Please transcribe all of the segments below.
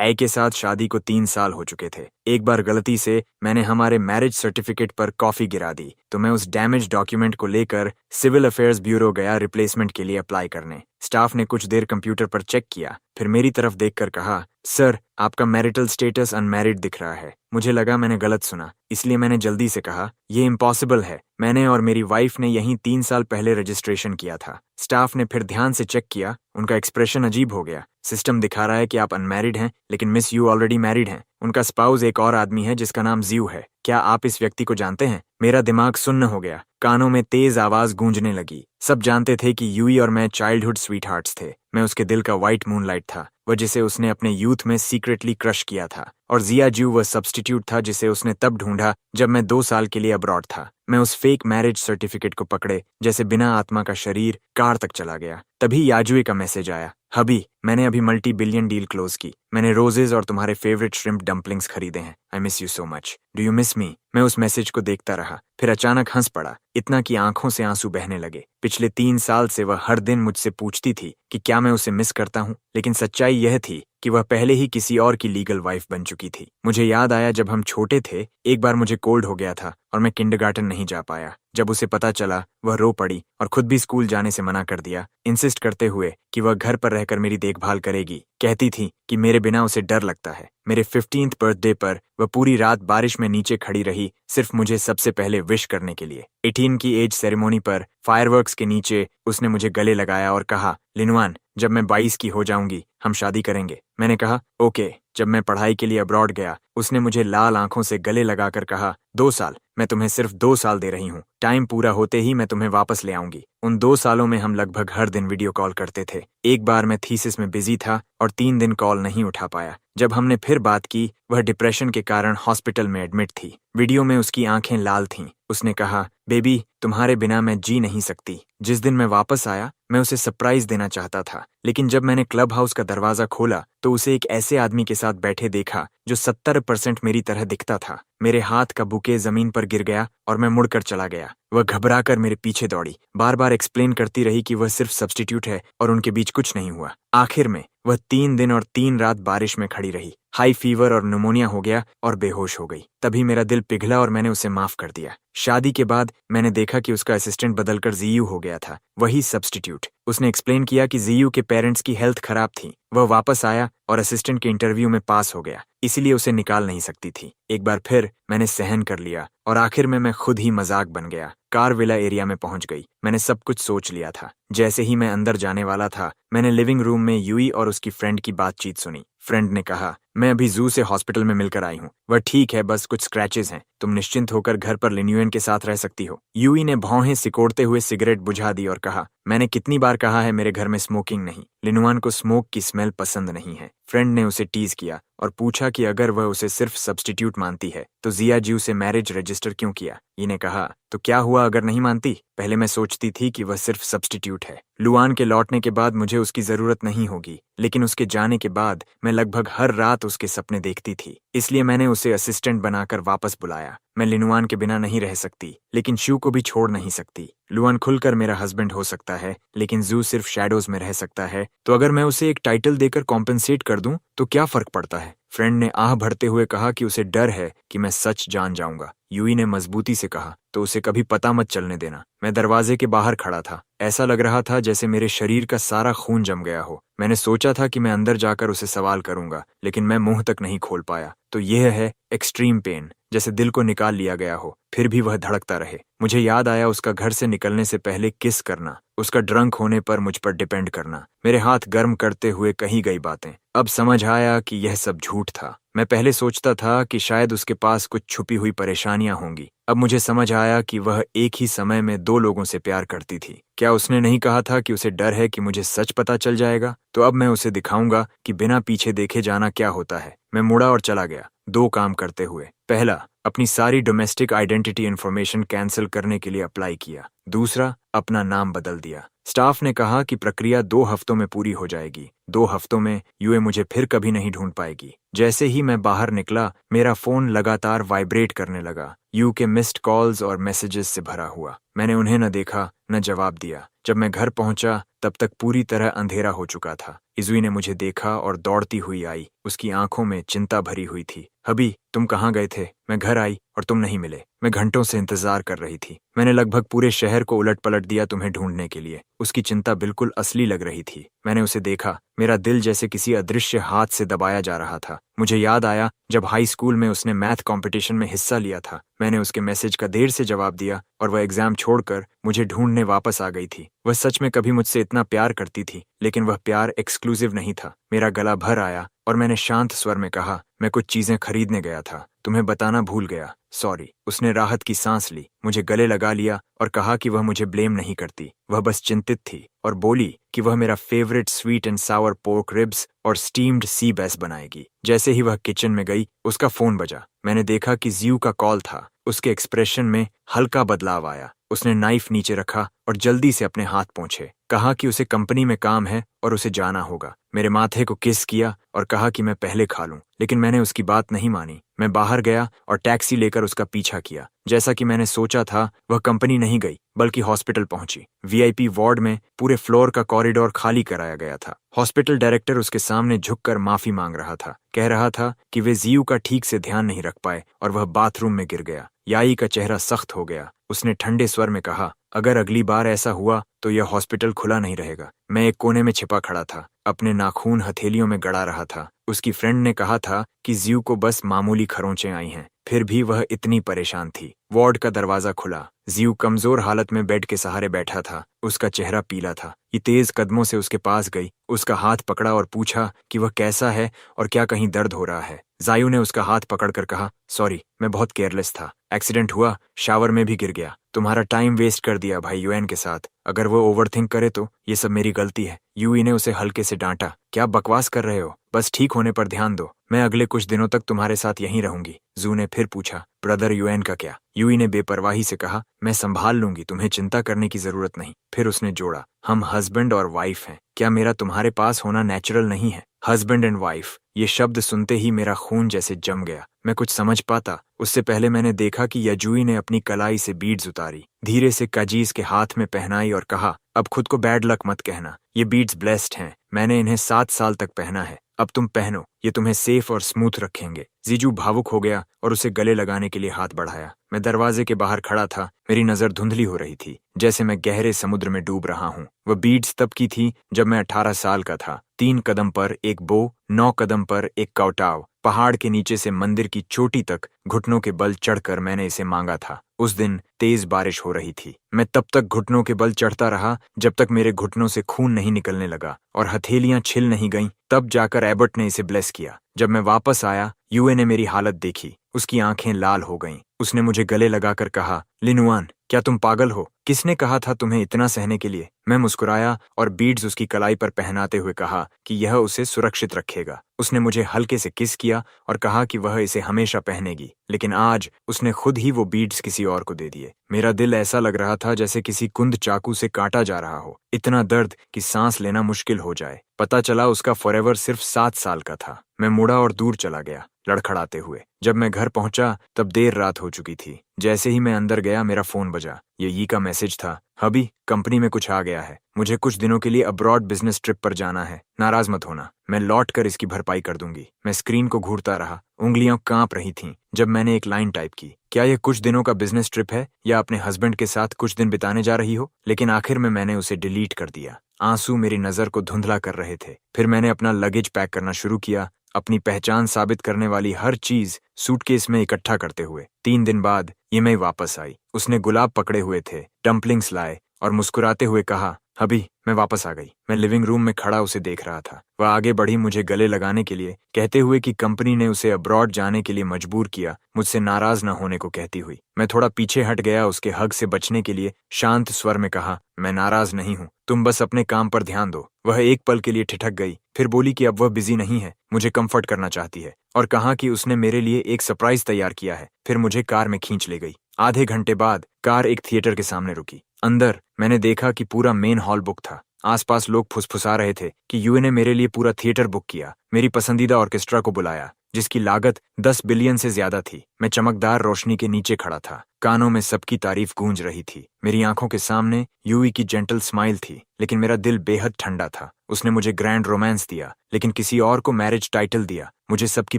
ए के साथ शादी को 3 साल हो चुके थे। एक बार गलती से मैंने हमारे मैरिज सर्टिफिकेट पर कॉफी गिरा दी, तो मैं उस डैमेज डॉक्यूमेंट को लेकर सिविल अफेयर्स ब्यूरो गया रिप्लेसमेंट के लिए अप्लाई करने। स्टाफ ने कुछ देर कंप्यूटर पर चेक किया, फिर मेरी तरफ देखकर कहा, सर, आपका मैरिटल स्टेटस अनमैरिड दिख रहा है। मुझे लगा मैंने गलत सुना, इसलिए मैंने जल्दी से कहा, ये इम्पॉसिबल है। मैंने और मेरी वाइफ ने यहीं 3 साल पहले रजिस्ट्रेशन किया था। स्टाफ ने फिर ध्यान से चेक किया, उनका एक्सप्रेशन अजीब हो गया। सिस्टम दिखा रहा है कि आप अनमैरिड हैं, लेकिन मिस यू ऑलरेडी मैरिड हैं। उनका स्पाउस एक और आदमी है जिसका नाम जियो है। क्या आप इस व्यक्ति को जानते हैं? मेरा दिमाग सुन्न हो गया, कानों में तेज आवाज गूंजने लगी। सब जानते थे कि यूई और मैं चाइल्डहुड स्वीटहार्ट्स थे। मैं उसके दिल का व्हाइट मूनलाइट था, वह जिसे उसने अपने यूथ में सीक्रेटली क्रश किया था। और जिया जू वह सब्स्टिट्यूट था जिसे उसने तब ढूंढा जब मैं 2 साल के लिए अब्रॉड था। मैं उस फेक मैरिज सर्टिफिकेट को पकड़े जैसे बिना आत्मा का शरीर कार तक चला गया। तभी याजुए का मैसेज आया, हबी, मैंने अभी मल्टी बिलियन डील क्लोज की। मैंने रोजेज और तुम्हारे फेवरेट श्रिम्प डम्पलिंग्स खरीदे हैं। I miss you so much. Do you miss मी? मैं उस मैसेज को देखता रहा, फिर अचानक हंस पड़ा, इतना कि आंखों से आंसू बहने लगे। पिछले 3 साल से वह हर दिन मुझसे पूछती थी कि क्या मैं उसे मिस करता हूँ, लेकिन सच्चाई यह थी कि वह पहले ही किसी और की लीगल वाइफ बन चुकी थी। मुझे याद आया जब हम छोटे थे, एक बार मुझे कोल्ड हो गया था और मैं किंडरगार्टन नहीं जा पाया। जब उसे पता चला, वह रो पड़ी और खुद भी स्कूल जाने से मना कर दिया, इंसिस्ट करते हुए कि वह घर पर रहकर मेरी देखभाल करेगी। कहती थी कि मेरे बिना उसे डर लगता है। मेरे 15th बर्थडे पर वह पूरी रात बारिश में नीचे खड़ी रही, सिर्फ मुझे सबसे पहले विश करने के लिए। 18 की एज सेरेमोनी पर फायरवर्क्स के नीचे उसने मुझे गले लगाया और कहा, लिनवान, जब मैं 22 की हो जाऊंगी हम शादी करेंगे। मैंने कहा, ओके। जब मैं पढ़ाई के लिए अब्रॉड गया, उसने मुझे लाल आंखों से गले लगाकर कहा, 2 साल, मैं तुम्हें सिर्फ 2 साल दे रही हूँ। टाइम पूरा होते ही मैं तुम्हें वापस ले आऊंगी। उन 2 सालों में हम लगभग हर दिन वीडियो कॉल करते थे। एक बार मैं थीसिस में बिजी था और 3 दिन कॉल नहीं उठा पाया। जब हमने फिर बात की, वह डिप्रेशन के कारण हॉस्पिटल में एडमिट थी। वीडियो में उसकी आंखें लाल थीं। उसने कहा, बेबी, तुम्हारे बिना मैं जी नहीं सकती। जिस दिन मैं वापस आया, मैं उसे सरप्राइज देना चाहता था, लेकिन जब मैंने क्लब हाउस का दरवाजा खोला तो उसे एक ऐसे आदमी के साथ बैठे देखा जो 70% मेरी तरह दिखता था। मेरे हाथ का बुके जमीन पर गिर गया और मैं मुड़कर चला गया। वह घबराकर मेरे पीछे दौड़ी, बार बार एक्सप्लेन करती रही कि वह सिर्फ सब्स्टिट्यूट है और उनके बीच कुछ नहीं हुआ। आखिर में वह 3 दिन और 3 रात बारिश में खड़ी रही। हाई फीवर और निमोनिया हो गया और बेहोश हो गई। तभी मेरा दिल पिघला और मैंने उसे माफ कर दिया। शादी के बाद मैंने देखा कि उसका असिस्टेंट बदलकर जीयू हो गया था, वही सब्स्टिट्यूट। उसने एक्सप्लेन किया कि जीयू के पेरेंट्स की हेल्थ खराब थी। वह वापस आया और असिस्टेंट के इंटरव्यू में पास हो गया, इसीलिए उसे निकाल नहीं सकती थी। एक बार फिर मैंने सहन कर लिया और आखिर में मैं खुद ही मजाक बन गया। कार विला एरिया में पहुंच गई। मैंने सब कुछ सोच लिया था। जैसे ही मैं अंदर जाने वाला था, मैंने लिविंग रूम में यूई और उसकी फ्रेंड की बातचीत सुनी। फ्रेंड ने कहा, मैं अभी जू से हॉस्पिटल में मिलकर आई हूँ। वह ठीक है, बस कुछ स्क्रैचेस हैं। तुम निश्चिंत होकर घर पर लिन्युएन के साथ रह सकती हो। यूई ने भौहें सिकोड़ते हुए सिगरेट बुझा दी और कहा, मैंने कितनी बार कहा है मेरे घर में स्मोकिंग नहीं। लिनुआन को स्मोक की स्मेल पसंद नहीं है। फ्रेंड ने उसे टीज किया और पूछा कि अगर वह उसे सिर्फ सब्स्टिट्यूट मानती है तो जिया जू से मैरिज रजिस्टर क्यों किया। ये ने कहा, तो क्या हुआ अगर नहीं मानती? पहले मैं सोचती थी कि वह सिर्फ सब्स्टिट्यूट है। लुआन के लौटने के बाद मुझे उसकी जरूरत नहीं होगी, लेकिन उसके जाने के बाद मैं लगभग हर रात उसके सपने देखती थी। इसलिए मैंने उसे असिस्टेंट बनाकर वापस बुलाया। मैं लिनुआन के बिना नहीं रह सकती, लेकिन शू को भी छोड़ नहीं सकती। लुआन खुलकर मेरा हस्बैंड हो सकता है, लेकिन जू सिर्फ शैडोज में रह सकता है। तो अगर मैं उसे एक टाइटल देकर कॉम्पेंसेट कर दूं तो क्या फर्क पड़ता है? फ्रेंड ने आह भरते हुए कहा कि उसे डर है कि मैं सच जान जाऊंगा। यूई ने मजबूती से कहा, तो उसे कभी पता मत चलने देना। मैं दरवाजे के बाहर खड़ा था। ऐसा लग रहा था जैसे मेरे शरीर का सारा खून जम गया हो। मैंने सोचा था कि मैं अंदर जाकर उसे सवाल करूंगा, लेकिन मैं मुंह तक नहीं खोल पाया। तो यह है एक्सट्रीम पेन, जैसे दिल को निकाल लिया गया हो, फिर भी वह धड़कता रहे। मुझे याद आया उसका घर से निकलने से पहले किस करना, उसका ड्रंक होने पर मुझ पर डिपेंड करना, मेरे हाथ गर्म करते हुए कही गई बातें। अब समझ आया कि यह सब झूठ था। मैं पहले सोचता था कि शायद उसके पास कुछ छुपी हुई परेशानियां होंगी। अब मुझे समझ आया कि वह एक ही समय में 2 लोगों से प्यार करती थी। क्या उसने नहीं कहा था कि उसे डर है कि मुझे सच पता चल जाएगा? तो अब मैं उसे दिखाऊंगा कि बिना पीछे देखे जाना क्या होता है। मैं मुड़ा और चला गया, 2 काम करते हुए। पहला, अपनी सारी डोमेस्टिक आइडेंटिटी इन्फॉर्मेशन कैंसिल करने के लिए अप्लाई किया। दूसरा, अपना नाम बदल दिया। स्टाफ ने कहा कि प्रक्रिया 2 हफ्तों में पूरी हो जाएगी। 2 हफ्तों में यूए मुझे फिर कभी नहीं ढूंढ पाएगी। जैसे ही मैं बाहर निकला, मेरा फोन लगातार वाइब्रेट करने लगा। यू के मिस्ड कॉल्स और मैसेजेस से भरा हुआ। मैंने उन्हें न देखा, न जवाब दिया। जब मैं घर पहुंचा, तब तक पूरी तरह अंधेरा हो चुका था। इजुई ने मुझे देखा और दौड़ती हुई आई। उसकी आंखों में चिंता भरी हुई थी। हबी, तुम कहाँ गए थे? मैं घर आई और तुम नहीं मिले। मैं घंटों से इंतजार कर रही थी। मैंने लगभग पूरे शहर को उलट पलट दिया तुम्हें ढूंढने के लिए। उसकी चिंता बिल्कुल असली लग रही थी। मैंने उसे देखा। मेरा दिल जैसे किसी अदृश्य हाथ से दबाया जा रहा था। मुझे याद आया जब हाई स्कूल में उसने मैथ कंपटीशन में हिस्सा लिया था। मैंने उसके मैसेज का देर से जवाब दिया और वह एग्जाम छोड़कर मुझे ढूंढने वापस आ गई थी। वह सच में कभी मुझसे इतना प्यार करती थी, लेकिन वह प्यार एक्सक्लूसिव नहीं था। मेरा गला भर आया और मैंने शांत स्वर में कहा, मैं कुछ चीजें खरीदने गया था, तुम्हें बताना भूल गया, सॉरी। उसने राहत की सांस ली, मुझे गले लगा लिया और कहा कि वह मुझे ब्लेम नहीं करती, वह बस चिंतित थी, और बोली कि वह मेरा favourite sweet and Sawar pork ribs और स्टीम्ड सी बैस बनाएगी। जैसे ही वह किचन में गई, उसका फोन बजा। मैंने देखा कि जियू का कॉल था। उसके एक्सप्रेशन में हल्का बदलाव आया। उसने नाइफ नीचे रखा और जल्दी से अपने हाथ पोंछे। कहा कि उसे कंपनी में काम है और उसे जाना होगा। मेरे माथे को किस किया और कहा कि मैं पहले खा लूं, लेकिन मैंने उसकी बात नहीं मानी। मैं बाहर गया और टैक्सी लेकर उसका पीछा किया। जैसा कि मैंने सोचा था, वह कंपनी नहीं गई बल्कि हॉस्पिटल पहुंची। वीआईपी वार्ड में पूरे फ्लोर का कॉरिडोर खाली कराया गया था। हॉस्पिटल डायरेक्टर उसके सामने झुककर माफी मांग रहा था। कह रहा था कि वे जियू का ठीक से ध्यान नहीं रख पाए और वह बाथरूम में गिर गया। याई का चेहरा सख्त हो गया। उसने ठंडे स्वर में कहा, अगर अगली बार ऐसा हुआ तो यह हॉस्पिटल खुला नहीं रहेगा। मैं एक कोने में छिपा खड़ा था, अपने नाखून हथेलियों में गड़ा रहा था। उसकी फ्रेंड ने कहा था कि जियू को बस मामूली खरोंचें आई हैं, फिर भी वह इतनी परेशान थी। वार्ड का दरवाजा खुला। जियू कमजोर हालत में बेड के सहारे बैठा था। उसका चेहरा पीला था। ये तेज कदमों से उसके पास गई, उसका हाथ पकड़ा और पूछा कि वह कैसा है और क्या कहीं दर्द हो रहा है। जायू ने उसका हाथ पकड़कर कहा, सॉरी, मैं बहुत केयरलेस था। एक्सीडेंट हुआ, शावर में भी गिर गया। तुम्हारा टाइम वेस्ट कर दिया भाई यूएन के साथ। अगर वो ओवरथिंक करे तो ये सब मेरी गलती है। यूई ने उसे हल्के से डांटा, क्या बकवास कर रहे हो? बस ठीक होने पर ध्यान दो। मैं अगले कुछ दिनों तक तुम्हारे साथ यहीं रहूंगी। जू ने फिर पूछा, ब्रदर यूएन का क्या? यूई ने बेपरवाही से कहा, मैं संभाल लूंगी, तुम्हें चिंता करने की जरूरत नहीं। फिर उसने जोड़ा, हम हस्बैंड और वाइफ हैं। क्या मेरा तुम्हारे पास होना नेचुरल नहीं है? हस्बैंड एंड वाइफ, ये शब्द सुनते ही मेरा खून जैसे जम गया। मैं कुछ समझ पाता उससे पहले मैंने देखा कि यजुई ने अपनी कलाई से बीड्स उतारी, धीरे से काजीज के हाथ में पहनाई और कहा, अब खुद को बैड लक मत कहना, ये बीड्स ब्लेस्ड हैं। मैंने इन्हें 7 साल तक पहना है। अब तुम पहनो, ये तुम्हें सेफ और स्मूथ रखेंगे। जीजू भावुक हो गया और उसे गले लगाने के लिए हाथ बढ़ाया। मैं दरवाजे के बाहर खड़ा था। मेरी नजर धुंधली हो रही थी, जैसे मैं गहरे समुद्र में डूब रहा हूँ। वह बीड्स तब की थी जब मैं 18 साल का था। 3 कदम पर एक बो, 9 कदम पर एक कौटाव। पहाड़ के नीचे से मंदिर की चोटी तक घुटनों के बल चढ़कर मैंने इसे मांगा था। उस दिन तेज बारिश हो रही थी। मैं तब तक घुटनों के बल चढ़ता रहा जब तक मेरे घुटनों से खून नहीं निकलने लगा और हथेलियां छिल नहीं गईं। तब जाकर एबर्ट ने इसे ब्लेस किया। जब मैं वापस आया, यूए ने मेरी हालत देखी। उसकी आंखें लाल हो गईं। उसने मुझे गले लगाकर कहा, लिनुआन, क्या तुम पागल हो? किसने कहा था तुम्हें इतना सहने के लिए? मैं मुस्कुराया और बीड्स उसकी कलाई पर पहनाते हुए कहा कि यह उसे सुरक्षित रखेगा। उसने मुझे हल्के से किस किया और कहा कि वह इसे हमेशा पहनेगी, लेकिन आज उसने खुद ही वो बीड्स किसी और को दे दिए। मेरा दिल ऐसा लग रहा था जैसे किसी कुंद चाकू से काटा जा रहा हो। इतना दर्द कि सांस लेना मुश्किल हो जाए। पता चला उसका फॉरएवर सिर्फ 7 साल का था। मैं मुड़ा और दूर चला गया, लड़खड़ाते हुए। जब मैं घर पहुंचा तब देर रात हो चुकी थी। जैसे ही मैं अंदर गया, मेरा फोन बजा। ये यी का मैसेज था, हबी, कंपनी में कुछ आ गया है। मुझे कुछ दिनों के लिए अब्रॉड बिजनेस ट्रिप पर जाना है। नाराज मत होना, मैं लौट कर इसकी भरपाई कर दूंगी। मैं स्क्रीन को घूरता रहा। उंगलियां कांप रही थीं जब मैंने एक लाइन टाइप की। क्या यह कुछ दिनों का बिजनेस ट्रिप है या अपने हस्बैंड के साथ कुछ दिन बिताने जा रही हो? लेकिन आखिर में मैंने उसे डिलीट कर दिया। आंसू मेरी नजर को धुंधला कर रहे थे। फिर मैंने अपना लगेज पैक करना शुरू किया, अपनी पहचान साबित करने वाली हर चीज सूटकेस में इकट्ठा करते हुए। 3 दिन बाद ये वापस आई। उसने गुलाब पकड़े हुए थे, डम्पलिंग्स लाए और मुस्कुराते हुए कहा, हबी, मैं वापस आ गई। मैं लिविंग रूम में खड़ा उसे देख रहा था। वह आगे बढ़ी मुझे गले लगाने के लिए, कहते हुए कि कंपनी ने उसे अब्रॉड जाने के लिए मजबूर किया, मुझसे नाराज न होने को कहती हुई। मैं थोड़ा पीछे हट गया उसके हग से बचने के लिए। शांत स्वर में कहा, मैं नाराज नहीं हूँ, तुम बस अपने काम पर ध्यान दो। वह एक पल के लिए ठिठक गई, फिर बोली कि अब वह बिजी नहीं है, मुझे कंफर्ट करना चाहती है, और कहा कि उसने मेरे लिए एक सरप्राइज तैयार किया है। फिर मुझे कार में खींच ले गई। आधे घंटे बाद कार एक थिएटर के सामने रुकी। अंदर मैंने देखा कि पूरा मेन हॉल बुक था। आसपास लोग फुसफुसा रहे थे कि यूए ने मेरे लिए पूरा थिएटर बुक किया, मेरी पसंदीदा ऑर्केस्ट्रा को बुलाया जिसकी लागत 10 बिलियन से ज्यादा थी। मैं चमकदार रोशनी के नीचे खड़ा था, कानों में सबकी तारीफ गूंज रही थी। मेरी आंखों के सामने यूई की जेंटल स्माइल थी, लेकिन मेरा दिल बेहद ठंडा था। उसने मुझे ग्रैंड रोमांस दिया, लेकिन किसी और को मैरिज टाइटल दिया। मुझे सबकी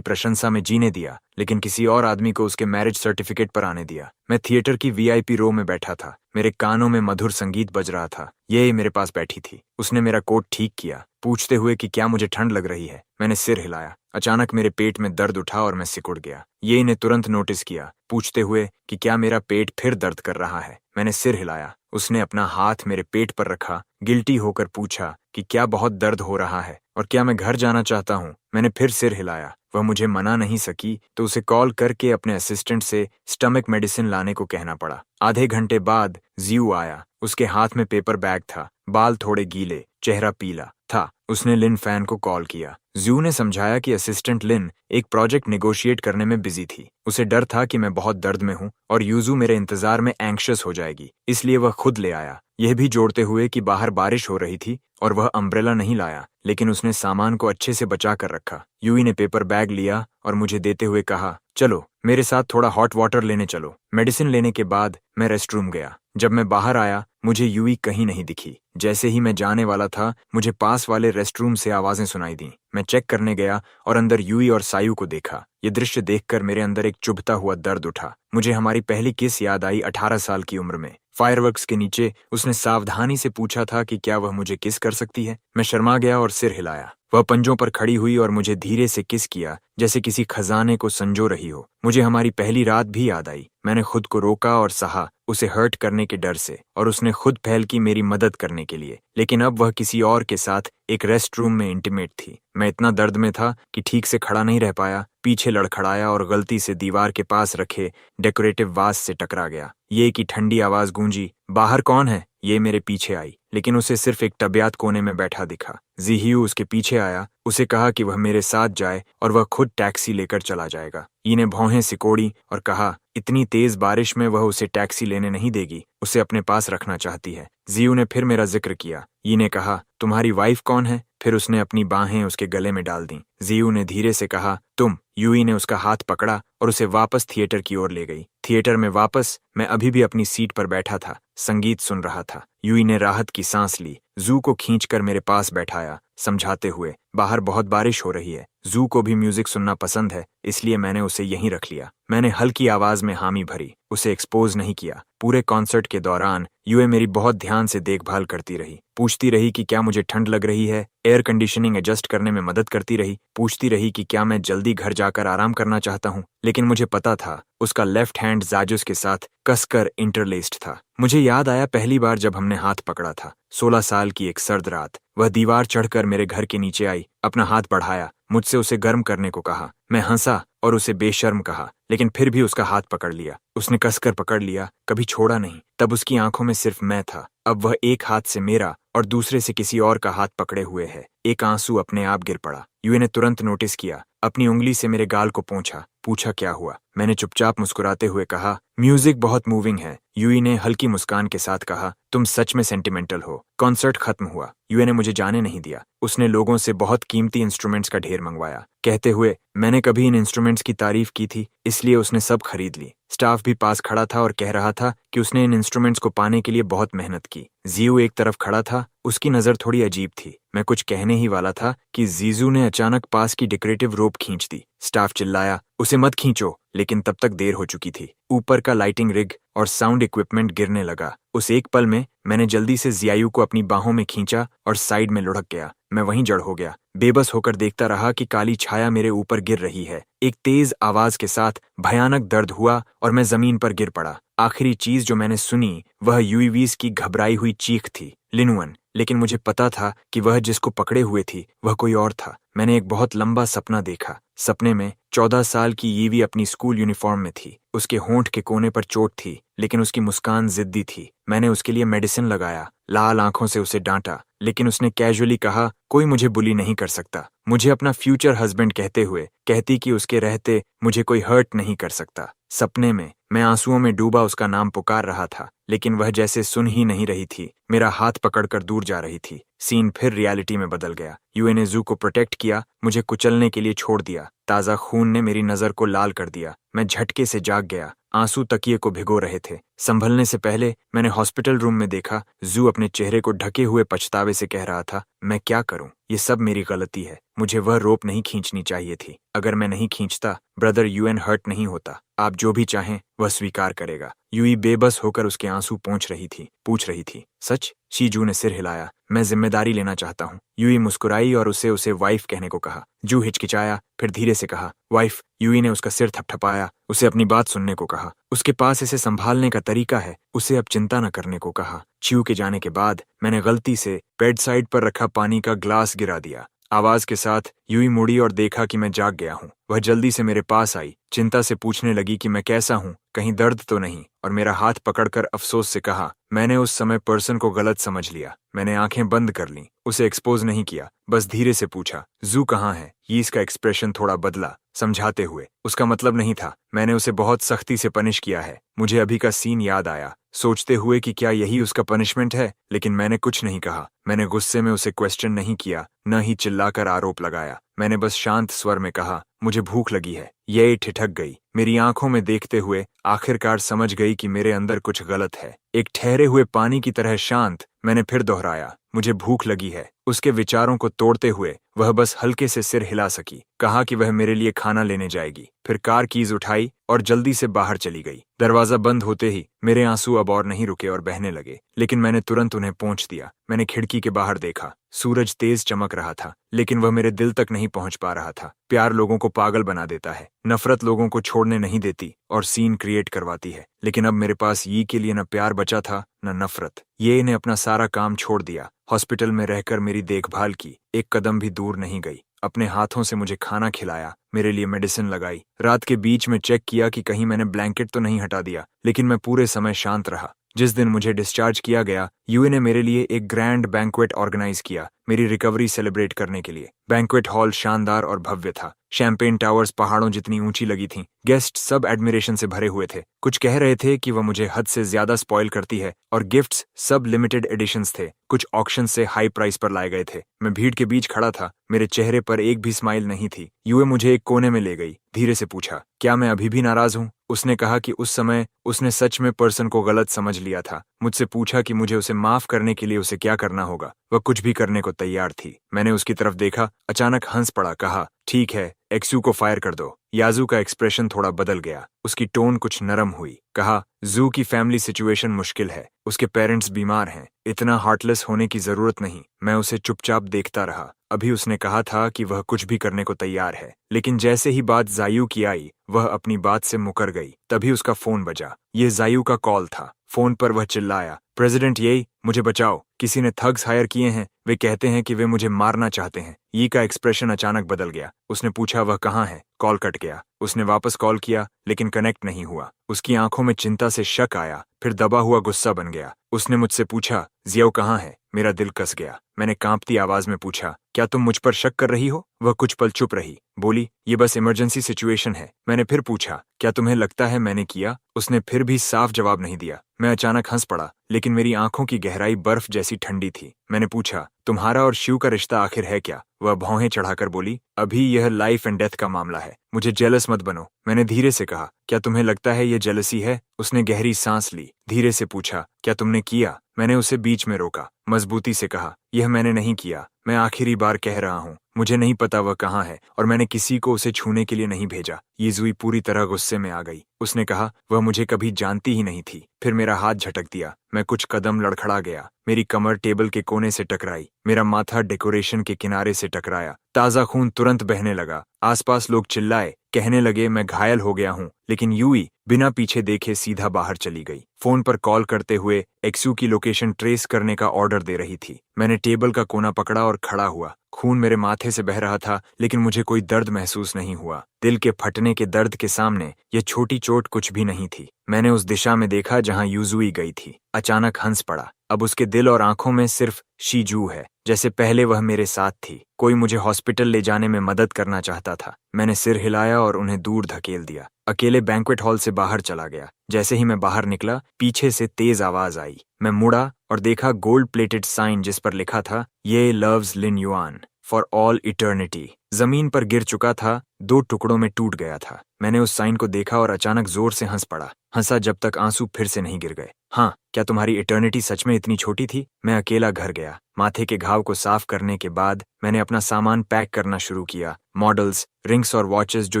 प्रशंसा में जीने दिया, लेकिन किसी और आदमी को उसके मैरिज सर्टिफिकेट पर आने दिया। मैं थिएटर की वीआईपी रो में बैठा था, मेरे कानों में मधुर संगीत बज रहा था। ये मेरे पास बैठी थी। उसने मेरा कोट ठीक किया, पूछते हुए कि क्या मुझे ठंड लग रही है। मैंने सिर हिलाया। अचानक मेरे पेट में दर्द उठा और मैं सिकुड़ गया। ये ने तुरंत नोटिस किया, पूछते हुए कि क्या मेरा पेट फिर दर्द कर रहा है। मैंने सिर हिलाया। उसने अपना हाथ मेरे पेट पर रखा, गिल्टी होकर पूछा कि क्या बहुत दर्द हो रहा है और क्या मैं घर जाना चाहता हूँ। मैंने फिर सिर हिलाया। वह मुझे मना नहीं सकी तो उसे कॉल करके अपने असिस्टेंट से स्टमक मेडिसिन लाने को कहना पड़ा। आधे घंटे बाद जियू आया। उसके हाथ में पेपर बैग था, बाल थोड़े गीले, चेहरा पीला था। उसने लिन फैन को कॉल किया। जियू ने समझाया कि असिस्टेंट लिन एक प्रोजेक्ट नेगोशिएट करने में बिजी थी। उसे डर था कि मैं बहुत दर्द में हूँ और यूजू मेरे इंतजार में एंग्शियस हो जाएगी, इसलिए वह खुद ले आया। यह भी जोड़ते हुए कि बाहर बारिश हो रही थी और वह अम्ब्रेला नहीं लाया, लेकिन उसने सामान को अच्छे से बचा कर रखा। यूई ने पेपर बैग लिया और मुझे देते हुए कहा, चलो मेरे साथ थोड़ा हॉट वाटर लेने चलो। मेडिसिन लेने के बाद मैं रेस्टरूम गया। जब मैं बाहर आया मुझे यूई कहीं नहीं दिखी। जैसे ही मैं जाने वाला था मुझे पास वाले रेस्टरूम से आवाजें सुनाई दी। मैं चेक करने गया और अंदर यूई और सायू को देखा। ये दृश्य देखकर मेरे अंदर एक चुभता हुआ दर्द उठा। मुझे हमारी पहली किस याद आई 18 साल की उम्र में। फायरवर्क्स के नीचे उसने सावधानी से पूछा था कि क्या वह मुझे किस कर सकती है। मैं शर्मा गया और सिर हिलाया। वह पंजों पर खड़ी हुई और मुझे धीरे से किस किया, जैसे किसी खजाने को संजो रही हो। मुझे हमारी पहली रात भी याद आई। मैंने खुद को रोका और सहा, उसे हर्ट करने के डर से, और उसने खुद पहल की मेरी मदद करने के लिए। लेकिन अब वह किसी और के साथ एक रेस्ट रूम में इंटीमेट थी। मैं इतना दर्द में था कि ठीक से खड़ा नहीं रह पाया। पीछे लड़खड़ाया और गलती से दीवार के पास रखे डेकोरेटिव वास से टकरा गया। ये की ठंडी आवाज गूंजी, बाहर कौन है? ये मेरे पीछे आई, लेकिन उसे सिर्फ एक टबियात कोने में बैठा दिखा। जिहियू उसके पीछे आया। उसे कहा कि वह मेरे साथ जाए और वह खुद टैक्सी लेकर चला जाएगा। ई ने भौहें सिकोड़ी और कहा, इतनी तेज बारिश में वह उसे टैक्सी लेने नहीं देगी, उसे अपने पास रखना चाहती है। जियू ने फिर मेरा जिक्र किया। ई ने कहा, तुम्हारी वाइफ कौन है? फिर उसने अपनी बाहें उसके गले में डाल दी। जियू ने धीरे से कहा, तुम। यूई ने उसका हाथ पकड़ा और उसे वापस थिएटर की ओर ले गई। थिएटर में वापस मैं अभी भी अपनी सीट पर बैठा था, संगीत सुन रहा था। यूई ने राहत की सांस ली, जू को खींचकर मेरे पास बैठाया, समझाते हुए, बाहर बहुत बारिश हो रही है। जू को भी म्यूजिक सुनना पसंद है, इसलिए मैंने उसे यहीं रख लिया। मैंने हल्की आवाज में हामी भरी, उसे एक्सपोज नहीं किया। पूरे कॉन्सर्ट के दौरान यूए मेरी बहुत ध्यान से देखभाल करती रही। पूछती रही कि क्या मुझे ठंड लग रही है, एयर कंडीशनिंग एडजस्ट करने में मदद करती रही। पूछती रही कि क्या मैं जल्दी घर जाकर आराम करना चाहता हूँ, लेकिन मुझे पता था उसका लेफ्ट हैंड जाजुस के साथ कसकर इंटरलेस्ड था। मुझे याद आया पहली बार जब हमने हाथ पकड़ा था, 16 साल की एक सर्द रात। वह दीवार चढ़कर मेरे घर के नीचे आई, अपना हाथ बढ़ाया, मुझसे उसे गर्म करने को कहा। मैं हंसा और उसे बेशर्म कहा, लेकिन फिर भी उसका हाथ पकड़ लिया। उसने कसकर पकड़ लिया, कभी छोड़ा नहीं। तब उसकी आंखों में सिर्फ मैं था। अब वह एक हाथ से मेरा और दूसरे से किसी और का हाथ पकड़े हुए है। एक आंसू अपने आप गिर पड़ा। यूए ने तुरंत नोटिस किया, अपनी उंगली से मेरे गाल को पोंछा, पूछा क्या हुआ। मैंने चुपचाप मुस्कुराते हुए कहा, म्यूजिक बहुत मूविंग है। यूई ने हल्की मुस्कान के साथ कहा, तुम सच में सेंटिमेंटल हो। कॉन्सर्ट खत्म हुआ। यूए ने मुझे जाने नहीं दिया। उसने लोगों से बहुत कीमती इंस्ट्रूमेंट्स का ढेर मंगवाया, कहते हुए मैंने कभी इन इंस्ट्रूमेंट्स की तारीफ की थी, इसलिए उसने सब खरीद ली। स्टाफ भी पास खड़ा था और कह रहा था कि उसने इन इंस्ट्रूमेंट्स को पाने के लिए बहुत मेहनत की। जियू एक तरफ खड़ा था, उसकी नजर थोड़ी अजीब थी। मैं कुछ कहने ही वाला था कि जीजू ने अचानक पास की डेकोरेटिव रोप खींच दी। स्टाफ चिल्लाया, उसे मत खींचो, लेकिन तब तक देर हो चुकी थी। ऊपर का लाइटिंग रिग और साउंड इक्विपमेंट गिरने लगा। उस एक पल में मैंने जल्दी से जियायू को अपनी बाहों में खींचा और साइड में लुढ़क गया। मैं वहीं जड़ हो गया, बेबस होकर देखता रहा कि काली छाया मेरे ऊपर गिर रही है। एक तेज आवाज के साथ भयानक दर्द हुआ और मैं जमीन पर गिर पड़ा। आखिरी चीज जो मैंने सुनी वह यूईवीज की घबराई हुई चीख थी, लिनुअन। लेकिन मुझे पता था कि वह जिसको पकड़े हुए थी वह कोई और था। मैंने एक बहुत लंबा सपना देखा। सपने में 14 साल की यीवी अपनी स्कूल यूनिफॉर्म में थी। उसके होंठ के कोने पर चोट थी, लेकिन उसकी मुस्कान जिद्दी थी। मैंने उसके लिए मेडिसिन लगाया, लाल आंखों से उसे डांटा, लेकिन उसने कैजुअली कहा, कोई मुझे बुली नहीं कर सकता। मुझे अपना फ्यूचर हस्बैंड कहते हुए कहती कि उसके रहते मुझे कोई हर्ट नहीं कर सकता। सपने में मैं आंसुओं में डूबा उसका नाम पुकार रहा था। लेकिन वह जैसे सुन ही नहीं रही थी। मेरा हाथ पकड़कर दूर जा रही थी। सीन फिर रियलिटी में बदल गया। यूए ने जू को प्रोटेक्ट किया, मुझे कुचलने के लिए छोड़ दिया। ताज़ा खून ने मेरी नज़र को लाल कर दिया। मैं झटके से जाग गया। आंसू तकिए को भिगो रहे थे। संभलने से पहले मैंने हॉस्पिटल रूम में देखा, जू अपने चेहरे को ढके हुए पछतावे से कह रहा था, मैं क्या करूं? ये सब मेरी गलती है। मुझे वह रोप नहीं खींचनी चाहिए थी। अगर मैं नहीं खींचता, ब्रदर यूएन हर्ट नहीं होता। आप जो भी चाहें वह स्वीकार करेगा। यूई बेबस होकर उसके आंसू पूछ रही थी। सच? शीजू ने सिर हिलाया। मैं जिम्मेदारी लेना चाहता हूँ। यूई मुस्कुराई और उसे वाइफ कहने को कहा। जू हिचकिचाया, फिर धीरे से कहा, वाइफ। यूई ने उसका सिर थपथपाया, उसे अपनी बात सुनने को कहा। उसके पास इसे संभालने का तरीका है, उसे अब चिंता न करने को कहा। च्यू के जाने के बाद मैंने गलती से बेड साइड पर रखा पानी का ग्लास गिरा दिया। आवाज के साथ यूई मुड़ी और देखा कि मैं जाग गया हूँ। वह जल्दी से मेरे पास आई, चिंता से पूछने लगी कि मैं कैसा हूँ, कहीं दर्द तो नहीं, और मेरा हाथ पकड़कर अफसोस से कहा, मैंने उस समय पर्सन को गलत समझ लिया। मैंने आंखें बंद कर लीं, उसे एक्सपोज नहीं किया, बस धीरे से पूछा, जू कहाँ है? यीस का एक्सप्रेशन थोड़ा बदला, समझाते हुए, उसका मतलब नहीं था। मैंने उसे बहुत सख्ती से पनिश किया है। मुझे अभी का सीन याद आया, सोचते हुए कि क्या यही उसका पनिशमेंट है, लेकिन मैंने कुछ नहीं कहा। मैंने गुस्से में उसे क्वेश्चन नहीं किया, न ही चिल्लाकर आरोप लगाया। मैंने बस शांत स्वर में कहा, मुझे भूख लगी है। ये ठिठक गई। मेरी आंखों में देखते हुए आखिरकार समझ गई कि मेरे अंदर कुछ गलत है। एक ठहरे हुए पानी की तरह शांत मैंने फिर दोहराया, मुझे भूख लगी है। उसके विचारों को तोड़ते हुए वह बस हल्के से सिर हिला सकी। कहा कि वह मेरे लिए खाना लेने जाएगी। फिर कार कीज उठाई और जल्दी से बाहर चली गई। दरवाजा बंद होते ही मेरे आंसू अब और नहीं रुके और बहने लगे, लेकिन मैंने तुरंत उन्हें पोंछ दिया। मैंने खिड़की के बाहर देखा। सूरज तेज चमक रहा था, लेकिन वह मेरे दिल तक नहीं पहुंच पा रहा था। प्यार लोगों को पागल बना देता है, नफरत लोगों को छोड़ने नहीं देती और सीन क्रिएट करवाती है। लेकिन अब मेरे पास ये के लिए न प्यार बचा था न नफरत। ये ने अपना सारा काम छोड़ दिया। हॉस्पिटल में रहकर मेरी देखभाल की, एक कदम भी दूर नहीं गई। अपने हाथों से मुझे खाना खिलाया, मेरे लिए मेडिसिन लगाई। रात के बीच में चेक किया कि कहीं मैंने ब्लैंकेट तो नहीं हटा दिया, लेकिन मैं पूरे समय शांत रहा। जिस दिन मुझे डिस्चार्ज किया गया, यूए ने मेरे लिए एक ग्रैंड बैंक्वेट ऑर्गेनाइज किया, मेरी रिकवरी सेलिब्रेट करने के लिए। बैंक्वेट हॉल शानदार और भव्य था। शैंपेन टावर्स पहाड़ों जितनी ऊंची लगी थीं। गेस्ट सब एडमिरेशन से भरे हुए थे। कुछ कह रहे थे कि वह मुझे हद से ज्यादा स्पॉइल करती है, और गिफ्ट्स सब लिमिटेड एडिशंस थे, कुछ ऑक्शन से हाई प्राइस पर लाए गए थे। मैं भीड़ के बीच खड़ा था, मेरे चेहरे पर एक भी स्माइल नहीं थी। यूए मुझे एक कोने में ले गई, धीरे से पूछा, क्या मैं अभी भी नाराज हूँ? उसने कहा कि उस समय उसने सच में पर्सन को गलत समझ लिया था। मुझसे पूछा कि मुझे उसे माफ करने के लिए उसे क्या करना होगा। वह कुछ भी करने को तैयार थी। मैंने उसकी तरफ देखा, अचानक हंस पड़ा, कहा, ठीक है, एक्सू को फायर कर दो। याजू का एक्सप्रेशन थोड़ा बदल गया, उसकी टोन कुछ नरम हुई। कहा, जू की फैमिली सिचुएशन मुश्किल है, उसके पेरेंट्स बीमार हैं, इतना हार्टलेस होने की जरूरत नहीं। मैं उसे चुपचाप देखता रहा। अभी उसने कहा था कि वह कुछ भी करने को तैयार है, लेकिन जैसे ही बात जायू की आई, वह अपनी बात से मुकर गई। तभी उसका फोन बजा। ये जायू का कॉल था। फोन पर वह चिल्लाया, प्रेसिडेंट येई, मुझे बचाओ, किसी ने थग्स हायर किए हैं, वे कहते हैं कि वे मुझे मारना चाहते हैं। यी का एक्सप्रेशन अचानक बदल गया। उसने पूछा, वह कहाँ है? कॉल कट गया। उसने वापस कॉल किया, लेकिन कनेक्ट नहीं हुआ। उसकी आंखों में चिंता से शक आया, फिर दबा हुआ गुस्सा बन गया। उसने मुझसे पूछा, जियाओ कहाँ है? मेरा दिल कस गया। मैंने कांपती आवाज में पूछा, क्या तुम मुझ पर शक कर रही हो? वह कुछ पल चुप रही, बोली, ये बस इमरजेंसी सिचुएशन है। मैंने फिर पूछा, क्या तुम्हें लगता है मैंने किया? उसने फिर भी साफ जवाब नहीं दिया। मैं अचानक हंस पड़ा, लेकिन मेरी आंखों की गहराई बर्फ जैसी ठंडी थी। मैंने पूछा, तुम्हारा और शिव का रिश्ता आखिर है क्या? वह भौहें चढ़ाकर बोली, अभी यह लाइफ एंड डेथ का मामला है, मुझे जेलस मत बनो। मैंने धीरे से कहा, क्या तुम्हें लगता है यह जेलसी है? उसने गहरी सांस ली, धीरे से पूछा, क्या तुमने किया? मैंने उसे बीच में रोका, मजबूती से कहा, यह मैंने नहीं किया। मैं आखिरी बार कह रहा हूँ, मुझे नहीं पता वह कहाँ है, और मैंने किसी को उसे छूने के लिए नहीं भेजा। यीजुई पूरी तरह गुस्से में आ गई। उसने कहा, वह मुझे कभी जानती ही नहीं थी। फिर मेरा हाथ झटक दिया। मैं कुछ कदम लड़खड़ा गया। मेरी कमर टेबल के कोने से टकराई, मेरा माथा डेकोरेशन के किनारे से टकराया। ताज़ा खून तुरंत बहने लगा। आसपास लोग चिल्लाए, कहने लगे मैं घायल हो गया हूँ, लेकिन यूई बिना पीछे देखे सीधा बाहर चली गई। फोन पर कॉल करते हुए एक्सू की लोकेशन ट्रेस करने का ऑर्डर दे रही थी। मैंने टेबल का कोना पकड़ा और खड़ा हुआ। खून मेरे माथे से बह रहा था, लेकिन मुझे कोई दर्द महसूस नहीं हुआ। दिल के फटने के दर्द के सामने यह छोटी चोट कुछ भी नहीं थी। मैंने उस दिशा में देखा जहां यूजुई गई थी। अचानक हंस पड़ा। अब उसके दिल और आंखों में सिर्फ शीजू है, जैसे पहले वह मेरे साथ थी। कोई मुझे हॉस्पिटल ले जाने में मदद करना चाहता था। मैंने सिर हिलाया और उन्हें दूर धकेल दिया। अकेले बैंक्वेट हॉल से बाहर चला गया। जैसे ही मैं बाहर निकला, पीछे से तेज आवाज आई। मैं मुड़ा और देखा गोल्ड प्लेटेड साइन जिस पर लिखा था, ये loves Lin Yuan for all eternity. जमीन पर गिर चुका था, 2 टुकड़ों में टूट गया था। मैंने उस साइन को देखा और अचानक जोर से हंस पड़ा। हंसा जब तक आंसू फिर से नहीं गिर गए। हाँ, क्या तुम्हारी इटर्निटी सच में इतनी छोटी थी? मैं अकेला घर गया। माथे के घाव को साफ करने के बाद मैंने अपना सामान पैक करना शुरू किया। मॉडल्स, रिंग्स और वॉचेस जो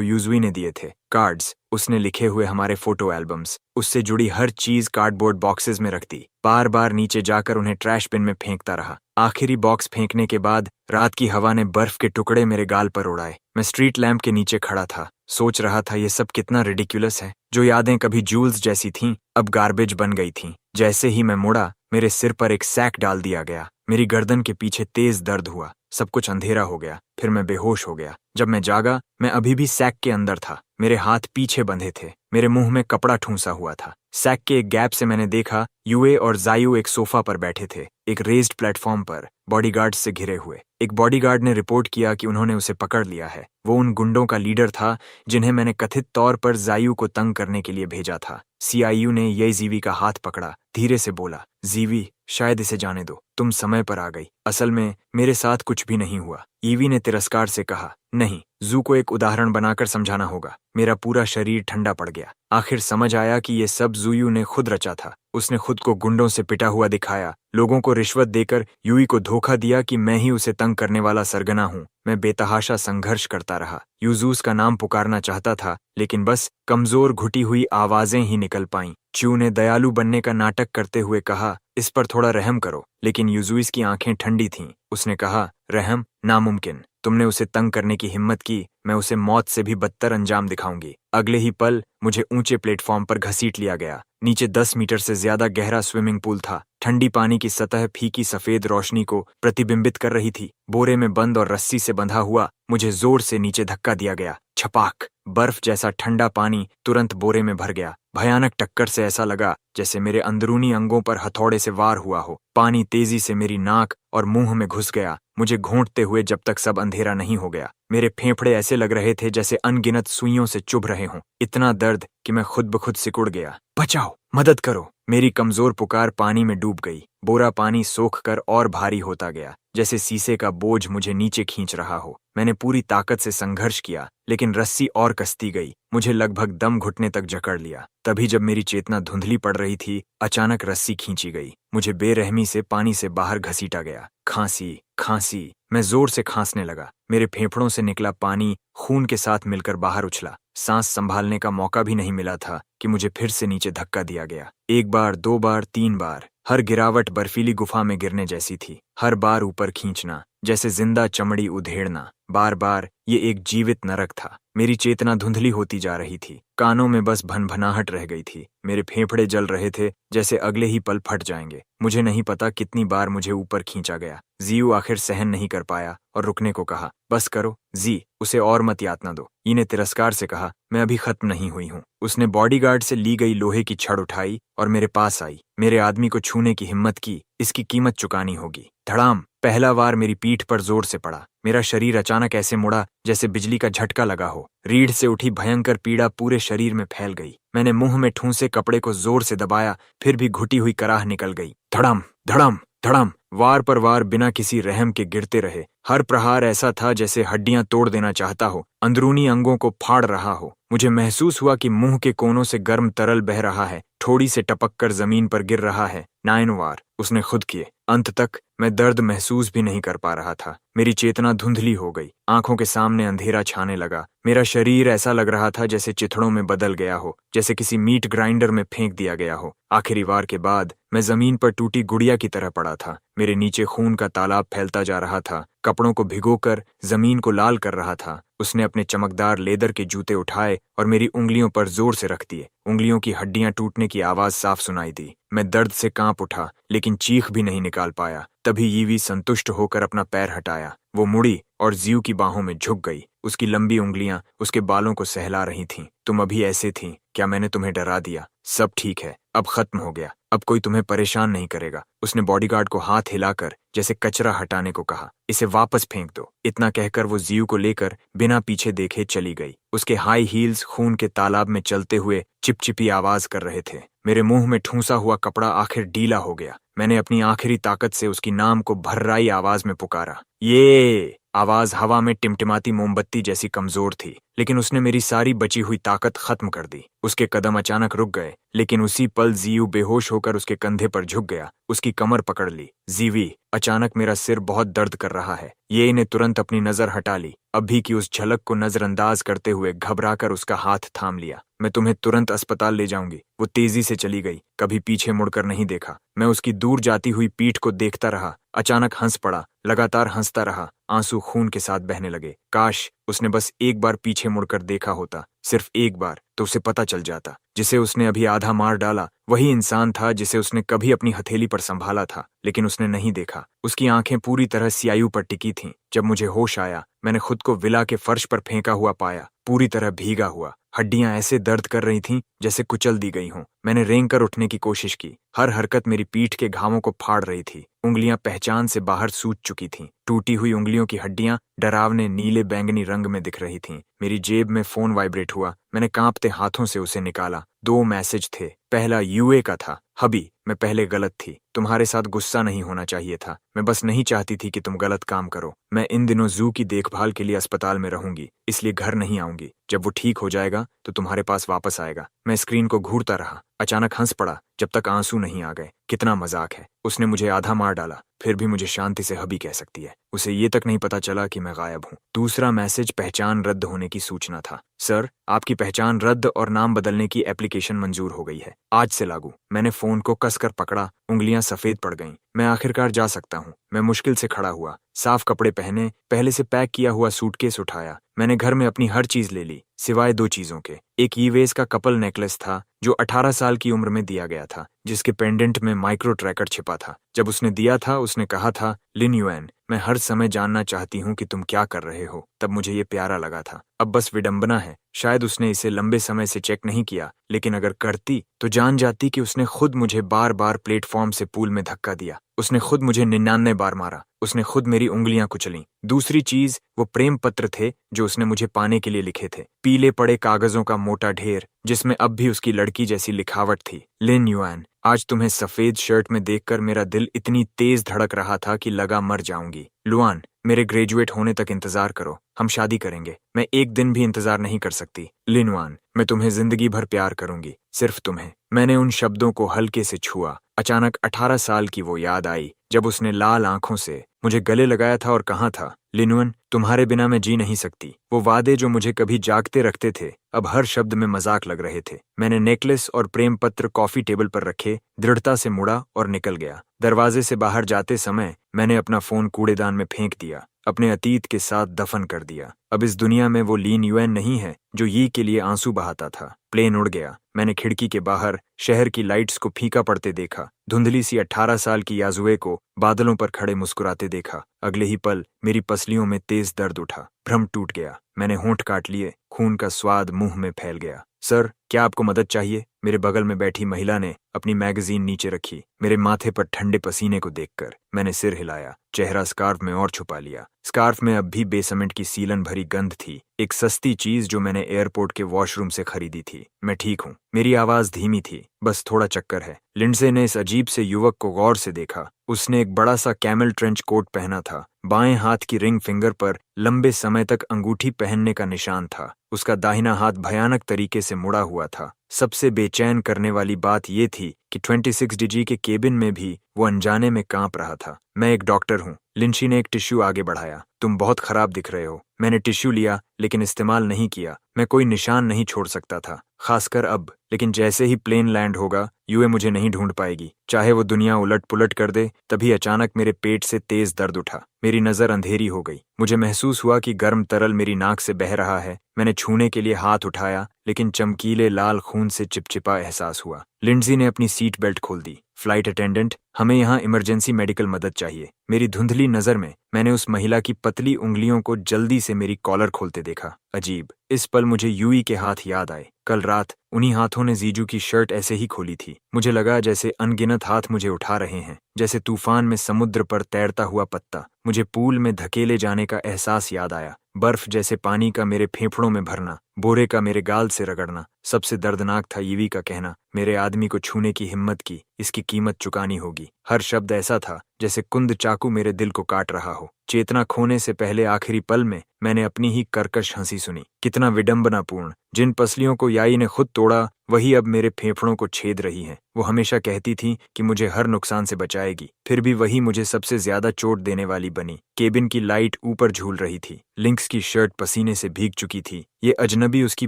यूजुई ने दिए थे, कार्ड्स, उसने लिखे हुए हमारे फोटो एल्बम्स, उससे जुड़ी हर चीज कार्डबोर्ड बॉक्सेस में रख दी। बार बार नीचे जाकर उन्हें ट्रैश बिन में फेंकता रहा। आखिरी बॉक्स फेंकने के बाद रात की हवा ने बर्फ के टुकड़े मेरे गाल पर उड़ाए। मैं स्ट्रीट लैंप के नीचे खड़ा था, सोच रहा था ये सब कितना रिडिक्युलस है। जो यादें कभी जूल्स जैसी थीं, अब गार्बेज बन गई थीं। जैसे ही मैं मुड़ा, मेरे सिर पर एक सैक डाल दिया गया। मेरी गर्दन के पीछे तेज दर्द हुआ। सब कुछ अंधेरा हो गया। फिर मैं बेहोश हो गया। जब मैं जागा, मैं अभी भी सैक के अंदर था। मेरे हाथ पीछे बंधे थे। मेरे मुंह में कपड़ा ठूंसा हुआ था। सैक के एक गैप से मैंने देखा यूए और जायू एक सोफा पर बैठे थे, एक रेज्ड प्लेटफॉर्म पर, बॉडीगार्ड से घिरे हुए। एक बॉडीगार्ड ने रिपोर्ट किया कि उन्होंने उसे पकड़ लिया है। वो उन गुंडों का लीडर था जिन्हें मैंने कथित तौर पर जायू को तंग करने के लिए भेजा था। सीआईयू ने ये जीवी का हाथ पकड़ा, धीरे से बोला, जीवी, शायद इसे जाने दो, तुम समय पर आ गई। असल में मेरे साथ कुछ भी नहीं हुआ। ईवी ने तिरस्कार से कहा, नहीं, जू को एक उदाहरण बनाकर समझाना होगा। मेरा पूरा शरीर ठंडा पड़ गया। आखिर समझ आया कि ये सब जूयू ने खुद रचा था। उसने खुद को गुंडों से पिटा हुआ दिखाया, लोगों को रिश्वत देकर यूई को धोखा दिया कि मैं ही उसे तंग करने वाला सरगना हूँ। मैं बेतहाशा संघर्ष करता रहा। यूजूस का नाम पुकारना चाहता था, लेकिन बस कमजोर घुटी हुई आवाजें ही निकल पाईं। च्यू ने दयालु बनने का नाटक करते हुए कहा, इस पर थोड़ा रहम करो, लेकिन यूजुइस की आंखें ठंडी थीं। उसने कहा, रहम नामुमकिन। तुमने उसे तंग करने की हिम्मत की, मैं उसे मौत से भी बदतर अंजाम दिखाऊंगी। अगले ही पल मुझे ऊंचे प्लेटफॉर्म पर घसीट लिया गया। नीचे 10 मीटर से ज्यादा गहरा स्विमिंग पूल था। ठंडी पानी की सतह फीकी सफेद रोशनी को प्रतिबिंबित कर रही थी। बोरे में बंद और रस्सी से बंधा हुआ मुझे जोर से नीचे धक्का दिया गया। छपाक! बर्फ जैसा ठंडा पानी तुरंत बोरे में भर गया। भयानक टक्कर से ऐसा लगा जैसे मेरे अंदरूनी अंगों पर हथौड़े से वार हुआ हो। पानी तेजी से मेरी नाक और मुंह में घुस गया, मुझे घोंटते हुए जब तक सब अंधेरा नहीं हो गया। मेरे फेफड़े ऐसे लग रहे थे जैसे अनगिनत सुइयों से चुभ रहे हों। इतना दर्द कि मैं खुद ब खुद सिकुड़ गया। बचाओ, मदद करो! मेरी कमजोर पुकार पानी में डूब गई। बोरा पानी सोख कर और भारी होता गया, जैसे शीशे का बोझ मुझे नीचे खींच रहा हो। मैंने पूरी ताकत से संघर्ष किया, लेकिन रस्सी और कसती गई। मुझे लगभग दम घुटने तक जकड़ लिया। तभी जब मेरी चेतना धुंधली पड़ रही थी, अचानक रस्सी खींची गई। मुझे बेरहमी से पानी से बाहर घसीटा गया। खांसी, खांसी। मैं जोर से खांसने लगा। मेरे फेफड़ों से निकला पानी खून के साथ मिलकर बाहर उछला। सांस संभालने का मौका भी नहीं मिला था कि मुझे फिर से नीचे धक्का दिया गया। 1 बार, 2 बार, 3 बार। हर गिरावट बर्फीली गुफा में गिरने जैसी थी। हर बार ऊपर खींचना, जैसे जिंदा चमड़ी उधेड़ना। बार बार ये एक जीवित नरक था। मेरी चेतना धुंधली होती जा रही थी। कानों में बस भनभनाहट रह गई थी। मेरे फेफड़े जल रहे थे जैसे अगले ही पल फट जाएंगे। मुझे नहीं पता कितनी बार मुझे ऊपर खींचा गया। जीयू आखिर सहन नहीं कर पाया और रुकने को कहा। बस करो जी, उसे और मत यातना दो। ई ने तिरस्कार से कहा, मैं अभी खत्म नहीं हुई हूँ। उसने बॉडीगार्ड से ली गई लोहे की छड़ उठाई और मेरे पास आई। मेरे आदमी को छूने की हिम्मत की, इसकी कीमत चुकानी होगी। धड़ाम! पहला वार मेरी पीठ पर जोर से पड़ा। मेरा शरीर अचानक ऐसे मुड़ा जैसे बिजली का झटका लगा हो। रीढ़ से उठी भयंकर पीड़ा पूरे शरीर में फैल गई। मैंने मुंह में ठूंसे कपड़े को जोर से दबाया, फिर भी घुटी हुई कराह निकल गई। धड़म, धड़म, धड़म! वार पर वार बिना किसी रहम के गिरते रहे। हर प्रहार ऐसा था जैसे हड्डियां तोड़ देना चाहता हो, अंदरूनी अंगों को फाड़ रहा हो। मुझे महसूस हुआ कि मुंह के कोनों से गर्म तरल बह रहा है, ठोड़ी से टपक कर जमीन पर गिर रहा है। 9 वार उसने खुद किए। अंत तक मैं दर्द महसूस भी नहीं कर पा रहा था। मेरी चेतना धुंधली हो गई। आंखों के सामने अंधेरा छाने लगा। मेरा शरीर ऐसा लग रहा था जैसे चिथड़ों में बदल गया हो, जैसे किसी मीट ग्राइंडर में फेंक दिया गया हो। आखिरी वार के बाद मैं जमीन पर टूटी गुड़िया की तरह पड़ा था। मेरे नीचे खून का तालाब फैलता जा रहा था, कपड़ों को भिगोकर जमीन को लाल कर रहा था। उसने अपने चमकदार लेदर के जूते उठाए और मेरी उंगलियों पर जोर से रख दिए। उंगलियों की हड्डियां टूटने की आवाज साफ सुनाई दी। मैं दर्द से कांप उठा, लेकिन चीख भी नहीं निकाल पाया। तभी यीवी संतुष्ट होकर अपना पैर हटाया। वो मुड़ी और जीव की बाहों में झुक गई। उसकी लंबी उंगलियां उसके बालों को सहला रही थीं। तुम अभी ऐसे थीं, क्या मैंने तुम्हें डरा दिया? सब ठीक है, अब खत्म हो गया, अब कोई तुम्हें परेशान नहीं करेगा। उसने बॉडीगार्ड को हाथ हिलाकर जैसे कचरा हटाने को कहा। इसे वापस फेंक दो। इतना कहकर वो जियू को लेकर बिना पीछे देखे चली गई। उसके हाई हील्स खून के तालाब में चलते हुए चिपचिपी आवाज कर रहे थे। मेरे मुंह में ठूंसा हुआ कपड़ा आखिर ढीला हो गया। मैंने अपनी आखिरी ताकत से उसकी नाम को भर्राई आवाज में पुकारा। ये आवाज हवा में टिमटिमाती मोमबत्ती जैसी कमजोर थी, लेकिन उसने मेरी सारी बची हुई ताकत खत्म कर दी। उसके कदम अचानक रुक गए, लेकिन उसी पल जियू बेहोश होकर उसके कंधे पर झुक गया, उसकी कमर पकड़ ली। जीवी, अचानक मेरा सिर बहुत दर्द कर रहा है। ये ने तुरंत अपनी नजर हटा ली। अभी की उस झलक को नजरअंदाज करते हुए घबराकर उसका हाथ थाम लिया। मैं तुम्हें तुरंत अस्पताल ले जाऊंगी। वो तेजी से चली गई, कभी पीछे मुड़कर नहीं देखा। मैं उसकी दूर जाती हुई पीठ को देखता रहा। अचानक हंस पड़ा, लगातार हंसता रहा। आंसू खून के साथ बहने लगे। काश उसने बस एक बार पीछे मुड़कर देखा होता, सिर्फ एक बार, तो उसे पता चल जाता। जिसे उसने अभी आधा मार डाला वही इंसान था जिसे उसने कभी अपनी हथेली पर संभाला था, लेकिन उसने नहीं देखा। उसकी आंखें पूरी तरह स्यायु पर टिकी थीं। जब मुझे होश आया, मैंने खुद को विला के फर्श पर फेंका हुआ पाया, पूरी तरह भीगा हुआ। हड्डियां ऐसे दर्द कर रही थीं जैसे कुचल दी गई हों। मैंने रेंग कर उठने की कोशिश की। हर हरकत मेरी पीठ के घावों को फाड़ रही थी। उंगलियां पहचान से बाहर सूज चुकी थीं। टूटी हुई उंगलियों की हड्डियां डरावने नीले बैंगनी रंग में दिख रही थीं। मेरी जेब में फोन वाइब्रेट हुआ। मैंने कांपते हाथों से उसे निकाला। 2 मैसेज थे। पहला यूए का था। हबी, मैं पहले गलत थी। तुम्हारे साथ गुस्सा नहीं होना चाहिए था। मैं बस नहीं चाहती थी कि तुम गलत काम करो। मैं इन दिनों जू की देखभाल के लिए अस्पताल में रहूंगी, इसलिए घर नहीं आऊंगी। जब वो ठीक हो जाएगा तो तुम्हारे पास वापस आएगा। मैं स्क्रीन को घूरता रहा। अचानक हंस पड़ा जब तक आंसू नहीं आ गए। कितना मजाक है। उसने मुझे आधा मार डाला, फिर भी मुझे शांति से हबी कह सकती है। उसे ये तक नहीं पता चला कि मैं गायब हूँ। दूसरा मैसेज पहचान रद्द होने की सूचना था। सर, आपकी पहचान रद्द और नाम बदलने की एप्लीकेशन मंजूर हो गई है, आज से लागू। मैंने फोन को कसकर पकड़ा, उंगलियां सफेद पड़ गईं। मैं आखिरकार जा सकता हूँ। मैं मुश्किल से खड़ा हुआ, साफ कपड़े पहने, पहले से पैक किया हुआ सूटकेस उठाया। मैंने घर में अपनी हर चीज ले ली, सिवाय 2 चीजों के। एक ईवेस का कपल नेकलेस था जो 18 साल की उम्र में दिया गया था, जिसके पेंडेंट में माइक्रो ट्रैकर छिपा था। जब उसने दिया था, उसने कहा था, लिन युएन, मैं हर समय जानना चाहती हूँ कि तुम क्या कर रहे हो। तब मुझे ये प्यारा लगा था। अब बस विडंबना है, शायद उसने इसे लंबे समय से चेक नहीं किया, लेकिन अगर करती तो जान जाती कि उसने खुद मुझे बार बार प्लेटफॉर्म से पूल में धक्का दिया। उसने खुद मुझे 99 बार मारा। उसने खुद मेरी उंगलियां कुचली। दूसरी चीज, वो प्रेम पत्र थे जो उसने मुझे पाने के लिए लिखे थे। पीले पड़े कागजों का मोटा ढेर, जिसमें अब भी उसकी लड़की जैसी लिखावट थी। लिन युएन, आज तुम्हें सफेद शर्ट में देखकर मेरा दिल इतनी तेज धड़क रहा था कि लगा मर जाऊंगी। लुआन, मेरे ग्रेजुएट होने तक इंतजार करो, हम शादी करेंगे। मैं एक दिन भी इंतजार नहीं कर सकती। लिनवान, मैं तुम्हें जिंदगी भर प्यार करूंगी, सिर्फ तुम्हें। मैंने उन शब्दों को हल्के से छुआ। अचानक 18 साल की वो याद आई, जब उसने लाल आंखों से मुझे गले लगाया था और कहा था, लिनवन, तुम्हारे बिना मैं जी नहीं सकती। वो वादे जो मुझे कभी जागते रखते थे, अब हर शब्द में मजाक लग रहे थे। मैंने नेकलेस और प्रेम पत्र कॉफी टेबल पर रखे, दृढ़ता से मुड़ा और निकल गया। दरवाजे से बाहर जाते समय मैंने अपना फोन कूड़ेदान में फेंक दिया, अपने अतीत के साथ दफन कर दिया। अब इस दुनिया में वो लिन युएन नहीं है जो यी के लिए आंसू बहाता था। प्लेन उड़ गया। मैंने खिड़की के बाहर शहर की लाइट्स को फीका पड़ते देखा, धुंधली सी 18 साल की याजुए को बादलों पर खड़े मुस्कुराते देखा। अगले ही पल मेरी पसलियों में तेज दर्द उठा, भ्रम टूट गया। मैंने होंठ काट लिए, खून का स्वाद मुंह में फैल गया। सर, क्या आपको मदद चाहिए? मेरे बगल में बैठी महिला ने अपनी मैगजीन नीचे रखी। मेरे माथे पर ठंडे पसीने को देखकर मैंने सिर हिलाया, चेहरा स्कार्फ में और छुपा लिया। स्कार्फ में अब भी बेसमेंट की सीलन भरी गंध थी, एक सस्ती चीज जो मैंने एयरपोर्ट के वॉशरूम से खरीदी थी। मैं ठीक हूँ। मेरी आवाज धीमी थी, बस थोड़ा चक्कर है। लिंडसे ने इस अजीब से युवक को गौर से देखा। उसने एक बड़ा सा कैमल ट्रेंच कोट पहना था। बाएं हाथ की रिंग फिंगर पर लंबे समय तक अंगूठी पहनने का निशान था। उसका दाहिना हाथ भयानक तरीके से मुड़ा हुआ था। सबसे बेचैन करने वाली बात यह थी कि 26DG के केबिन में भी वो अनजाने में कांप रहा था। मैं एक डॉक्टर हूँ। लिंशी ने एक टिश्यू आगे बढ़ाया। तुम बहुत खराब दिख रहे हो। मैंने टिश्यू लिया, लेकिन इस्तेमाल नहीं किया। मैं कोई निशान नहीं छोड़ सकता था, खासकर अब। लेकिन जैसे ही प्लेन लैंड होगा, यूए मुझे नहीं ढूंढ पाएगी, चाहे वो दुनिया उलट पुलट कर दे। तभी अचानक मेरे पेट से तेज दर्द उठा। मेरी नजर अंधेरी हो गई। मुझे महसूस हुआ कि गर्म तरल मेरी नाक से बह रहा है। मैंने छूने के लिए हाथ उठाया, लेकिन चमकीले लाल खून से चिपचिपा एहसास हुआ। लिंडजी ने अपनी सीट बेल्ट खोल दी। फ्लाइट अटेंडेंट, हमें यहाँ इमरजेंसी मेडिकल मदद चाहिए। मेरी धुंधली नज़र में मैंने उस महिला की पतली उंगलियों को जल्दी से मेरी कॉलर खोलते देखा। अजीब, इस पल मुझे यूई के हाथ याद आए। कल रात उन्हीं हाथों ने जीजू की शर्ट ऐसे ही खोली थी। मुझे लगा जैसे अनगिनत हाथ मुझे उठा रहे हैं, जैसे तूफान में समुद्र पर तैरता हुआ पत्ता। मुझे पूल में धकेले जाने का एहसास याद आया, बर्फ जैसे पानी का मेरे फेफड़ों में भरना, बोरे का मेरे गाल से रगड़ना। सबसे दर्दनाक था यूवी का कहना, मेरे आदमी को छूने की हिम्मत की, इसकी कीमत चुकानी होगी। हर शब्द ऐसा था जैसे कुंद चाकू मेरे दिल को काट रहा हो। चेतना खोने से पहले आखिरी पल में मैंने अपनी ही कर्कश हंसी सुनी। कितना विडंबनापूर्ण! जिन पसलियों को याई ने खुद तोड़ा वही अब मेरे फेफड़ों को छेद रही हैं। वो हमेशा कहती थी कि मुझे हर नुकसान से बचाएगी, फिर भी वही मुझे सबसे ज्यादा चोट देने वाली बनी। केबिन की लाइट ऊपर झूल रही थी। लिंक्स की शर्ट पसीने से भीग चुकी थी। ये अजनबी उसकी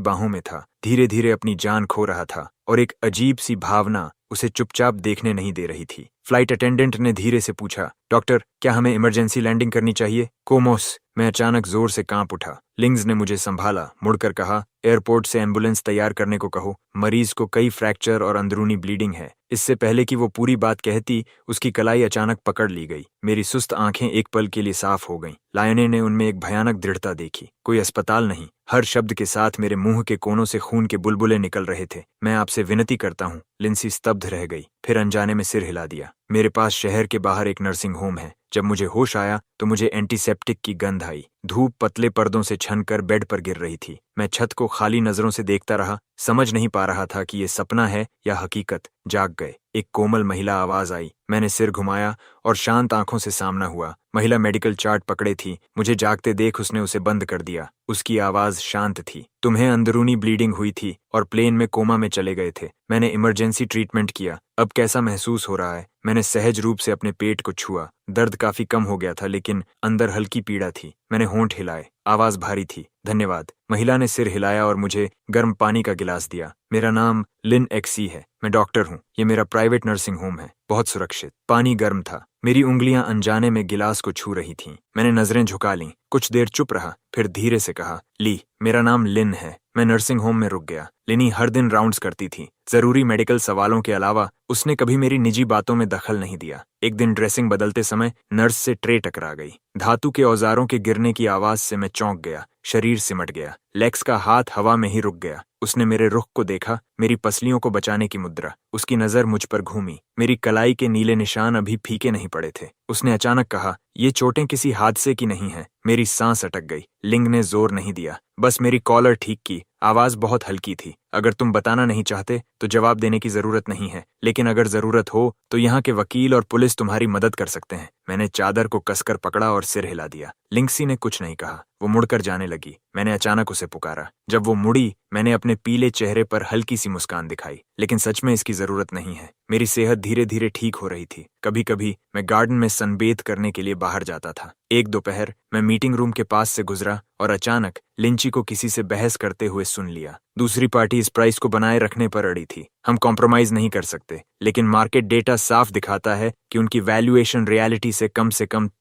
बाहों में था, धीरे धीरे अपनी जान खो रहा था, और एक अजीब सी भावना उसे चुपचाप देखने नहीं दे रही थी। फ्लाइट अटेंडेंट ने धीरे से पूछा, डॉक्टर, क्या हमें इमरजेंसी लैंडिंग करनी चाहिए? कोमोस! मैं अचानक जोर से कांप उठा। लिंग्स ने मुझे संभाला, मुड़कर कहा, एयरपोर्ट से एम्बुलेंस तैयार करने को कहो। मरीज को कई फ्रैक्चर और अंदरूनी ब्लीडिंग है। इससे पहले कि वो पूरी बात कहती, उसकी कलाई अचानक पकड़ ली गई। मेरी सुस्त आंखें एक पल के लिए साफ हो गईं। लायने ने उनमें एक भयानक दृढ़ता देखी। कोई अस्पताल नहीं। हर शब्द के साथ मेरे मुंह के कोनों से खून के बुलबुले निकल रहे थे। मैं आपसे विनती करता हूँ। लिंसी स्तब्ध रह गई, फिर अनजाने में सिर हिला दिया। मेरे पास शहर के बाहर एक नर्सिंग होम है। जब मुझे होश आया तो मुझे एंटीसेप्टिक की गंध आई। धूप पतले पर्दों से छनकर बेड पर गिर रही थी। मैं छत को खाली नजरों से देखता रहा, समझ नहीं पा रहा था कि ये सपना है या हकीकत। जाग गए। एक कोमल महिला आवाज आई। मैंने सिर घुमाया और शांत आंखों से सामना हुआ। महिला मेडिकल चार्ट पकड़े थी। मुझे जागते देख उसने उसे बंद कर दिया। उसकी आवाज शांत थी। तुम्हें अंदरूनी ब्लीडिंग हुई थी और प्लेन में कोमा में चले गए थे। मैंने इमरजेंसी ट्रीटमेंट किया। अब कैसा महसूस हो रहा है? मैंने सहज रूप से अपने पेट को छुआ। दर्द काफी कम हो गया था, लेकिन अंदर हल्की पीड़ा थी। मैंने होंठ हिलाए। आवाज भारी थी। धन्यवाद। महिला ने सिर हिलाया और मुझे गर्म पानी का गिलास दिया। मेरा नाम लिन एक्सी है। मैं डॉक्टर हूँ। ये मेरा प्राइवेट नर्सिंग होम है, बहुत सुरक्षित। पानी गर्म था। मेरी उंगलियां अनजाने में गिलास को छू रही थीं। मैंने नजरें झुका लीं। कुछ देर चुप रहा, फिर धीरे से कहा, ली, मेरा नाम लिन है। मैं नर्सिंग होम में रुक गया। लिनी हर दिन राउंड्स करती थी। जरूरी मेडिकल सवालों के अलावा उसने कभी मेरी निजी बातों में दखल नहीं दिया। एक दिन ड्रेसिंग बदलते समय नर्स से ट्रे टकरा गई। धातु के औजारों के गिरने की आवाज से मैं चौंक गया। शरीर सिमट गया। लेक्स का हाथ हवा में ही रुक गया। उसने मेरे रुख को देखा, मेरी पसलियों को बचाने की मुद्रा। उसकी नजर मुझ पर घूमी। मेरी कलाई के नीले निशान अभी फीके नहीं पड़े थे। उसने अचानक कहा, ये चोटें किसी हादसे की नहीं हैं। मेरी सांस अटक गई। लिंग ने जोर नहीं दिया, बस मेरी कॉलर ठीक की। आवाज बहुत हल्की थी। अगर तुम बताना नहीं चाहते तो जवाब देने की जरूरत नहीं है, लेकिन अगर जरूरत हो तो यहाँ के वकील और पुलिस तुम्हारी मदद कर सकते हैं। मैंने चादर को कसकर पकड़ा और सिर हिला दिया। लिंक्सी ने कुछ नहीं कहा। वो मुड़कर जाने लगी। मैंने अचानक उसे पुकारा। जब वो मुड़ी, मैंने अपने पीले चेहरे पर हल्की सी मुस्कान दिखाई। लेकिन सच में इसकी जरूरत नहीं है। मेरी सेहत धीरे धीरे ठीक हो रही थी। कभी कभी मैं गार्डन में सनबेथ करने के लिए बाहर जाता था। एक दोपहर मैं मीटिंग रूम के पास से गुजरा और अचानक लिंची को किसी से बहस करते हुए सुन लिया। दूसरी पार्टी इस प्राइस को बनाए रखने पर अड़ी थी। हम कॉम्प्रोमाइज नहीं कर सकते, लेकिन मार्केट डेटा साफ दिखाता है कि उनकी वैल्यूएशन रियलिटी से कम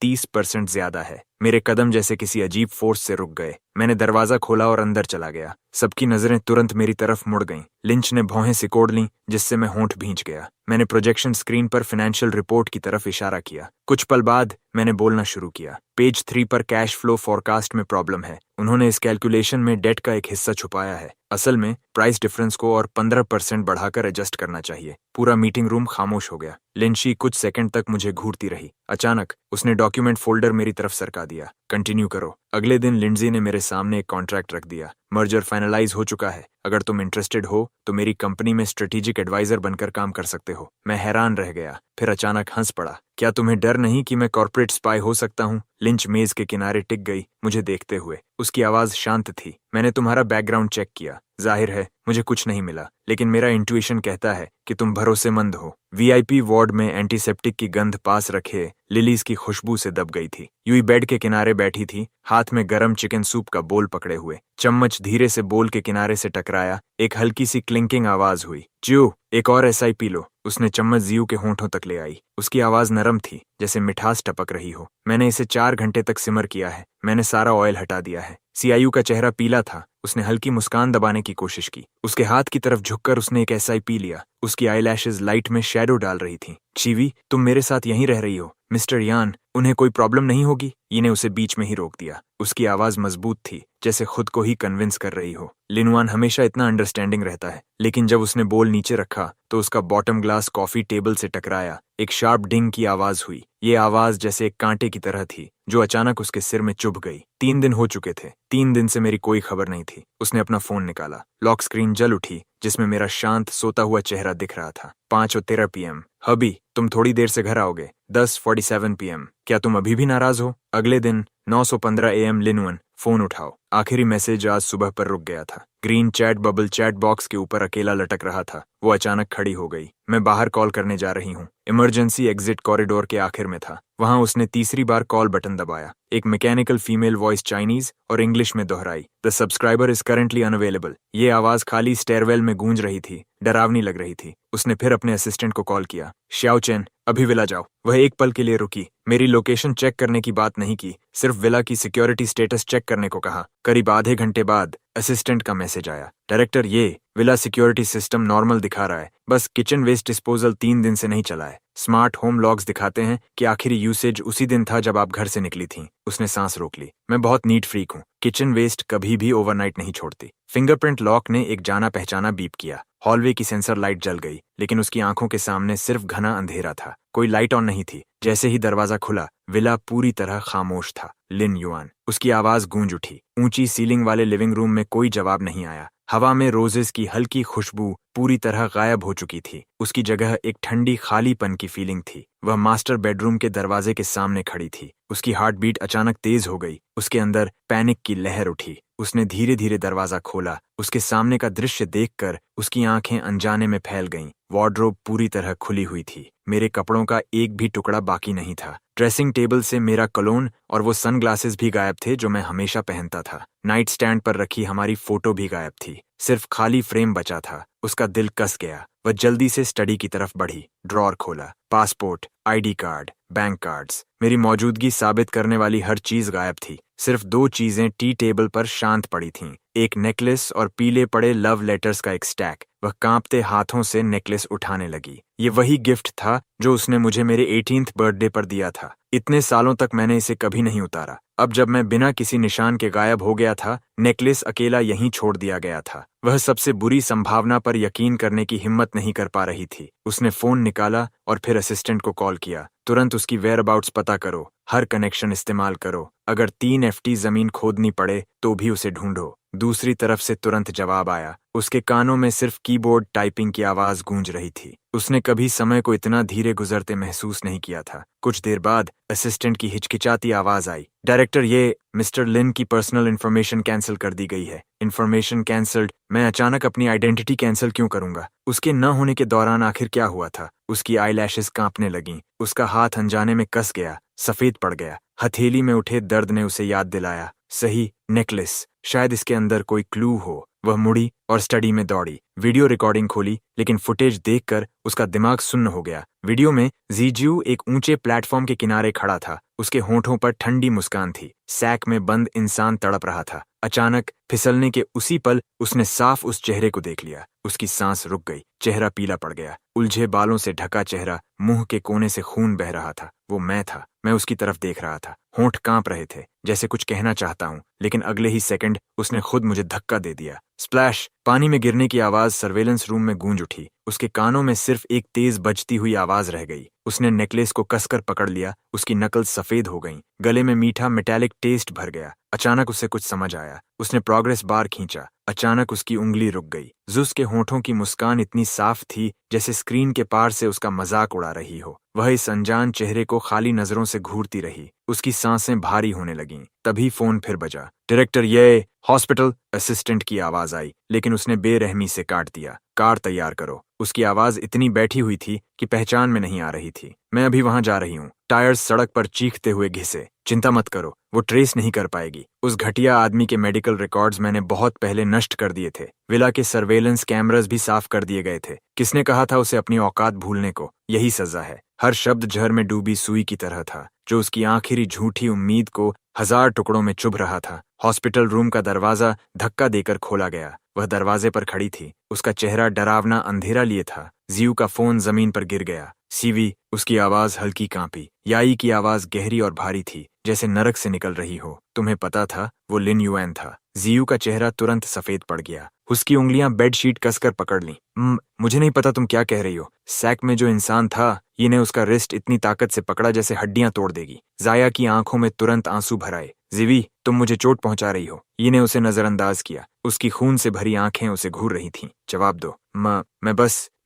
30% ज्यादा है। मेरे कदम जैसे किसी अजीब फोर्स से रुक गए। मैंने दरवाजा खोला और अंदर चला गया। सबकी नजरें तुरंत मेरी तरफ मुड़ गईं। लिंच ने भौहें सिकोड़ लीं, जिससे मैं होंठ भींच गया। मैंने प्रोजेक्शन स्क्रीन पर फाइनेंशियल रिपोर्ट की तरफ इशारा किया। कुछ पल बाद मैंने बोलना शुरू किया। पेज 3 पर कैश फ्लो फोरकास्ट में प्रॉब्लम है। उन्होंने इस कैलकुलेशन में डेट का एक हिस्सा छुपाया है। असल में प्राइस डिफरेंस को और 15% बढ़ाकर एडजस्ट करना चाहिए। पूरा मीटिंग रूम खामोश हो गया। लिंची कुछ सेकंड तक मुझे घूरती रही। अचानक उसने डॉक्यूमेंट फोल्डर मेरी तरफ सरका दिया। कंटिन्यू करो। अगले दिन लिंडजी ने मेरे सामने एक कॉन्ट्रैक्ट रख दिया। मर्जर फाइनलाइज हो चुका है। अगर तुम इंटरेस्टेड हो तो मेरी कंपनी में स्ट्रेटेजिक एडवाइजर बनकर काम कर सकते हो। मैं हैरान रह गया, फिर अचानक हंस पड़ा। क्या तुम्हें डर नहीं कि मैं कॉर्पोरेट स्पाई हो सकता हूँ? लिंच मेज के किनारे टिक गई, मुझे देखते हुए। उसकी आवाज शांत थी। मैंने तुम्हारा बैकग्राउंड चेक किया। जाहिर है मुझे कुछ नहीं मिला, लेकिन मेरा इंट्यूशन कहता है कि तुम भरोसेमंद हो। वीआईपी वार्ड में एंटीसेप्टिक की गंध पास रखे लिलीज की खुशबू से दब गई थी। यूई बेड के किनारे बैठी थी, हाथ में गरम चिकन सूप का बोल पकड़े हुए। चम्मच धीरे से बोल के किनारे से टकराया। एक हल्की सी क्लिंकिंग आवाज हुई। ज्यू, एक और एसआई पी लो। उसने चम्मच जियू के होंठों तक ले आई। उसकी आवाज नरम थी, जैसे मिठास टपक रही हो। मैंने इसे 4 घंटे तक सिमर किया है। मैंने सारा ऑयल हटा दिया है। सीआईयू का चेहरा पीला था। उसने हल्की मुस्कान दबाने की कोशिश की। उसके हाथ की तरफ झुककर उसने एक एसआई पी लिया। उसकी आईलैशेस लाइट में शैडो डाल रही थीं। चीवी, तुम मेरे साथ यहीं रह रही हो? मिस्टर यान, उन्हें कोई प्रॉब्लम नहीं होगी? ने उसे बीच में ही रोक दिया। उसकी आवाज मजबूत थी, जैसे खुद को ही कन्विंस कर रही हो। लिनवान हमेशा इतना अंडरस्टैंडिंग रहता है, लेकिन जब उसने बोल नीचे रखा तो उसका बॉटम ग्लास कॉफी टेबल से टकराया। एक शार्प डिंग की आवाज हुई। ये आवाज जैसे एक कांटे की तरह थी, जो अचानक उसके सिर में चुभ गई। 3 दिन हो चुके थे। 3 दिन से मेरी कोई खबर नहीं थी। उसने अपना फोन निकाला। लॉक स्क्रीन जल उठी, जिसमें मेरा शांत सोता हुआ चेहरा दिख रहा था। 5:13 PM। हबी, तुम थोड़ी देर से घर आओगे। 10:47 PM। क्या तुम अभी भी नाराज हो? अगले दिन 9:15 AM। लिनवन, फोन उठाओ। आखिरी मैसेज आज सुबह पर रुक गया था। Green chat bubble chat box के ऊपर अकेला लटक रहा था। वो अचानक खड़ी हो गई। मैं बाहर कॉल करने जा रही हूँ। इमरजेंसी एग्जिट कॉरिडोर के आखिर में था। वहां उसने तीसरी बार कॉल बटन दबाया। एक मैकेनिकल फीमेल वॉइस चाइनीज और इंग्लिश में दोहराई, the subscriber is currently unavailable. ये आवाज खाली स्टेयरवेल में गूंज रही थी, डरावनी लग रही थी। उसने फिर अपने असिस्टेंट को कॉल किया। श्याओ चेन, अभी विला जाओ। वह एक पल के लिए रुकी। मेरी लोकेशन चेक करने की बात नहीं की, सिर्फ विला की सिक्योरिटी स्टेटस चेक करने को कहा। करीब आधे घंटे बाद असिस्टेंट का मैसेज आया, डायरेक्टर, ये विला सिक्योरिटी सिस्टम नॉर्मल दिखा रहा है, बस किचन वेस्ट डिस्पोजल 3 दिन से नहीं चला है। स्मार्ट होम लॉग्स दिखाते हैं कि आखिरी यूसेज उसी दिन था जब आप घर से निकली थीं। उसने सांस रोक ली। मैं बहुत नीट फ्रीक हूँ। किचन वेस्ट कभी भी ओवरनाइट नहीं छोड़ती। फिंगरप्रिंट लॉक ने एक जाना पहचाना बीप किया। हॉलवे की सेंसर लाइट जल गई, लेकिन उसकी आंखों के सामने सिर्फ घना अंधेरा था। कोई लाइट ऑन नहीं थी। जैसे ही दरवाजा खुला, विला पूरी तरह खामोश था। लिन युआन। उसकी आवाज गूंज उठी। ऊंची सीलिंग वाले लिविंग रूम में कोई जवाब नहीं आया। हवा में रोजेस की हल्की खुशबू पूरी तरह गायब हो चुकी थी। उसकी जगह एक ठंडी खालीपन की फीलिंग थी। वह मास्टर बेडरूम के दरवाजे के सामने खड़ी थी। उसकी हार्ट बीट अचानक तेज हो गई। उसके अंदर पैनिक की लहर उठी। उसने धीरे धीरे दरवाजा खोला। उसके सामने का दृश्य देखकर उसकी आंखें अनजाने में फैल गईं। वार्डरोब पूरी तरह खुली हुई थी। मेरे कपड़ों का एक भी टुकड़ा बाकी नहीं था। ड्रेसिंग टेबल से मेरा कलोन और वो सनग्लासेस भी गायब थे जो मैं हमेशा पहनता था। नाइट स्टैंड पर रखी हमारी फोटो भी गायब थी। सिर्फ खाली फ्रेम बचा था। उसका दिल कस गया। वह जल्दी से स्टडी की तरफ बढ़ी। ड्रॉर खोला। Passport, ID card, bank cards, मेरी मौजूदगी साबित करने वाली हर चीज गायब थी। सिर्फ 2 चीजें टी टेबल पर शांत पड़ी थीं, एक नेकलेस और पीले पड़े लव लेटर्स का एक स्टैक। वह कांपते हाथों से नेकलेस उठाने लगी। ये वही गिफ्ट था जो उसने मुझे मेरे 18th बर्थडे पर दिया था। इतने सालों तक मैंने इसे कभी नहीं उतारा। अब जब मैं बिना किसी निशान के गायब हो गया था, नेकलेस अकेला यहीं छोड़ दिया गया था। वह सबसे बुरी संभावना पर यकीन करने की हिम्मत नहीं कर पा रही थी। उसने फोन निकाला और फिर असिस्टेंट को कॉल किया। तुरंत उसकी वेयरअबाउट्स पता करो, हर कनेक्शन इस्तेमाल करो। अगर 3 FT जमीन खोदनी पड़े तो भी उसे ढूंढो। दूसरी तरफ से तुरंत जवाब आया। उसके कानों में सिर्फ कीबोर्ड टाइपिंग की आवाज गूंज रही थी। उसने कभी समय को इतना धीरे गुजरते महसूस नहीं किया था। कुछ देर बाद असिस्टेंट की हिचकिचाती आवाज आई, डायरेक्टर, ये मिस्टर लिन की पर्सनल इन्फॉर्मेशन कैंसिल कर दी गई है। Information cancelled? मैं अचानक अपनी आइडेंटिटी कैंसिल क्यों करूंगा? उसके न होने के दौरान आखिर क्या हुआ था? उसकी आईलैशेस कांपने लगीं। उसका हाथ अनजाने में कस गया, सफेद पड़ गया। हथेली में उठे दर्द ने उसे याद दिलाया, सही, नेकलेस, शायद इसके अंदर कोई क्लू हो। वह मुड़ी और स्टडी में दौड़ी। वीडियो रिकॉर्डिंग खोली, लेकिन फुटेज देखकर उसका दिमाग सुन्न हो गया। वीडियो में जीजियो एक ऊंचे प्लेटफॉर्म के किनारे खड़ा था। उसके होंठों पर ठंडी मुस्कान थी। सैक में बंद इंसान तड़प रहा था। अचानक फिसलने के उसी पल उसने साफ उस चेहरे को देख लिया। उसकी सांस रुक गई। चेहरा पीला पड़ गया। उलझे बालों से ढका चेहरा, मुंह के कोने से खून बह रहा था। वो मैं था। मैं उसकी तरफ देख रहा था। होंठ कांप रहे थे, जैसे कुछ कहना चाहता हूं, लेकिन अगले ही सेकंड उसने खुद मुझे धक्का दे दिया। स्प्लैश! पानी में गिरने की आवाज सर्वेलेंस रूम में गूंज उठी। उसके कानों में सिर्फ एक तेज बजती हुई आवाज रह गई। उसने नेकलेस को कसकर पकड़ लिया। उसकी नकल सफेद हो गई। गले में मीठा मेटालिक टेस्ट भर गया। अचानक उसे कुछ समझ आया। उसने प्रोग्रेस बार खींचा। अचानक उसकी उंगली रुक गई। जुस के होंठों की मुस्कान इतनी साफ थी जैसे स्क्रीन के पार से उसका मजाक उड़ा रही हो। वह इस अनजान चेहरे को खाली नजरों से घूरती रही। उसकी सांसें भारी होने लगीं। तभी फोन फिर बजा। डायरेक्टर, ये हॉस्पिटल। असिस्टेंट की आवाज आई, लेकिन उसने बेरहमी से काट दिया। कार तैयार करो। उसकी आवाज इतनी बैठी हुई थी कि पहचान में नहीं आ रही थी। मैं अभी वहां जा रही हूँ। टायर्स सड़क पर चीखते हुए घिसे। चिंता मत करो, वो ट्रेस नहीं कर पाएगी। उस घटिया आदमी के मेडिकल रिकॉर्ड्स मैंने बहुत पहले नष्ट कर दिए थे। विला के सर्वेलेंस कैमरास भी साफ कर दिए गए थे। किसने कहा था उसे अपनी औकात भूलने को? यही सजा है। हर शब्द जहर में डूबी सुई की तरह था, जो उसकी आखिरी झूठी उम्मीद को 1000 टुकड़ों में चुभ रहा था। हॉस्पिटल रूम का दरवाजा धक्का देकर खोला गया। वह दरवाजे पर खड़ी थी। उसका चेहरा डरावना अंधेरा लिए था। जियू का फोन जमीन पर गिर गया। सीवी, उसकी आवाज हल्की कांपी। याई की आवाज गहरी और भारी थी, जैसे नरक से निकल रही हो। तुम्हें पता था वो लिन युएन था। जियू का चेहरा तुरंत सफेद पड़ गया। उसकी उंगलियां बेडशीट कसकर पकड़ लीं। मुझे नहीं पता तुम क्या कह रही हो। सैक में जो इंसान था, ये ने उसका रिस्ट इतनी ताकत से पकड़ा जैसे हड्डियां तोड़ देगी। जाया की आंखों में तुरंत आंसू भर आए। जिवी, तुम मुझे चोट पहुंचा रही हो। ये ने उसे नजरअंदाज किया। उसकी खून से भरी आंखें उसे घूर रही थीं। जवाब दो।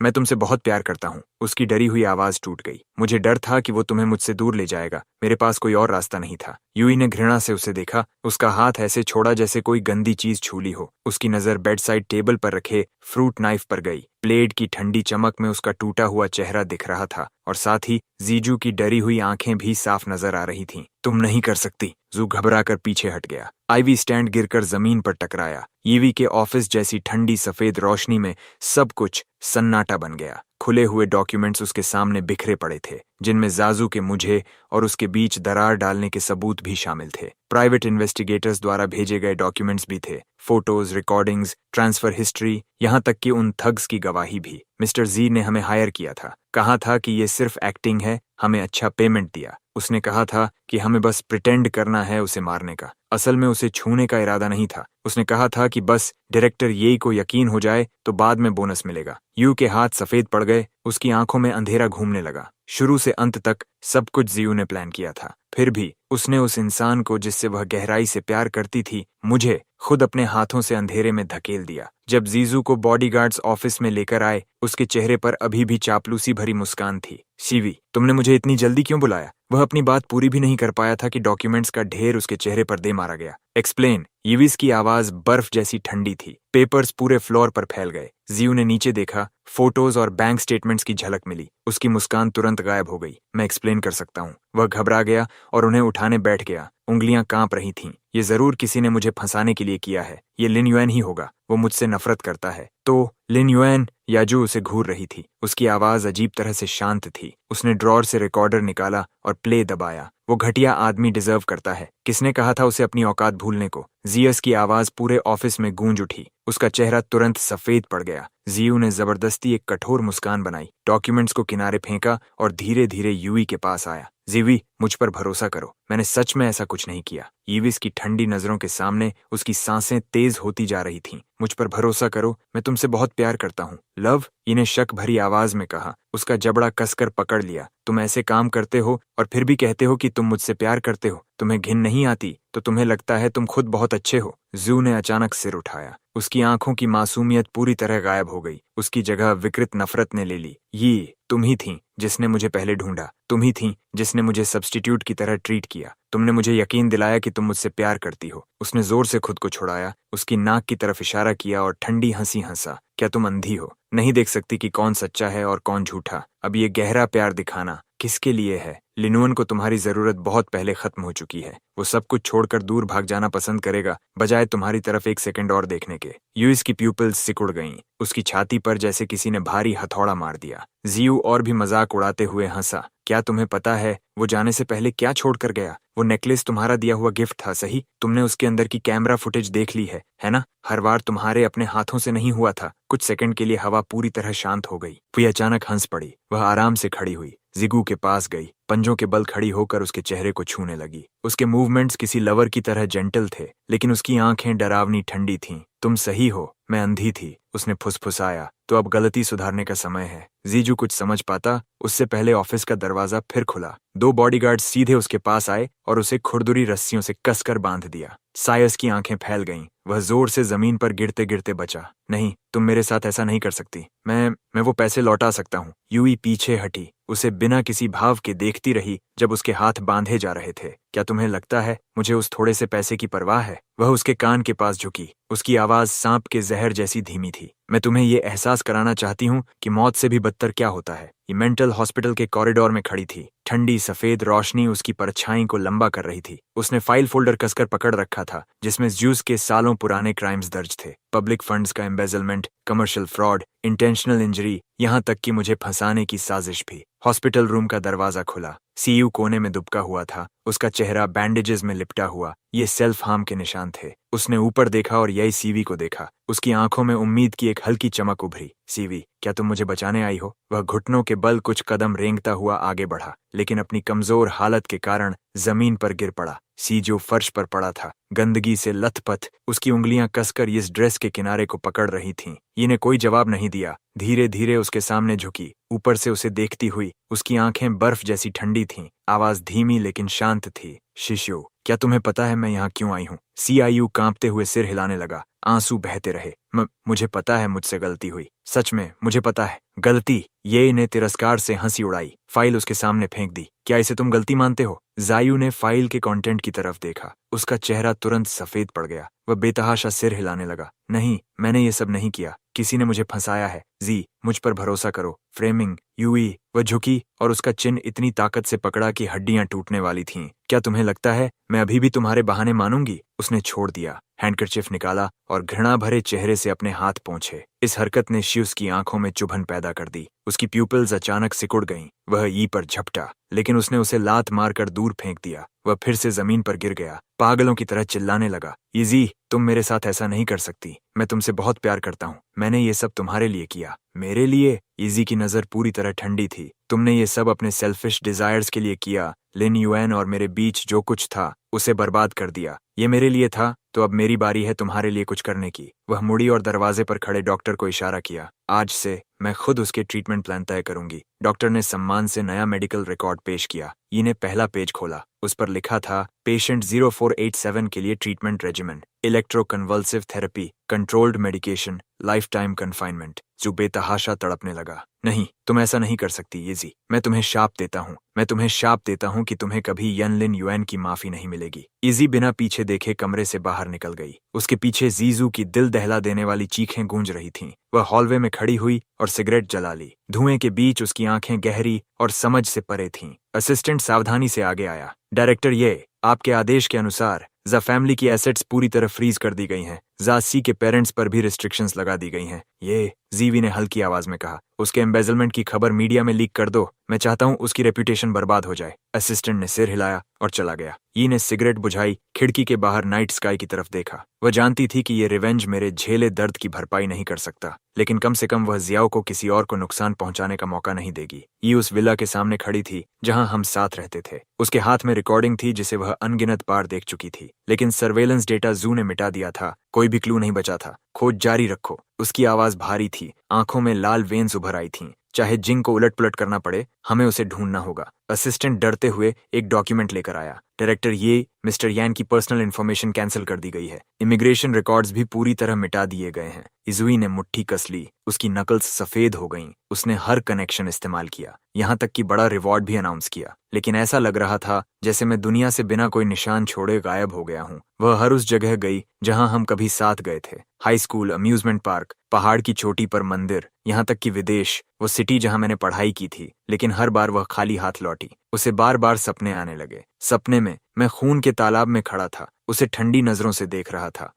मैं तुमसे बहुत प्यार करता हूँ। उसकी डरी हुई आवाज टूट गई। मुझे डर था कि वो तुम्हें मुझसे दूर ले जाएगा। मेरे पास कोई और रास्ता नहीं था। यूई ने घृणा से उसे देखा। उसका हाथ ऐसे छोड़ा जैसे कोई गंदी चीज छू ली हो। उसकी नजर बेडसाइड टेबल पर रखे फ्रूट नाइफ पर गई। ब्लेड की ठंडी चमक में उसका टूटा हुआ चेहरा दिख रहा था, और साथ ही जीजू की डरी हुई आंखें भी साफ नजर आ रही थीं। तुम नहीं कर सकती। जू घबराकर पीछे हट गया। आईवी स्टैंड गिरकर जमीन पर टकराया। ईवी के ऑफिस जैसी ठंडी सफेद रोशनी में सब कुछ सन्नाटा बन गया। खुले हुए डॉक्यूमेंट्स उसके सामने बिखरे पड़े थे, जिनमें जाजू के मुझे और उसके बीच दरार डालने के सबूत भी शामिल थे। प्राइवेट इन्वेस्टिगेटर्स द्वारा भेजे गए डॉक्यूमेंट्स भी थे। फोटोज, रिकॉर्डिंग्स, ट्रांसफर हिस्ट्री, यहाँ तक कि उन थग्स की गवाही भी। मिस्टर जी ने हमें हायर किया था। कहा था कि ये सिर्फ एक्टिंग है। हमें अच्छा पेमेंट दिया। उसने कहा था कि हमें बस प्रिटेंड करना है उसे मारने का। असल में उसे छूने का इरादा नहीं था। उसने कहा था कि बस डायरेक्टर येई को यकीन हो जाए तो बाद में बोनस मिलेगा। यू के हाथ सफेद पड़ गए। उसकी आंखों में अंधेरा घूमने लगा। शुरू से अंत तक सब कुछ जियू ने प्लान किया था। फिर भी उसने उस इंसान को जिससे वह गहराई से प्यार करती थी, मुझे खुद अपने हाथों से अंधेरे में धकेल दिया। जब जीजू को बॉडीगार्ड्स ऑफिस में लेकर आए, उसके चेहरे पर अभी भी चापलूसी भरी मुस्कान थी। शिवी, तुमने मुझे इतनी जल्दी क्यों बुलाया? वह अपनी बात पूरी भी नहीं कर पाया था कि डॉक्यूमेंट्स का ढेर उसके चेहरे पर दे मारा गया। एक्सप्लेन। ईविस की आवाज बर्फ जैसी ठंडी थी। पेपर्स पूरे फ्लोर पर फैल गए। जियू ने नीचे देखा। फोटोज और बैंक स्टेटमेंट्स की झलक मिली। उसकी मुस्कान तुरंत गायब हो गई। मैं एक्सप्लेन कर सकता हूँ। वह घबरा गया और उन्हें उठाने बैठ गया। उंगलियां कांप रही थीं। ये जरूर किसी ने मुझे फंसाने के लिए किया है। ये लिन युएन ही होगा। वो मुझसे नफरत करता है। तो लिन युएन? याजू उसे घूर रही थी। उसकी आवाज अजीब तरह से शांत थी। उसने ड्रॉर से रिकॉर्डर निकाला और प्ले दबाया। वो घटिया आदमी डिजर्व करता है। किसने कहा था उसे अपनी औकात भूलने को? जियस की आवाज पूरे ऑफिस में गूंज उठी। उसका चेहरा तुरंत सफेद पड़ गया। जियू ने जबरदस्ती एक कठोर मुस्कान बनाई, डॉक्यूमेंट्स को किनारे फेंका और धीरे धीरे यूई के पास आया। जीवी, मुझ पर भरोसा करो। मैंने सच में ऐसा कुछ नहीं किया। ईविस की ठंडी नजरों के सामने उसकी सांसें तेज होती जा रही थीं। मुझ पर भरोसा करो। मैं तुमसे बहुत प्यार करता हूँ। लव? इन्हें शक भरी आवाज में कहा। उसका जबड़ा कसकर पकड़ लिया। तुम ऐसे काम करते हो और फिर भी कहते हो कि तुम मुझसे प्यार करते हो। तुम्हें घिन नहीं आती? तो तुम्हें लगता है तुम खुद बहुत अच्छे हो। जू ने अचानक सिर उठाया। उसकी आंखों की मासूमियत पूरी तरह गायब हो गई। उसकी जगह विकृत नफरत ने ले ली। ये तुम ही थी जिसने मुझे पहले ढूंढा। तुम ही थी जिसने मुझे सब्स्टिट्यूट की तरह ट्रीट किया। तुमने मुझे यकीन दिलाया कि तुम मुझसे प्यार करती हो। उसने जोर से खुद को छुड़ाया, उसकी नाक की तरफ इशारा किया और ठंडी हंसी हंसा। क्या तुम अंधी हो? नहीं देख सकती कि कौन सच्चा है और कौन झूठा? अब ये गहरा प्यार दिखाना किसके लिए है? लिनुअन को तुम्हारी जरूरत बहुत पहले खत्म हो चुकी है। वो सब कुछ छोड़कर दूर भाग जाना पसंद करेगा, बजाय तुम्हारी तरफ एक सेकंड और देखने के। यूइस की प्यूपिल्स सिकुड़ गईं। उसकी छाती पर जैसे किसी ने भारी हथौड़ा मार दिया। जियू और भी मजाक उड़ाते हुए हंसा। क्या तुम्हें पता है वो जाने से पहले क्या छोड़कर गया? वो नेकलेस तुम्हारा दिया हुआ गिफ्ट था, सही? तुमने उसके अंदर की कैमरा फुटेज देख ली है ना? हर बार तुम्हारे अपने हाथों से नहीं हुआ था। कुछ सेकंड के लिए हवा पूरी तरह शांत हो गई। वो अचानक हंस पड़ी। वह आराम से खड़ी हुई, जिगू के पास गई, पंजों के बल खड़ी होकर उसके चेहरे को छूने लगी। उसके मूवमेंट्स किसी लवर की तरह जेंटल थे, लेकिन उसकी आंखें डरावनी ठंडी थीं। तुम सही हो, मैं अंधी थी, उसने फुसफुसाया। तो अब गलती सुधारने का समय है। जीजू कुछ समझ पाता उससे पहले ऑफिस का दरवाजा फिर खुला। 2 बॉडीगार्ड सीधे उसके पास आए और उसे खुरदुरी रस्सियों से कसकर बांध दिया। सायस की आंखें फैल गईं। वह जोर से जमीन पर गिरते गिरते बचा। नहीं, तुम मेरे साथ ऐसा नहीं कर सकती। मैं वो पैसे लौटा सकता हूँ। यूई पीछे हटी, उसे बिना किसी भाव के देखती रही जब उसके हाथ बांधे जा रहे थे। क्या तुम्हें लगता है मुझे उस थोड़े से पैसे की परवाह है? वह उसके कान के पास झुकी। उसकी आवाज सांप के जहर जैसी धीमी थी। मैं तुम्हें ये एहसास कराना चाहती हूँ कि मौत से भी बदतर क्या होता है। ये मेंटल हॉस्पिटल के कॉरिडोर में खड़ी थी, ठंडी सफेद रोशनी उसकी परछाई को लंबा कर रही थी। उसने फाइल फोल्डर कसकर पकड़ रखा था जिसमें ज्यूस के सालों पुराने क्राइम्स दर्ज थे। पब्लिक फंड्स का embezzlement, commercial fraud, intentional injury, यहाँ तक कि मुझे फंसाने की साजिश भी। हॉस्पिटल रूम का दरवाजा खुला। सीयू कोने में दुबका हुआ था, उसका चेहरा बैंडेजेस में लिपटा हुआ। ये सेल्फ हार्म के निशान थे। उसने ऊपर देखा और यही सीवी को देखा। उसकी आंखों में उम्मीद की एक हल्की चमक उभरी। सीवी, क्या तुम मुझे बचाने आई हो? वह घुटनों के बल कुछ कदम रेंगता हुआ आगे बढ़ा, लेकिन अपनी कमजोर हालत के कारण जमीन पर गिर पड़ा। सी जो फर्श पर पड़ा था, गंदगी से लथपथ, उसकी उंगलियां कसकर इस ड्रेस के किनारे को पकड़ रही थीं। इन्हें कोई जवाब नहीं दिया। धीरे धीरे उसके सामने झुकी, ऊपर से उसे देखती हुई। उसकी आंखें बर्फ जैसी ठंडी थीं। आवाज धीमी लेकिन शांत थी। शिशु, क्या तुम्हें पता है मैं यहाँ क्यों आई हूँ? सीआईयू कांपते हुए सिर हिलाने लगा। आंसू बहते रहे। मुझे पता है मुझसे गलती हुई। सच में मुझे पता है। गलती? ये ने तिरस्कार से हंसी उड़ाई। फाइल उसके सामने फेंक दी। क्या इसे तुम गलती मानते हो? जायू ने फाइल के कंटेंट की तरफ देखा। उसका चेहरा तुरंत सफेद पड़ गया। वह बेतहाशा सिर हिलाने लगा। नहीं, मैंने ये सब नहीं किया। किसी ने मुझे फंसाया है। जी, मुझ पर भरोसा करो। फ्रेमिंग, यूई। वह झुकी और उसका चिन्ह इतनी ताकत से पकड़ा कि हड्डियां टूटने वाली थीं। क्या तुम्हें लगता है मैं अभी भी तुम्हारे बहाने मानूंगी? उसने छोड़ दिया। हैंडकरचिफ निकाला और घृणा भरे चेहरे से अपने हाथ पोंछे। इस हरकत ने शिव की आंखों में चुभन पैदा कर दी। उसकी प्यूपिल्स अचानक सिकुड़ गईं। वह ई पर झपटा, लेकिन उसने उसे लात मारकर दूर फेंक दिया। वह फिर से जमीन पर गिर गया, पागलों की तरह चिल्लाने लगा। इजी, तुम मेरे साथ ऐसा नहीं कर सकती। मैं तुमसे बहुत प्यार करता हूँ। मैंने ये सब तुम्हारे लिए किया। मेरे लिए? इजी की नजर पूरी तरह ठंडी थी। तुमने ये सब अपने सेल्फिश डिजायर्स के लिए किया। लिन युएन और मेरे बीच जो कुछ था उसे बर्बाद कर दिया। ये मेरे लिए था, तो अब मेरी बारी है तुम्हारे लिए कुछ करने की। वह मुड़ी और दरवाजे पर खड़े डॉक्टर को इशारा किया। आज से मैं खुद उसके ट्रीटमेंट प्लान तय करूंगी। डॉक्टर ने सम्मान से नया मेडिकल रिकॉर्ड पेश किया। ने पहला पेज खोला। उस पर लिखा था, पेशेंट 0487 के लिए treatment regiment, electroconvulsive therapy, controlled medication, life time confinement. जो बेतहाशा तड़पने लगा। नहीं, तुम ऐसा नहीं कर सकती येजी। मैं तुम्हें शाप देता हूँ। मैं तुम्हें शाप देता हूँ कि तुम्हें कभी लिन युएन की माफी नहीं मिलेगी। इजी बिना पीछे देखे कमरे से बाहर निकल गई। उसके पीछे जीजू की दिल दहला देने वाली चीखें गूंज रही थीं। वह हॉलवे में खड़ी हुई और सिगरेट जला ली। धुएं के बीच उसकी आंखें गहरी और समझ से परे थीं। असिस्टेंट सावधानी से आगे आया। डायरेक्टर, ये आपके आदेश के अनुसार जा फैमिली की एसेट्स पूरी तरह फ्रीज कर दी गई हैं। जासी के पेरेंट्स पर भी रिस्ट्रिक्शंस लगा दी गई हैं। ये जीवी ने हल्की आवाज में कहा। उसके एम्बेजलमेंट की खबर मीडिया में लीक कर दो। मैं चाहता हूं उसकी रेपुटेशन बर्बाद हो जाए। असिस्टेंट ने सिर हिलाया और चला गया। ने सिगरेट बुझाई, खिड़की के बाहर नाइट स्काई की तरफ देखा। वह जानती थी कि ये रिवेंज मेरे झेले दर्द की भरपाई नहीं कर सकता, लेकिन कम से कम वह जियाओ को किसी और को नुकसान पहुंचाने का मौका नहीं देगी। ये उस विला के सामने खड़ी थी जहां हम साथ रहते थे। उसके हाथ में रिकॉर्डिंग थी जिसे वह अनगिनत बार देख चुकी थी, लेकिन सर्वेलेंस डेटा जू ने मिटा दिया था। कोई भी क्लू नहीं बचा था। खोज जारी रखो। उसकी आवाज भारी थी, आंखों में लाल वेन्स उभर आई थीं। चाहे जिंग को उलट पुलट करना पड़े, हमें उसे ढूंढना होगा। असिस्टेंट डरते हुए एक डॉक्यूमेंट लेकर आया। डायरेक्टर, ये मिस्टर यान की पर्सनल इन्फॉर्मेशन कैंसिल कर दी गई है। इमिग्रेशन रिकॉर्ड्स भी पूरी तरह मिटा दिए गए हैं। इजुई ने मुट्ठी कस ली। उसकी नकल्स सफेद हो गईं। उसने हर कनेक्शन इस्तेमाल किया, यहाँ तक कि बड़ा रिवॉर्ड भी अनाउंस किया, लेकिन ऐसा लग रहा था जैसे मैं दुनिया से बिना कोई निशान छोड़े गायब हो गया हूँ। वह हर उस जगह गई जहां हम कभी साथ गए थे। हाई स्कूल, अम्यूजमेंट पार्क, पहाड़ की चोटी पर मंदिर, यहाँ तक कि विदेश, वो सिटी जहां मैंने पढ़ाई की थी। लेकिन हर बार वह खाली हाथ लौटी। उसे बार बार सपने आने लगे। सपने में मैं खून के तालाब में खड़ा था, उसे ठंडी नजरों से देख रहा था।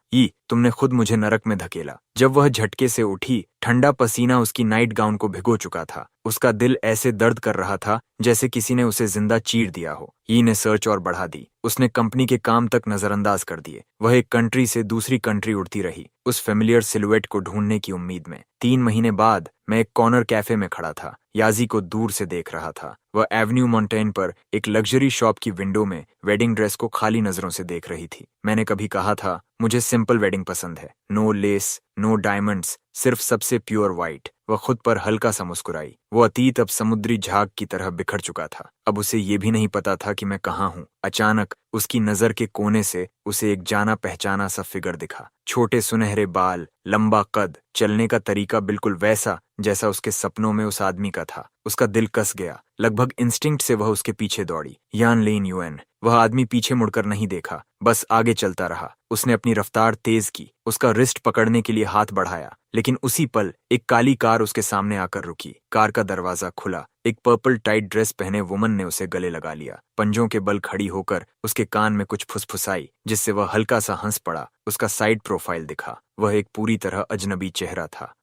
तुमने खुद मुझे नरक में धकेला। जब वह झटके से उठी, ठंडा पसीना उसकी नाइट गाउन को भिगो चुका था। उसका दिल ऐसे दर्द कर रहा था जैसे किसी ने उसे जिंदा चीर दिया हो। ने सर्च और बढ़ा दी। उसने कंपनी के काम तक नजरअंदाज कर दिए। वह एक कंट्री से दूसरी कंट्री उड़ती रही, उस फेमिलियर सिलुएट को ढूंढने की उम्मीद में। 3 महीने बाद मैं एक कॉर्नर कैफे में खड़ा था, याजी को दूर से देख रहा था। वह एवेन्यू मॉन्टेन पर एक लग्जरी शॉप की विंडो में वेडिंग ड्रेस को खाली नजरों से देख रही थी। मैंने कभी कहा था, मुझे सिंपल वेडिंग पसंद है। नो लेस, नो डायमंड्स, सिर्फ सबसे प्योर व्हाइट। वह खुद पर हल्का सा मुस्कुराई। वो अतीत अब समुद्री झाग की तरह बिखर चुका था। अब उसे ये भी नहीं पता था कि मैं कहाँ हूँ। अचानक उसकी नजर के कोने से उसे एक जाना पहचाना सा फिगर दिखा। छोटे सुनहरे बाल, लंबा कद, चलने का तरीका बिल्कुल वैसा जैसा उसके सपनों में उस आदमी का था। उसका दिल कस गया। लगभग इंस्टिंक्ट से वह उसके पीछे दौड़ी। लिन युएन। वह आदमी पीछे मुड़कर नहीं देखा, बस आगे चलता रहा। उसने अपनी रफ्तार तेज की, उसका रिस्ट पकड़ने के लिए हाथ बढ़ाया, लेकिन उसी पल एक काली कार उसके सामने आकर रुकी। कार का दरवाजा खुला। एक पर्पल टाइट ड्रेस पहने वुमन ने उसे गले लगा लिया। पंजों के बल खड़ी होकर उसके कान में कुछ फुसफुसाई, जिससे वह हल्का सा हंस पड़ा। उसका साइड प्रोफाइल दिखा। वह एक पूरी तरह अजनबी चेहरा था।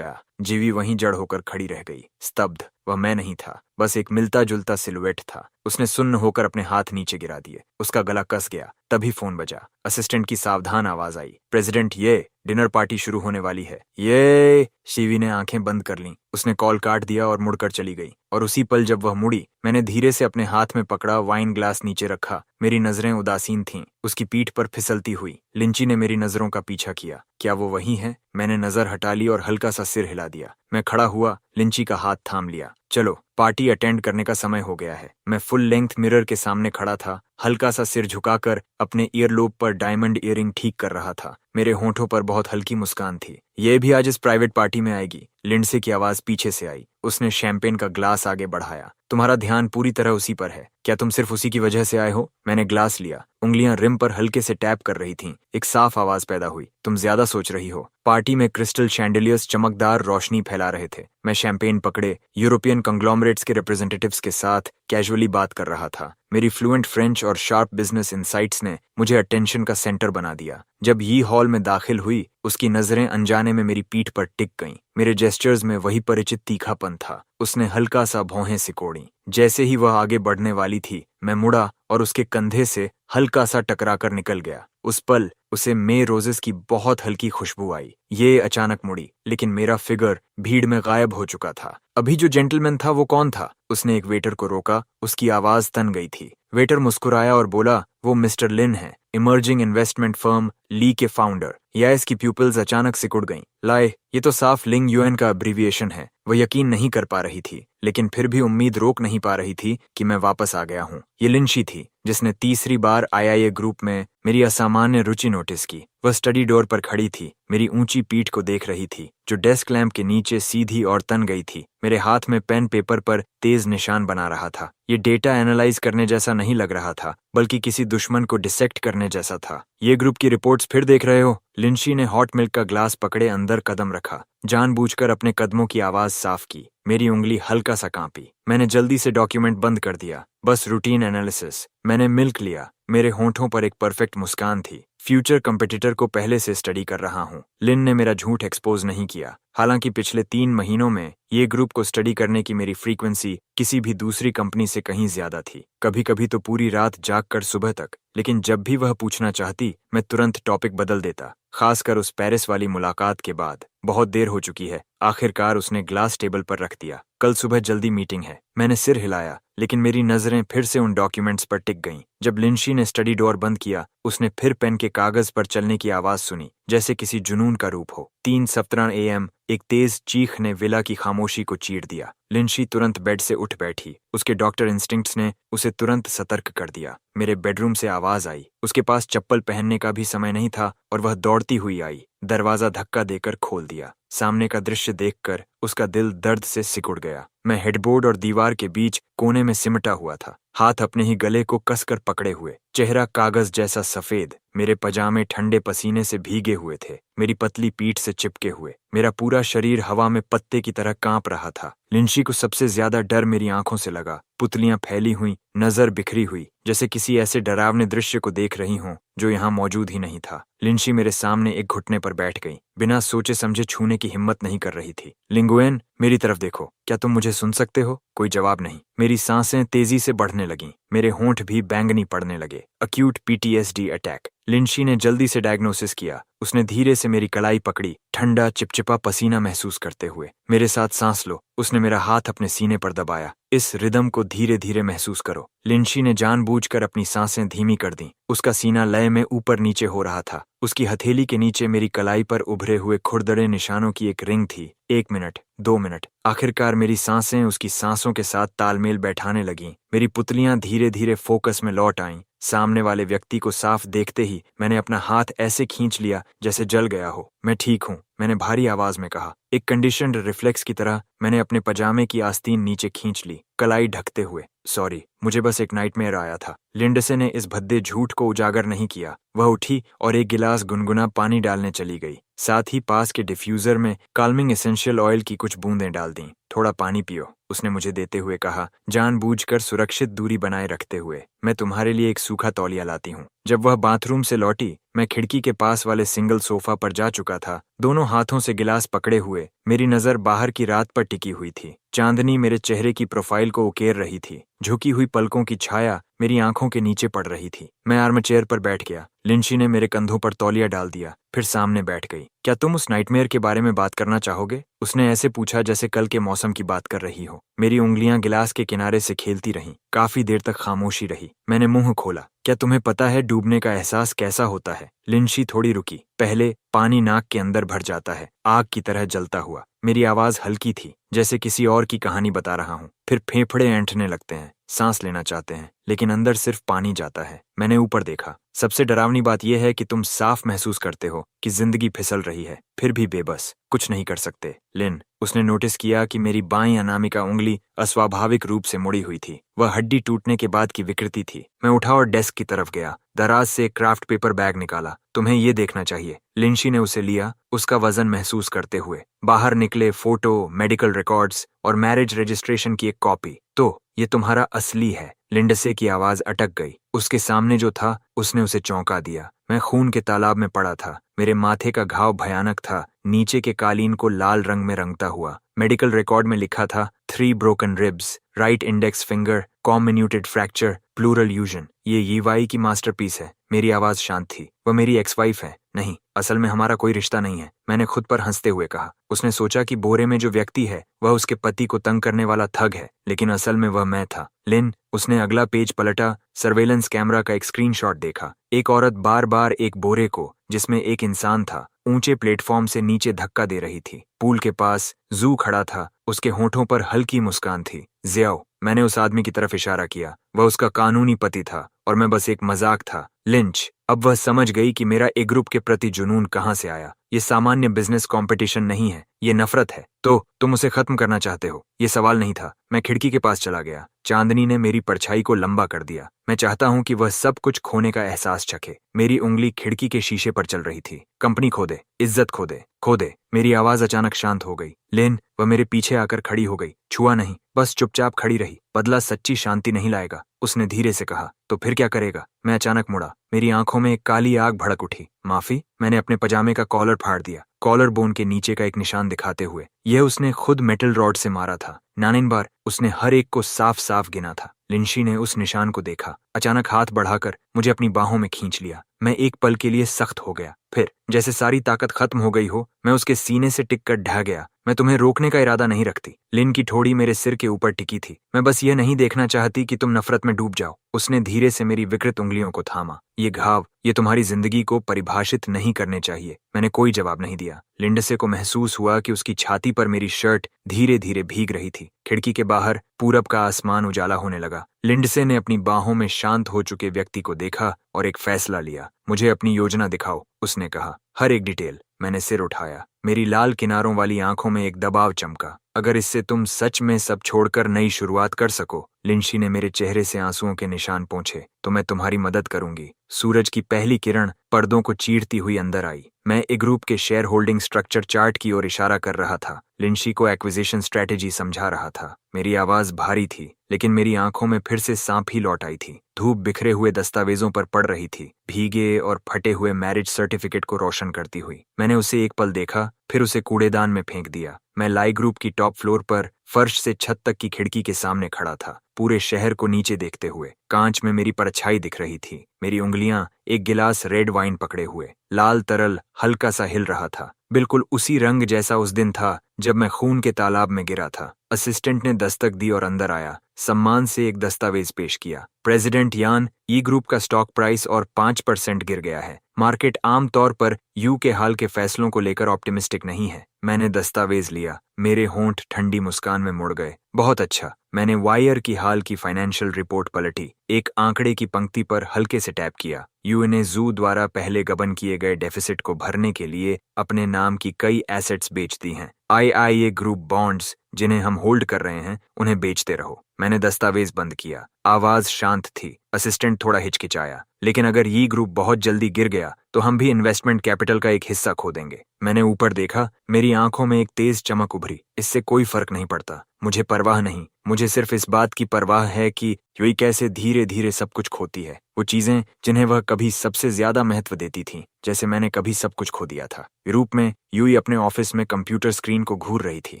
जीवी वहीं जड़ होकर खड़ी रह गई, स्तब्ध। वह मैं नहीं था, बस एक मिलता जुलता सिलुएट था। उसने सुन्न होकर अपने हाथ नीचे गिरा दिए। उसका गला कस गया। तभी फोन बजा। असिस्टेंट की सावधान आवाज आई, प्रेसिडेंट, ये डिनर पार्टी शुरू होने वाली है। ये शिवी ने आंखें बंद कर लीं। उसने कॉल काट दिया और मुड़कर चली गई। और उसी पल जब वह मुड़ी, मैंने धीरे से अपने हाथ में पकड़ा वाइन ग्लास नीचे रखा। मेरी नजरें उदासीन थीं, उसकी पीठ पर फिसलती हुई। लिंची ने मेरी नजरों का पीछा किया। क्या वो वही है? मैंने नजर हटा ली और हल्का सा सिर हिला दिया। मैं खड़ा हुआ, लिंची का हाथ थाम लिया। चलो, पार्टी अटेंड करने का समय हो गया है। मैं फुल लेंथ मिरर के सामने खड़ा था, हल्का सा सिर झुकाकर अपने ईयरलोब पर डायमंड ईयरिंग ठीक कर रहा था। मेरे होंठों पर बहुत हल्की मुस्कान थी। ये भी आज इस प्राइवेट पार्टी में आएगी। लिंडसे की आवाज पीछे से आई। उसने शैंपेन का ग्लास आगे बढ़ाया। तुम्हारा ध्यान पूरी तरह उसी पर है। क्या तुम सिर्फ उसी की वजह से आए हो? मैंने ग्लास लिया। उंगलियां रिम पर हल्के से टैप कर रही थीं। एक साफ आवाज पैदा हुई, तुम ज्यादा सोच रही हो। पार्टी में क्रिस्टल शैंडलियर्स चमकदार रोशनी फैला रहे थे। मैं शैंपेन पकड़े यूरोपियन कंग्लोमरेट्स के रिप्रेजेंटेटिव्स के साथ कैजुअली बात कर रहा था। मेरी फ्लुएंट फ्रेंच और शार्प बिजनेस इनसाइट्स ने मुझे अटेंशन का सेंटर बना दिया। जब ये हॉल में दाखिल हुई, उसकी नजरें अनजाने में मेरी पीठ पर टिक गईं। मेरे जेस्चर्स में वही परिचित तीखापन था। उसने हल्का सा भौहें सिकोड़ी। जैसे ही वह आगे बढ़ने वाली थी, मैं मुड़ा और उसके कंधे से हल्का सा टकराकर निकल गया। उस पल उसे मे रोजेस की बहुत हल्की खुशबू आई। ये अचानक मुड़ी, लेकिन मेरा फिगर भीड़ में गायब हो चुका था। अभी जो जेंटलमैन था वो कौन था? उसने एक वेटर को रोका। उसकी आवाज तन गई थी। वेटर मुस्कुराया और बोला, वो मिस्टर लिन है, इमर्जिंग इन्वेस्टमेंट फर्म ली के फाउंडर। या इसकी प्यूपिल्स अचानक सिकुड़ गईं। लाए, ये तो साफ लिंग यूएन का अब्रीविएशन है। वह यकीन नहीं कर पा रही थी, लेकिन फिर भी उम्मीद रोक नहीं पा रही थी कि मैं वापस आ गया हूँ। ये लिंशी थी, जिसने तीसरी बार आईआईए ग्रुप में मेरी असामान्य रुचि नोटिस की। वह स्टडी डोर पर खड़ी थी, मेरी ऊंची पीठ को देख रही थी, जो डेस्क लैंप के नीचे सीधी और तन गई थी। मेरे हाथ में पेन पेपर पर तेज निशान बना रहा था। ये डेटा एनालाइज करने जैसा नहीं लग रहा था, बल्कि किसी दुश्मन को डिसेक्ट करने जैसा था। ये ग्रुप की रिपोर्ट्स फिर देख रहे हो? लिंशी ने हॉट मिल्क का ग्लास पकड़े अंदर कदम रखा। जानबूझकर अपने कदमों की आवाज साफ की। मेरी उंगली हल्का सा कांपी। मैंने जल्दी से डॉक्यूमेंट बंद कर दिया। बस रूटीन एनालिसिस। मैंने मिल्क लिया। मेरे होंठों पर एक परफेक्ट मुस्कान थी। फ्यूचर कंपटीटर को पहले से स्टडी कर रहा हूँ। लिन ने मेरा झूठ एक्सपोज नहीं किया। हालांकि पिछले 3 महीनों में ये ग्रुप को स्टडी करने की मेरी फ्रीक्वेंसी किसी भी दूसरी कंपनी से कहीं ज्यादा थी। कभी कभी तो पूरी रात जागकर सुबह तक। लेकिन जब भी वह पूछना चाहती, मैं तुरंत टॉपिक बदल देता, खासकर उस पेरिस वाली मुलाकात के बाद। बहुत देर हो चुकी है। आखिरकार उसने ग्लास टेबल पर रख दिया। कल सुबह जल्दी मीटिंग है। मैंने सिर हिलाया, लेकिन मेरी नजरें फिर से उन डॉक्यूमेंट्स पर टिक गईं। जब लिंशी ने स्टडी डोर बंद किया, उसने फिर पेन के कागज पर चलने की आवाज सुनी, जैसे किसी जुनून का रूप हो। 3:17 AM एक तेज चीख ने विला की खामोशी को चीर दिया। लिंशी तुरंत बेड से उठ बैठी। उसके डॉक्टर इंस्टिंक्ट्स ने उसे तुरंत सतर्क कर दिया। मेरे बेडरूम से आवाज आई। उसके पास चप्पल पहनने का भी समय नहीं था और वह दौड़ती हुई आई। दरवाजा धक्का देकर खोल दिया। सामने का दृश्य देखकर उसका दिल दर्द से सिकुड़ गया। मैं हेडबोर्ड और दीवार के बीच कोने में सिमटा हुआ था, हाथ अपने ही गले को कसकर पकड़े हुए, चेहरा कागज जैसा सफेद। मेरे पजामे ठंडे पसीने से भीगे हुए थे, मेरी पतली पीठ से चिपके हुए। मेरा पूरा शरीर हवा में पत्ते की तरह कांप रहा था। लिंशी को सबसे ज्यादा डर मेरी आंखों से लगा। पुतलियां फैली हुई, नजर बिखरी हुई, जैसे किसी ऐसे डरावने दृश्य को देख रही हों जो यहाँ मौजूद ही नहीं था। लिंशी मेरे सामने एक घुटने पर बैठ गई, बिना सोचे समझे छूने की हिम्मत नहीं कर रही थी। लिंगुएन, मेरी तरफ देखो, क्या तुम मुझे सुन सकते हो? कोई जवाब नहीं। मेरी सांसें तेजी से बढ़ने लगीं, मेरे होंठ भी बैंगनी पड़ने लगे। Acute PTSD attack. लिंशी ने जल्दी से डायग्नोसिस किया। उसने धीरे से मेरी कलाई पकड़ी, ठंडा चिपचिपा पसीना महसूस करते हुए। मेरे साथ सांस लो। उसने मेरा हाथ अपने सीने पर दबाया। इस रिदम को धीरे धीरे महसूस करो। लिंशी ने जानबूझकर अपनी सांसें धीमी कर दी। उसका सीना लय में ऊपर नीचे हो रहा था। उसकी हथेली के नीचे मेरी कलाई पर उभरे हुए खुरदरे निशानों की एक रिंग थी। 1 मिनट, 2 मिनट। आखिरकार मेरी सांसें उसकी सांसों के साथ तालमेल बैठाने लगीं। मेरी पुतलियां धीरे धीरे फोकस में लौट आईं। सामने वाले व्यक्ति को साफ देखते ही मैंने अपना हाथ ऐसे खींच लिया जैसे जल गया हो। मैं ठीक हूँ, मैंने भारी आवाज में कहा। एक कंडीशन्ड रिफ्लेक्स की तरह मैंने अपने पजामे की आस्तीन नीचे खींच ली, कलाई ढकते हुए। सॉरी, मुझे बस एक नाइटमेयर आया था। लिंडसे ने इस भद्दे झूठ को उजागर नहीं किया। वह उठी और एक गिलास गुनगुना पानी डालने चली गई। साथ ही पास के डिफ्यूजर में काल्मिंग एसेंशियल ऑयल की कुछ बूंदें डाल दी। थोड़ा पानी पियो, उसने मुझे देते हुए कहा, जानबूझकर सुरक्षित दूरी बनाए रखते हुए। मैं तुम्हारे लिए एक सूखा तौलिया लाती हूँ। जब वह बाथरूम से लौटी, मैं खिड़की के पास वाले सिंगल सोफा पर जा चुका था, दोनों हाथों से गिलास पकड़े हुए। मेरी नजर बाहर की रात पर टिकी हुई थी। चांदनी मेरे चेहरे की प्रोफाइल को उकेर रही थी। झुकी हुई पलकों की छाया मेरी आंखों के नीचे पड़ रही थी। मैं आर्म चेयर पर बैठ गया। लिंशी ने मेरे कंधों पर तौलिया डाल दिया, फिर सामने बैठ गई। क्या तुम उस नाइटमेयर के बारे में बात करना चाहोगे? उसने ऐसे पूछा जैसे कल के मौसम की बात कर रही हो। मेरी उंगलियां गिलास के किनारे से खेलती रहीं। काफी देर तक खामोशी रही। मैंने मुंह खोला। क्या तुम्हें पता है डूबने का एहसास कैसा होता है? लिंशी थोड़ी रुकी। पहले पानी नाक के अंदर भर जाता है, आग की तरह जलता हुआ। मेरी आवाज हल्की थी, जैसे किसी और की कहानी बता रहा हूँ। फिर फेफड़े ऐंठने लगते हैं, सांस लेना चाहते हैं, लेकिन अंदर सिर्फ पानी जाता है। मैंने ऊपर देखा। सबसे डरावनी बात यह है कि तुम साफ महसूस करते हो कि जिंदगी फिसल रही है, फिर भी बेबस, कुछ नहीं कर सकते। लिन, उसने नोटिस किया कि मेरी बाईं अनामिका उंगली अस्वाभाविक रूप से मुड़ी हुई थी। वह हड्डी टूटने के बाद की विकृति थी। मैं उठा और डेस्क की तरफ गया। दराज से एक क्राफ्ट पेपर बैग निकाला। तुम्हें ये देखना चाहिए। लिंशी ने उसे लिया, उसका वजन महसूस करते हुए। बाहर निकले फोटो, मेडिकल रिकॉर्ड्स और मैरिज रजिस्ट्रेशन की एक कॉपी। तो ये तुम्हारा असली है। लिंडसे की आवाज अटक गई। उसके सामने जो था उसने उसे चौंका दिया। मैं खून के तालाब में पड़ा था। मेरे माथे का घाव भयानक था, नीचे के कालीन को लाल रंग में रंगता हुआ। मेडिकल रिकॉर्ड में लिखा था 3 broken ribs, right index finger, comminuted fracture, pleural effusion. ये यीवाई की मास्टरपीस है। मेरी आवाज शांत थी। वह मेरी एक्स वाइफ है। नहीं, असल में हमारा कोई रिश्ता नहीं है, मैंने खुद पर हंसते हुए कहा। उसने सोचा कि बोरे में जो व्यक्ति है वह उसके पति को तंग करने वाला ठग है, लेकिन असल में वह मैं था। लिन, उसने अगला पेज पलटा, सर्वेलेंस कैमरा का एक स्क्रीनशॉट देखा। एक औरत बार बार एक बोरे को, जिसमें एक इंसान था, ऊंचे प्लेटफॉर्म से नीचे धक्का दे रही थी। पूल के पास जू खड़ा था, उसके होठों पर हल्की मुस्कान थी। ज़ियाओ, मैंने उस आदमी की तरफ इशारा किया। वह उसका कानूनी पति था और मैं बस एक मजाक था। लिंच, अब वह समझ गई कि मेरा एक ग्रुप के प्रति जुनून कहां से आया। ये सामान्य बिजनेस कंपटीशन नहीं है, ये नफरत है। तो तुम उसे खत्म करना चाहते हो? ये सवाल नहीं था। मैं खिड़की के पास चला गया। चांदनी ने मेरी परछाई को लंबा कर दिया। मैं चाहता हूं कि वह सब कुछ खोने का एहसास चखे। मेरी उंगली खिड़की के शीशे पर चल रही थी। कंपनी खो दे, इज्जत खो दे, खो दे। मेरी आवाज अचानक शांत हो गई। लेन, वह मेरे पीछे आकर खड़ी हो गई। छुआ नहीं, बस चुपचाप खड़ी रही। बदला सच्ची शांति नहीं लाएगा, उसने धीरे से कहा। तो फिर क्या करेगा? मैं अचानक मुड़ा। मेरी आंखों में एक काली आग भड़क उठी। माफी? मैंने अपने पजामे का कॉलर फाड़ दिया, कॉलर बोन के नीचे का एक निशान दिखाते हुए। यह उसने खुद मेटल रॉड से मारा था। नानिन बार उसने हर एक को साफ साफ गिना था। लिंशी ने उस निशान को देखा, अचानक हाथ बढ़ाकर मुझे अपनी बाहों में खींच लिया। मैं एक पल के लिए सख्त हो गया, फिर जैसे सारी ताकत खत्म हो गई हो, मैं उसके सीने से टिककर ढह गया। मैं तुम्हें रोकने का इरादा नहीं रखती। लिन की ठोड़ी मेरे सिर के ऊपर टिकी थी। मैं बस यह नहीं देखना चाहती कि तुम नफरत में डूब जाओ। उसने धीरे से मेरी विकृत उंगलियों को थामा। ये घाव, ये तुम्हारी जिंदगी को परिभाषित नहीं करने चाहिए। मैंने कोई जवाब नहीं दिया। लिंडसे को महसूस हुआ कि उसकी छाती पर मेरी शर्ट धीरे धीरे भीग रही थी। खिड़की के बाहर पूरब का आसमान उजाला होने लगा। लिंडसे ने अपनी बाहों में शांत हो चुके व्यक्ति को देखा और एक फैसला लिया। मुझे अपनी योजना दिखाओ, उसने कहा, हर एक डिटेल। मैंने सिर उठाया। मेरी लाल किनारों वाली आंखों में एक दबाव चमका। अगर इससे तुम सच में सब छोड़कर नई शुरुआत कर सको, लिंशी ने मेरे चेहरे से आंसुओं के निशान पोंछे, तो मैं तुम्हारी मदद करूंगी। सूरज की पहली किरण पर्दों को चीरती हुई अंदर आई। मैं एक ग्रुप के शेयर होल्डिंग स्ट्रक्चर चार्ट की ओर इशारा कर रहा था। लिंशी को एक्विजिशन स्ट्रेटेजी समझा रहा था। मेरी आवाज भारी थी, लेकिन मेरी आंखों में फिर से सांप ही लौट आई थी। धूप बिखरे हुए दस्तावेजों पर पड़ रही थी, भीगे और फटे हुए मैरिज सर्टिफिकेट को रोशन करती हुई। मैंने उसे एक पल देखा, फिर उसे कूड़ेदान में फेंक दिया। मैं लाई ग्रुप की टॉप फ्लोर पर फर्श से छत तक की खिड़की के सामने खड़ा था, पूरे शहर को नीचे देखते हुए। कांच में मेरी परछाई दिख रही थी। मेरी उंगलियां एक गिलास रेड वाइन पकड़े हुए। लाल तरल हल्का सा हिल रहा था, बिल्कुल उसी रंग जैसा उस दिन था जब मैं खून के तालाब में गिरा था। असिस्टेंट ने दस्तक दी और अंदर आया। सम्मान से एक दस्तावेज पेश किया। प्रेसिडेंट यान, ई ग्रुप का स्टॉक प्राइस और 5% गिर गया है। मार्केट आम तौर पर यू के हाल के फैसलों को लेकर ऑप्टिमिस्टिक नहीं है। मैंने दस्तावेज लिया। मेरे होंठ ठंडी मुस्कान में मुड़ गए। बहुत अच्छा। मैंने वायर की हाल की फाइनेंशियल रिपोर्ट पलटी। एक आंकड़े की पंक्ति पर हल्के से टैप किया। यू ने जू द्वारा पहले गबन किए गए डेफिसिट को भरने के लिए अपने नाम की कई एसेट्स बेच दी हैं। IIA ग्रुप बॉन्ड्स, जिन्हें हम होल्ड कर रहे हैं, उन्हें बेचते रहो। मैंने दस्तावेज बंद किया। आवाज शांत थी। असिस्टेंट थोड़ा हिचकिचाया। लेकिन अगर ये ग्रुप बहुत जल्दी गिर गया तो हम भी इन्वेस्टमेंट कैपिटल का एक हिस्सा खो देंगे। मैंने ऊपर देखा। मेरी आंखों में एक तेज चमक उभरी। इससे कोई फर्क नहीं पड़ता। मुझे परवाह नहीं। मुझे सिर्फ इस बात की परवाह है कि यूई कैसे धीरे धीरे सब कुछ खोती है, वो चीजें जिन्हें वह कभी सबसे ज्यादा महत्व देती थी, जैसे मैंने कभी सब कुछ खो दिया था। यूरोप में यूई अपने ऑफिस में कंप्यूटर स्क्रीन को घूर रही थी।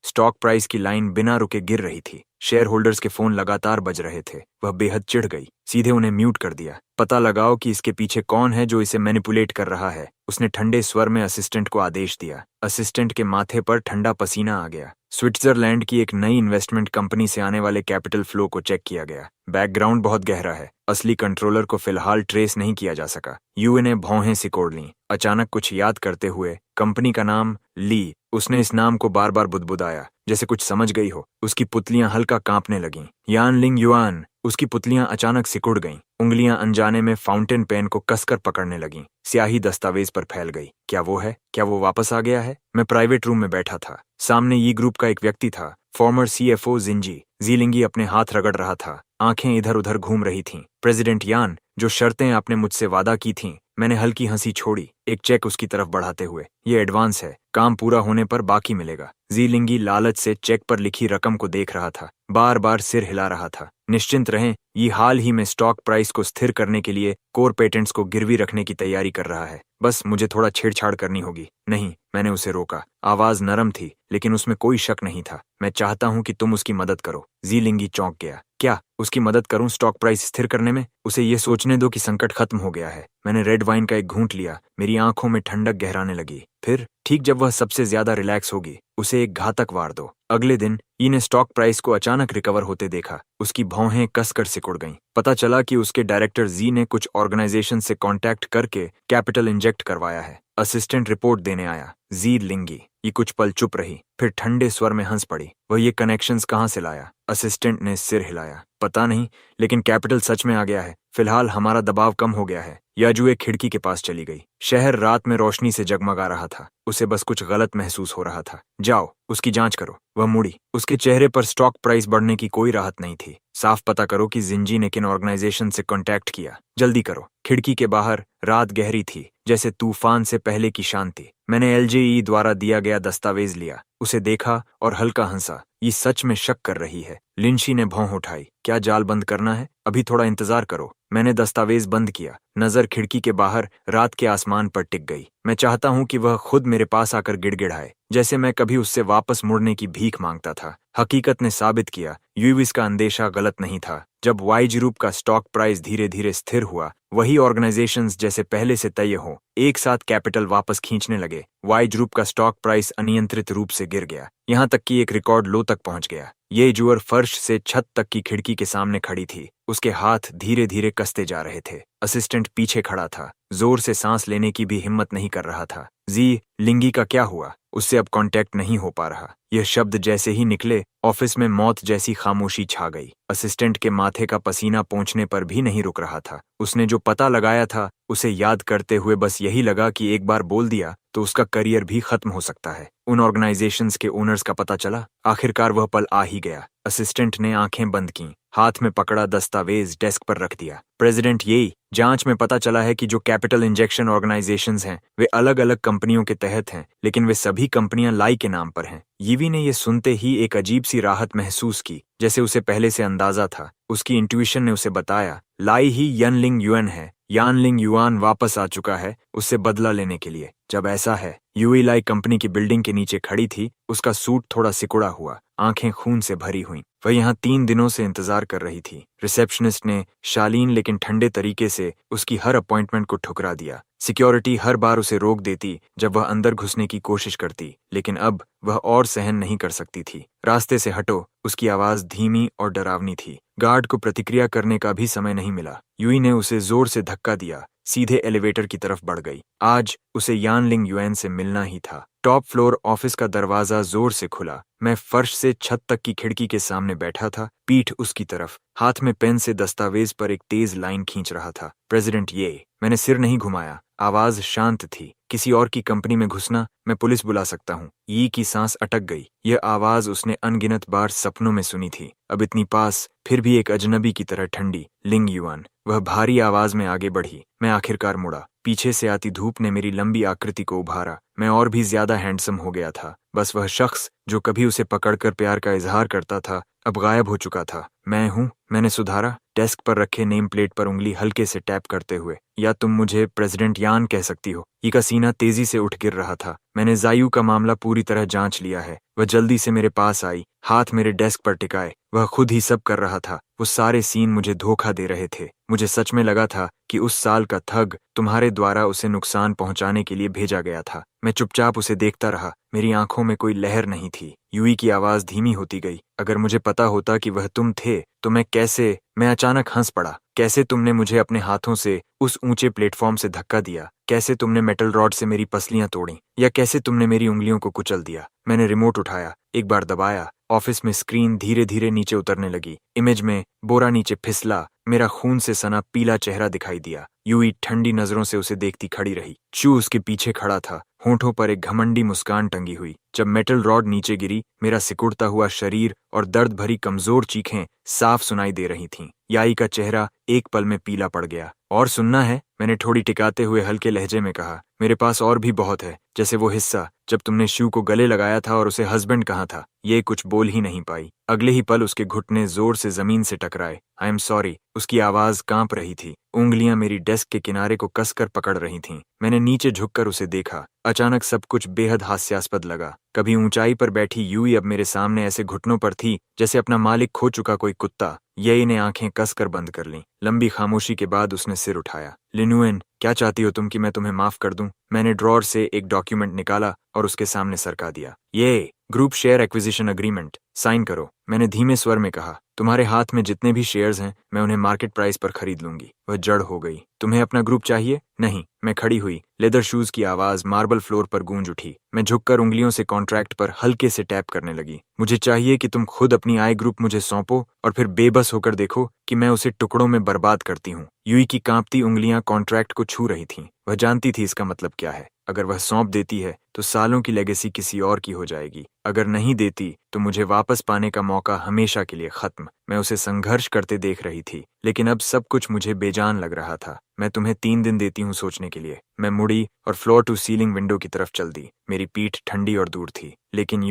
स्टॉक प्राइस की लाइन बिना रुके गिर रही थी। शेयर होल्डर्स के फोन लगातार बज रहे थे। वह बेहद चिढ़ गई। सीधे उन्हें म्यूट कर दिया। पता लगाओ कि इसके पीछे कौन है जो इसे मैनिपुलेट कर रहा है, उसने ठंडे स्वर में असिस्टेंट को आदेश दिया। असिस्टेंट के माथे पर ठंडा पसीना आ गया। स्विट्जरलैंड की एक नई इन्वेस्टमेंट कंपनी से आने वाले कैपिटल फ्लो को चेक किया गया। बैकग्राउंड बहुत गहरा है। असली कंट्रोलर को फिलहाल ट्रेस नहीं किया जा सका। यूए ने भौहें सिकोड़ लीं। अचानक कुछ याद करते हुए, कंपनी का नाम ली। उसने इस नाम को बार बार बुदबुदाया, जैसे कुछ समझ गई हो। उसकी पुतलियां हल्का कांपने लगीं। यान लिंग युआन। उसकी पुतलियां अचानक सिकुड़ गईं। उंगलियां अनजाने में फाउंटेन पेन को कसकर पकड़ने लगीं। स्याही दस्तावेज पर फैल गई। क्या वो है? क्या वो वापस आ गया है? मैं प्राइवेट रूम में बैठा था। सामने ये ग्रुप का एक व्यक्ति था, फॉर्मर सीएफओ जिंजी। जीलिंगी अपने हाथ रगड़ रहा था। आंखें इधर उधर घूम रही थीं। प्रेसिडेंट यान, जो शर्तें आपने मुझसे वादा की थीं। मैंने हल्की हंसी छोड़ी, एक चेक उसकी तरफ बढ़ाते हुए। ये एडवांस है, काम पूरा होने पर बाकी मिलेगा। जीलिंगी लालच से चेक पर लिखी रकम को देख रहा था। बार बार सिर हिला रहा था। निश्चिंत रहें, ये हाल ही में स्टॉक प्राइस को स्थिर करने के लिए कोर पेटेंट्स को गिरवी रखने की तैयारी कर रहा है। बस मुझे थोड़ा छेड़छाड़ करनी होगी। नहीं, मैंने उसे रोका। आवाज नरम थी, लेकिन उसमें कोई शक नहीं था। मैं चाहता हूं कि तुम उसकी मदद करो। जीलिंगी चौंक गया। क्या उसकी मदद करूं स्टॉक प्राइस स्थिर करने में? उसे ये सोचने दो कि संकट खत्म हो गया है। मैंने रेड वाइन का एक घूंट लिया। मेरी आंखों में ठंडक गहराने लगी। फिर ठीक जब वह सबसे ज्यादा रिलैक्स होगी, उसे एक घातक वार दो। अगले दिन ई ने स्टॉक प्राइस को अचानक रिकवर होते देखा। उसकी भौहें कसकर सिकुड़ गईं। पता चला कि उसके डायरेक्टर जी ने कुछ ऑर्गेनाइजेशन से कांटेक्ट करके कैपिटल इंजेक्ट करवाया है। असिस्टेंट रिपोर्ट देने आया। जी लिंगी। ये कुछ पल चुप रही, फिर ठंडे स्वर में हंस पड़ी। वह ये कनेक्शंस कहाँ से लाया? असिस्टेंट ने सिर हिलाया। पता नहीं, लेकिन कैपिटल सच में आ गया है। फिलहाल हमारा दबाव कम हो गया है। याजू एक खिड़की के पास चली गई। शहर रात में रोशनी से जगमगा रहा था। उसे बस कुछ गलत महसूस हो रहा था। जाओ, उसकी जांच करो। वह मुड़ी। उसके चेहरे पर स्टॉक प्राइस बढ़ने की कोई राहत नहीं थी। साफ पता करो कि जिंजी ने किन ऑर्गेनाइजेशन से कांटेक्ट किया। जल्दी करो। खिड़की के बाहर रात गहरी थी, जैसे तूफान से पहले की शांति। मैंने एलजेई द्वारा दिया गया दस्तावेज लिया, उसे देखा और हल्का हंसा। ये सच में शक कर रही है। लिंशी ने भौं उठाई। क्या जाल बंद करना है? अभी थोड़ा इंतजार करो। मैंने दस्तावेज बंद किया। नजर खिड़की के बाहर रात के आसमान पर टिक गई। मैं चाहता हूं कि वह खुद मेरे पास आकर गिड़गिड़ाए, जैसे मैं कभी उससे वापस मुड़ने की भीख मांगता था। हकीकत ने साबित किया, यूविस का अंदेशा गलत नहीं था। जब वाइज ग्रुप का स्टॉक प्राइस धीरे धीरे स्थिर हुआ, वही ऑर्गेनाइजेशंस जैसे पहले से तय हो एक साथ कैपिटल वापस खींचने लगे। वाइज ग्रुप का स्टॉक प्राइस अनियंत्रित रूप से गिर गया, यहाँ तक कि एक रिकॉर्ड लो तक पहुंच गया। ये जुअर फर्श से छत तक की खिड़की के सामने खड़ी थी। उसके हाथ धीरे धीरे कसते जा रहे थे। असिस्टेंट पीछे खड़ा था, जोर से सांस लेने की भी हिम्मत नहीं कर रहा था। जी लिंगी का क्या हुआ? उससे अब कांटेक्ट नहीं हो पा रहा। यह शब्द जैसे ही निकले, ऑफिस में मौत जैसी खामोशी छा गई। असिस्टेंट के माथे का पसीना पोंछने पर भी नहीं रुक रहा था। उसने जो पता लगाया था, उसे याद करते हुए बस यही लगा कि एक बार बोल दिया तो उसका करियर भी खत्म हो सकता है। उन ऑर्गेनाइजेशंस के ओनर्स का पता चला। आखिरकार वह पल आ ही गया। असिस्टेंट ने आंखें बंद कीं, हाथ में पकड़ा दस्तावेज डेस्क पर रख दिया। प्रेसिडेंट येई, जांच में पता चला है कि जो कैपिटल इंजेक्शन ऑर्गेनाइजेशंस हैं, वे अलग अलग कंपनियों के तहत हैं, लेकिन वे सभी कंपनियां लाई के नाम पर हैं। यीवी ने यह सुनते ही एक अजीब सी राहत महसूस की, जैसे उसे पहले से अंदाजा था। उसकी इंट्यूशन ने उसे बताया, लाई ही यनलिंग युएन है। यानलिंग युआन वापस आ चुका है, उससे बदला लेने के लिए। जब ऐसा है, यूई लाई कंपनी की बिल्डिंग के नीचे खड़ी थी। उसका सूट थोड़ा सिकुड़ा हुआ, आंखें खून से भरी हुई। वह यहाँ 3 दिनों से इंतजार कर रही थी। रिसेप्शनिस्ट ने शालीन लेकिन ठंडे तरीके से उसकी हर अपॉइंटमेंट को ठुकरा दिया। सिक्योरिटी हर बार उसे रोक देती जब वह अंदर घुसने की कोशिश करती, लेकिन अब वह और सहन नहीं कर सकती थी। रास्ते से हटो। उसकी आवाज धीमी और डरावनी थी। गार्ड को प्रतिक्रिया करने का भी समय नहीं मिला। यूई ने उसे जोर से धक्का दिया, सीधे एलिवेटर की तरफ बढ़ गई। आज उसे यानलिंग युएन से मिलना ही था। टॉप फ्लोर ऑफिस का दरवाजा जोर से खुला। मैं फर्श से छत तक की खिड़की के सामने बैठा था, पीठ उसकी तरफ, हाथ में पेन से दस्तावेज पर एक तेज लाइन खींच रहा था। प्रेसिडेंट ये मैंने सिर नहीं घुमाया। आवाज शांत थी। किसी और की कंपनी में घुसना, मैं पुलिस बुला सकता हूँ। यी की सांस अटक गई। यह आवाज उसने अनगिनत बार सपनों में सुनी थी, अब इतनी पास, फिर भी एक अजनबी की तरह ठंडी। लिंग युआन। वह भारी आवाज में आगे बढ़ी। मैं आखिरकार मुड़ा। पीछे से आती धूप ने मेरी लंबी आकृति को उभारा। मैं और भी ज्यादा हैंडसम हो गया था। बस वह शख्स जो कभी उसे पकड़कर प्यार का इजहार करता था, अब गायब हो चुका था। मैं हूँ, मैंने सुधारा, डेस्क पर रखे नेम प्लेट पर उंगली हल्के से टैप करते हुए। या तुम मुझे प्रेसिडेंट यान कह सकती हो। ई का सीना तेजी से उठ गिर रहा था। मैंने जायू का मामला पूरी तरह जांच लिया है। वह जल्दी से मेरे पास आई, हाथ मेरे डेस्क पर टिकाए। वह खुद ही सब कर रहा था। वो सारे सीन मुझे धोखा दे रहे थे। मुझे सच में लगा था कि उस साल का थग तुम्हारे द्वारा उसे नुकसान पहुंचाने के लिए भेजा गया था। मैं चुपचाप उसे देखता रहा। मेरी आंखों में कोई लहर नहीं थी। यूई की आवाज धीमी होती गई। अगर मुझे पता होता कि वह तुम थे तो मैं अचानक हंस पड़ा। कैसे तुमने मुझे अपने हाथों से उस ऊंचे प्लेटफॉर्म से धक्का दिया? कैसे तुमने मेटल रॉड से मेरी पसलियां तोड़ी? या कैसे तुमने मेरी उंगलियों को कुचल दिया? मैंने रिमोट उठाया, एक बार दबाया। ऑफिस में स्क्रीन धीरे धीरे नीचे उतरने लगी। इमेज में बोरा नीचे फिसला। मेरा खून से सना पीला चेहरा दिखाई दिया। यूई ठंडी नजरों से उसे देखती खड़ी रही। चू उसके पीछे खड़ा था, होठों पर एक घमंडी मुस्कान टंगी हुई। जब मेटल रॉड नीचे गिरी, मेरा सिकुड़ता हुआ शरीर और दर्द भरी कमजोर चीखें साफ सुनाई दे रही थीं। याई का चेहरा एक पल में पीला पड़ गया। और सुनना है? मैंने ठोड़ी टिकाते हुए हल्के लहजे में कहा। मेरे पास और भी बहुत है, जैसे वो हिस्सा जब तुमने शू को गले लगाया था और उसे हस्बैंड कहा था। ये कुछ बोल ही नहीं पाई। अगले ही पल उसके घुटने जोर से जमीन से टकराए। I am sorry. उसकी आवाज कांप रही थी। उंगलियां मेरी डेस्क के किनारे को कसकर पकड़ रही थीं। मैंने नीचे झुककर उसे देखा। अचानक सब कुछ बेहद हास्यास्पद लगा। कभी ऊंचाई पर बैठी यूई अब मेरे सामने ऐसे घुटनों पर थी जैसे अपना मालिक खो चुका कोई कुत्ता। येई ने आंखें कसकर बंद कर लीं। लंबी खामोशी के बाद उसने सिर उठाया। लिनुएन, क्या चाहती हो तुम कि मैं तुम्हें माफ कर दूं? मैंने ड्रॉर से एक डॉक्यूमेंट निकाला और उसके सामने सरका दिया। ये group share acquisition agreement, sign करो। मैंने धीमे स्वर में कहा। तुम्हारे हाथ में जितने भी शेयर्स हैं, मैं उन्हें मार्केट प्राइस पर खरीद लूंगी। वह जड़ हो गई। तुम्हें अपना ग्रुप चाहिए? नहीं। मैं खड़ी हुई। लेदर शूज की आवाज मार्बल फ्लोर पर गूंज उठी। मैं झुककर उंगलियों से कॉन्ट्रैक्ट पर हल्के से टैप करने लगी। मुझे चाहिए कि तुम खुद अपनी आय ग्रुप मुझे सौंपो और फिर बेबस होकर देखो कि मैं उसे टुकड़ों में बर्बाद करती हूँ। यूई की कांपती उंगलियां कॉन्ट्रैक्ट को छू रही थीं। वह जानती थी इसका मतलब क्या है। अगर वह सौंप देती है तो सालों की लेगेसी किसी और की हो जाएगी। अगर नहीं देती तो मुझे वापस पाने का मौका हमेशा के लिए खत्म। मैं उसे संघर्ष करते देख रही थी, लेकिन अब सब कुछ मुझे बेजान लग रहा था। मैं तुम्हें 3 दिन देती हूँ सोचने के लिए। मैं मुड़ी और फ्लोर टू सीलिंग विंडो की तरफ चल दी। मेरी पीठ ठंडी और दूर थी। लेकिन